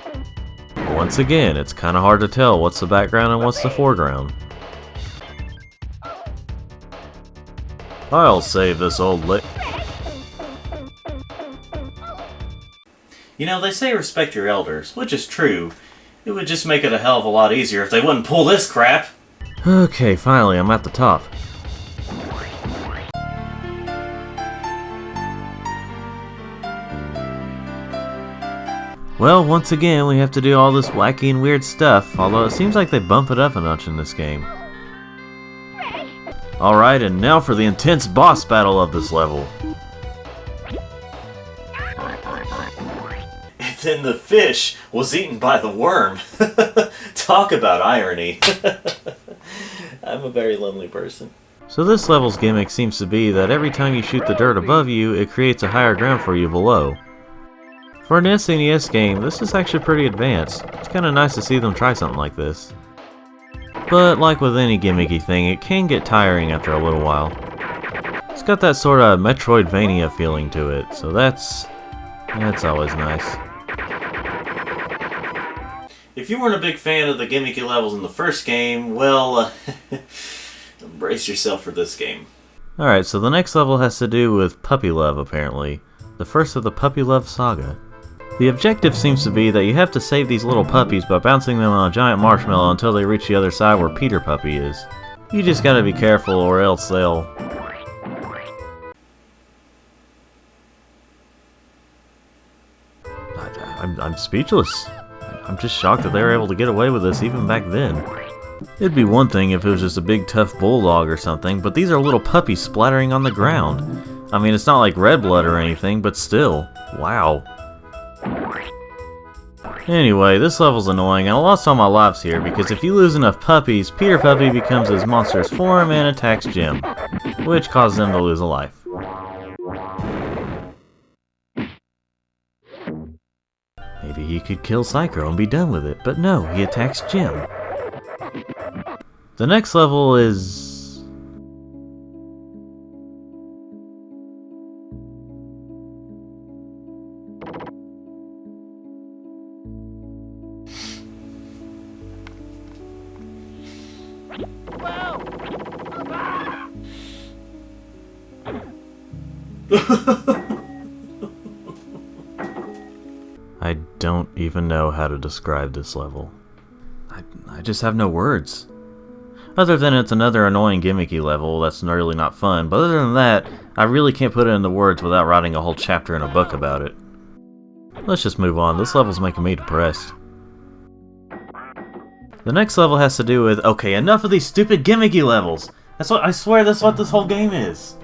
Once again, it's kinda hard to tell what's the background and what's the foreground. I'll save this old You know, they say respect your elders, which is true. It would just make it a hell of a lot easier if they wouldn't pull this crap. Okay, finally, I'm at the top. Well, once again, we have to do all this wacky and weird stuff, although it seems like they bump it up a notch in this game. Alright, and now for the intense boss battle of this level. And then the fish was eaten by the worm. Talk about irony. I'm a very lonely person. So this level's gimmick seems to be that every time you shoot the dirt above you, it creates a higher ground for you below. For an SNES game, this is actually pretty advanced. It's kinda nice to see them try something like this. But like with any gimmicky thing, it can get tiring after a little while. It's got that sort of Metroidvania feeling to it, so that's always nice. If you weren't a big fan of the gimmicky levels in the first game, well, brace yourself for this game. Alright, so the next level has to do with puppy love, apparently. The first of the puppy love saga. The objective seems to be that you have to save these little puppies by bouncing them on a giant marshmallow until they reach the other side where Peter Puppy is. You just gotta be careful or else they'll... I'm speechless. I'm just shocked that they were able to get away with this even back then. It'd be one thing if it was just a big tough bulldog or something, but these are little puppies splattering on the ground. I mean, it's not like red blood or anything, but still. Wow. Anyway, this level's annoying, and I lost all my lives here, because if you lose enough puppies, Peter Puppy becomes his monstrous form and attacks Jim, which causes him to lose a life. Maybe he could kill Psycho and be done with it, but no, he attacks Jim. The next level is... I don't even know how to describe this level. I just have no words. Other than it's another annoying gimmicky level that's really not fun, but other than that, I really can't put it into words without writing a whole chapter in a book about it. Let's just move on, this level's making me depressed. The next level has to do with, okay, enough of these stupid gimmicky levels! I swear that's what this whole game is.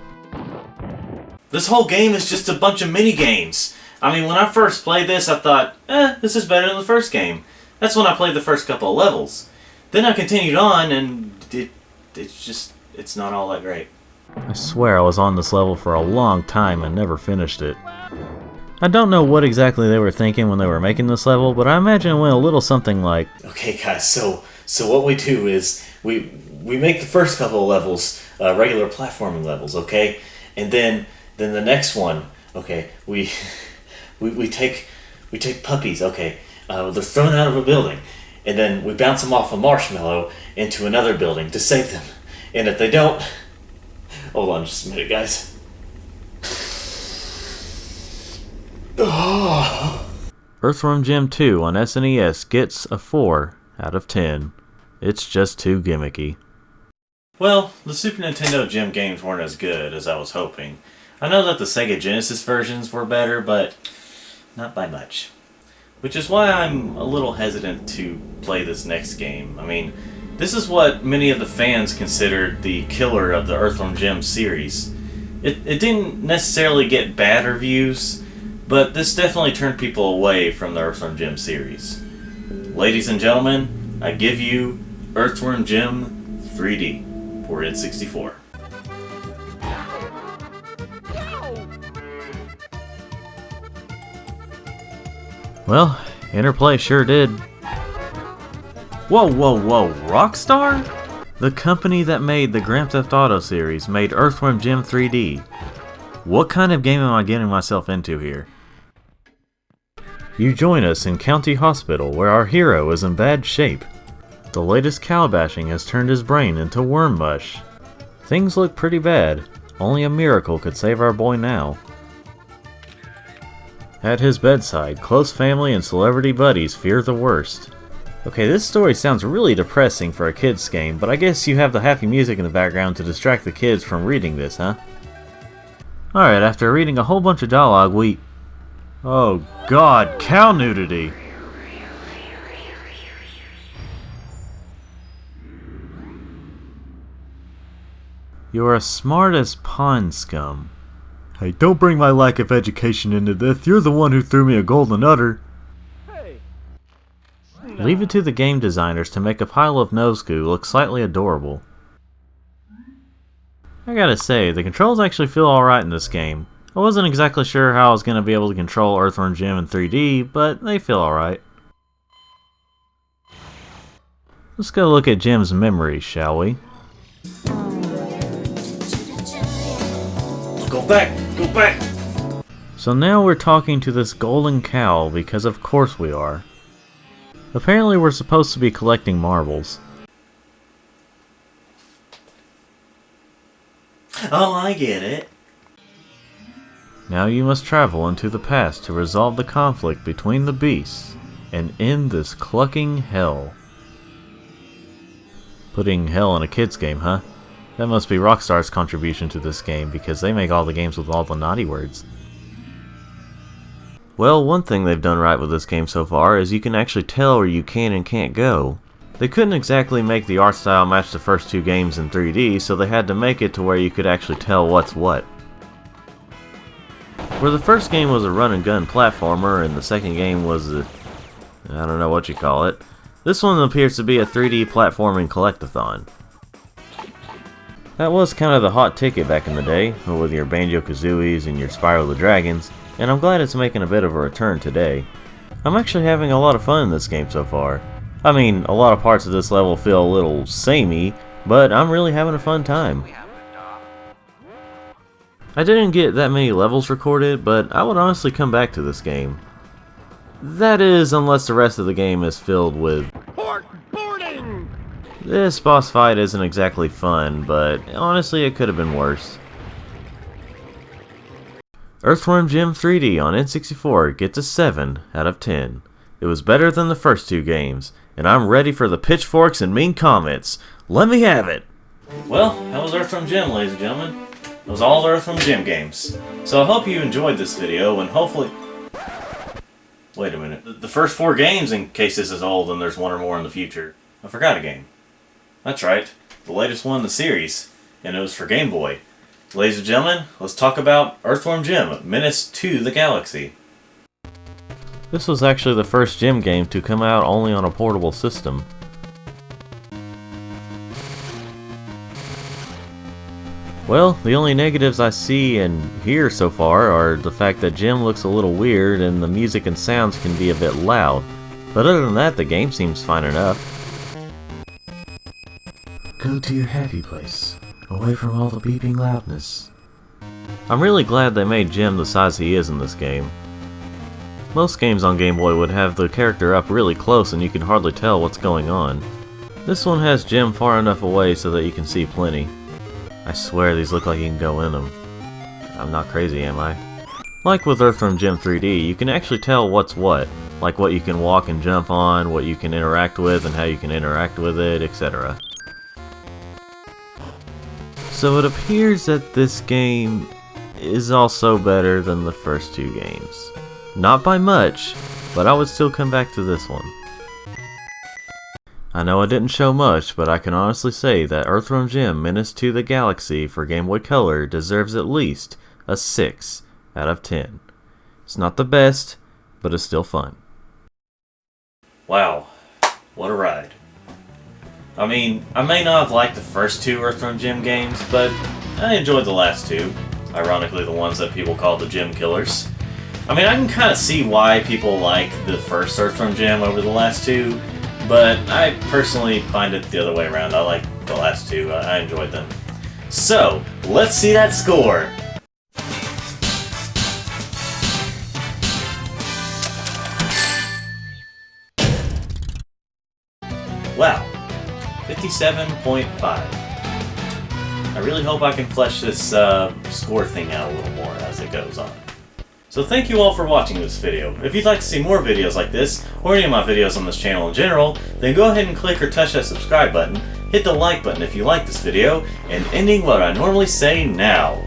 This whole game is just a bunch of mini-games. I mean, when I first played this, I thought, this is better than the first game. That's when I played the first couple of levels. Then I continued on, and it's not all that great. I swear I was on this level for a long time and never finished it. I don't know what exactly they were thinking when they were making this level, but I imagine it went a little something like... Okay guys, so what we do is, we make the first couple of levels regular platforming levels, okay? And then the next one, okay, we take puppies, okay, they're thrown out of a building, and then we bounce them off a marshmallow into another building to save them. And if they don't, hold on just a minute, guys. Earthworm Jim 2 on SNES gets a 4 out of 10. It's just too gimmicky. Well, the Super Nintendo Jim games weren't as good as I was hoping. I know that the Sega Genesis versions were better, but not by much. which is why I'm a little hesitant to play this next game. I mean, this is what many of the fans considered the killer of the Earthworm Jim series. It didn't necessarily get bad reviews, but this definitely turned people away from the Earthworm Jim series. Ladies and gentlemen, I give you Earthworm Jim 3D for N64. Well, Interplay sure did. Whoa, whoa, whoa, Rockstar? The company that made the Grand Theft Auto series made Earthworm Jim 3D. What kind of game am I getting myself into here? You join us in County Hospital, where our hero is in bad shape. The latest cow bashing has turned his brain into worm mush. Things look pretty bad. Only a miracle could save our boy now. At his bedside, close family and celebrity buddies fear the worst. Okay, this story sounds really depressing for a kids game, but I guess you have the happy music in the background to distract the kids from reading this, huh? Alright, after reading a whole bunch of dialogue, we... Oh god, cow nudity! You're as smart as pond scum. Hey, don't bring my lack of education into this. You're the one who threw me a golden udder. Hey. Leave it to the game designers to make a pile of nose goo look slightly adorable. I gotta say, the controls actually feel alright in this game. I wasn't exactly sure how I was going to be able to control Earthworm Jim in 3D, but they feel alright. Let's go look at Jim's memories, shall we? Go back! Go back! So now we're talking to this golden cow because of course we are. Apparently we're supposed to be collecting marbles. Oh, I get it. Now you must travel into the past to resolve the conflict between the beasts and end this clucking hell. Putting hell in a kid's game, huh? That must be Rockstar's contribution to this game because they make all the games with all the naughty words. Well, one thing they've done right with this game so far is you can actually tell where you can and can't go. They couldn't exactly make the art style match the first two games in 3D, so they had to make it to where you could actually tell what's what. Where the first game was a run and gun platformer and the second game was a... I don't know what you call it. This one appears to be a 3D platforming collectathon. That was kind of the hot ticket back in the day, with your Banjo-Kazooies and your Spyro the Dragons, and I'm glad it's making a bit of a return today. I'm actually having a lot of fun in this game so far. I mean, a lot of parts of this level feel a little samey, but I'm really having a fun time. I didn't get that many levels recorded, but I would honestly come back to this game. That is, unless the rest of the game is filled with... Port boarding! This boss fight isn't exactly fun, but honestly it could have been worse. Earthworm Jim 3D on N64 gets a 7 out of 10. It was better than the first two games, and I'm ready for the pitchforks and mean comments. Let me have it! Well, that was Earthworm Jim, ladies and gentlemen. That was all the Earthworm Jim games. So I hope you enjoyed this video, and hopefully... Wait a minute. The first 4 games, in case this is old and there's one or more in the future. I forgot a game. That's right. The latest one in the series. And it was for Game Boy. Ladies and gentlemen, let's talk about Earthworm Jim, Menace to the Galaxy. This was actually the first Jim game to come out only on a portable system. Well, the only negatives I see and hear so far are the fact that Jim looks a little weird and the music and sounds can be a bit loud. But other than that, the game seems fine enough. Go to your happy place, away from all the beeping loudness. I'm really glad they made Jim the size he is in this game. Most games on Game Boy would have the character up really close and you can hardly tell what's going on. This one has Jim far enough away so that you can see plenty. I swear these look like you can go in them. I'm not crazy, am I? Like with Earthworm Jim 3D, you can actually tell what's what. Like what you can walk and jump on, what you can interact with and how you can interact with it, etc. So it appears that this game is also better than the first two games. Not by much, but I would still come back to this one. I know I didn't show much, but I can honestly say that Earthworm Jim Menace to the Galaxy for Game Boy Color deserves at least a 6 out of 10. It's not the best, but it's still fun. Wow, what a ride. I mean, I may not have liked the first 2 Earthworm Jim games, but I enjoyed the last 2. Ironically, the ones that people call the Jim Killers. I mean, I can kind of see why people like the first Earthworm Jim over the last 2, but I personally find it the other way around. I like the last 2. I enjoyed them. So, let's see that score. Wow, 57.5. I really hope I can flesh this score thing out a little more as it goes on. So thank you all for watching this video. If you'd like to see more videos like this, or any of my videos on this channel in general, then go ahead and click or touch that subscribe button, hit the like button if you like this video, and ending what I normally say now.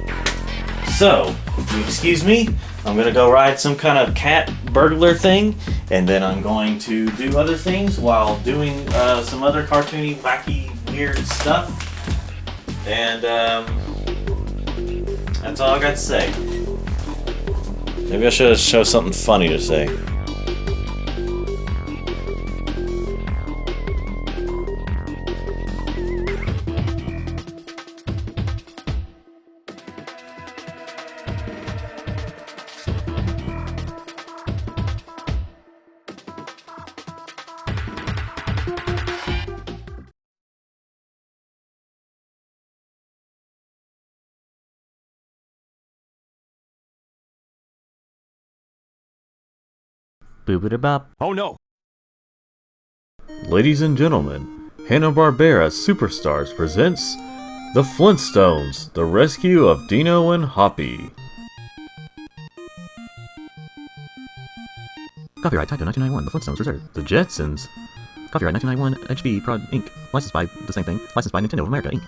So, if you excuse me, I'm gonna go ride some kind of cat burglar thing, and then I'm going to do other things while doing some other cartoony, wacky, weird stuff. And that's all I got to say. Maybe I should show something funny to say. Boop-a-da-bop. Oh no! Ladies and gentlemen, Hanna-Barbera Superstars presents The Flintstones, The Rescue of Dino and Hoppy. Copyright Tyco 1991, The Flintstones Reserved. The Jetsons. Copyright 1991, HB Prod Inc. Licensed by the same thing. Licensed by Nintendo of America Inc.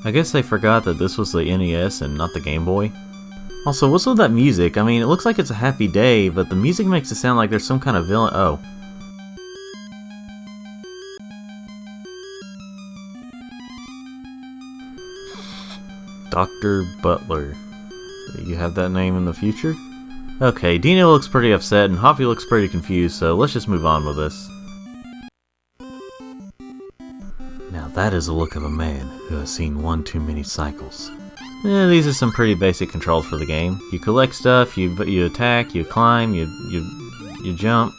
I guess they forgot that this was the NES and not the Game Boy. Also, what's with that music? I mean, it looks like it's a happy day, but the music makes it sound like there's some kind of villain. Oh. Dr. Butler. You have that name in the future? Okay, Dino looks pretty upset and Hoppy looks pretty confused, so let's just move on with this. Now that is the look of a man who has seen one too many cycles. These are some pretty basic controls for the game. You collect stuff, you attack, you climb, you jump.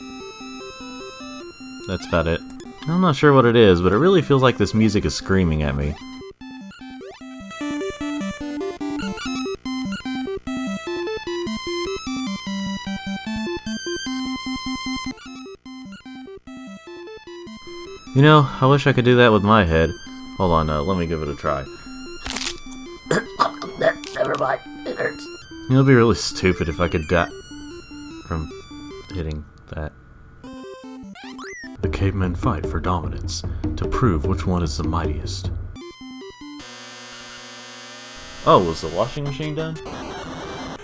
That's about it. I'm not sure what it is, but it really feels like this music is screaming at me. You know, I wish I could do that with my head. Hold on, let me give it a try. Never mind, it hurts. It would be really stupid if I could die from hitting that. The cavemen fight for dominance, to prove which one is the mightiest. Oh, was the washing machine done?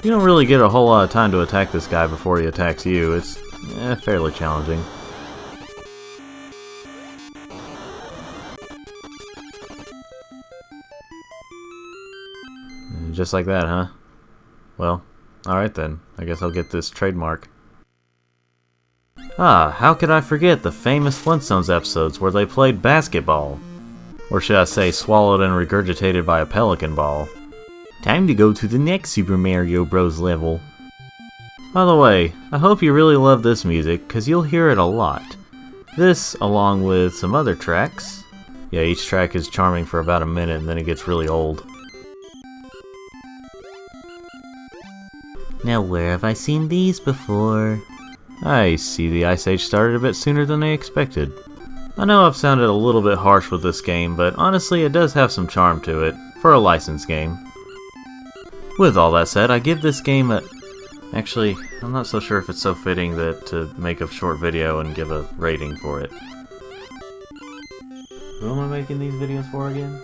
You don't really get a whole lot of time to attack this guy before he attacks you. It's fairly challenging. Just like that, huh? Well, alright then. I guess I'll get this trademark. Ah, how could I forget the famous Flintstones episodes where they played basketball? Or should I say swallowed and regurgitated by a pelican ball? Time to go to the next Super Mario Bros. Level. By the way, I hope you really love this music, cause you'll hear it a lot. This, along with some other tracks. Yeah, each track is charming for about a minute and then it gets really old. Now where have I seen these before? I see the Ice Age started a bit sooner than I expected. I know I've sounded a little bit harsh with this game, but honestly it does have some charm to it, for a licensed game. With all that said, I give this game a... Actually, I'm not so sure if it's so fitting that to make a short video and give a rating for it. Who am I making these videos for again?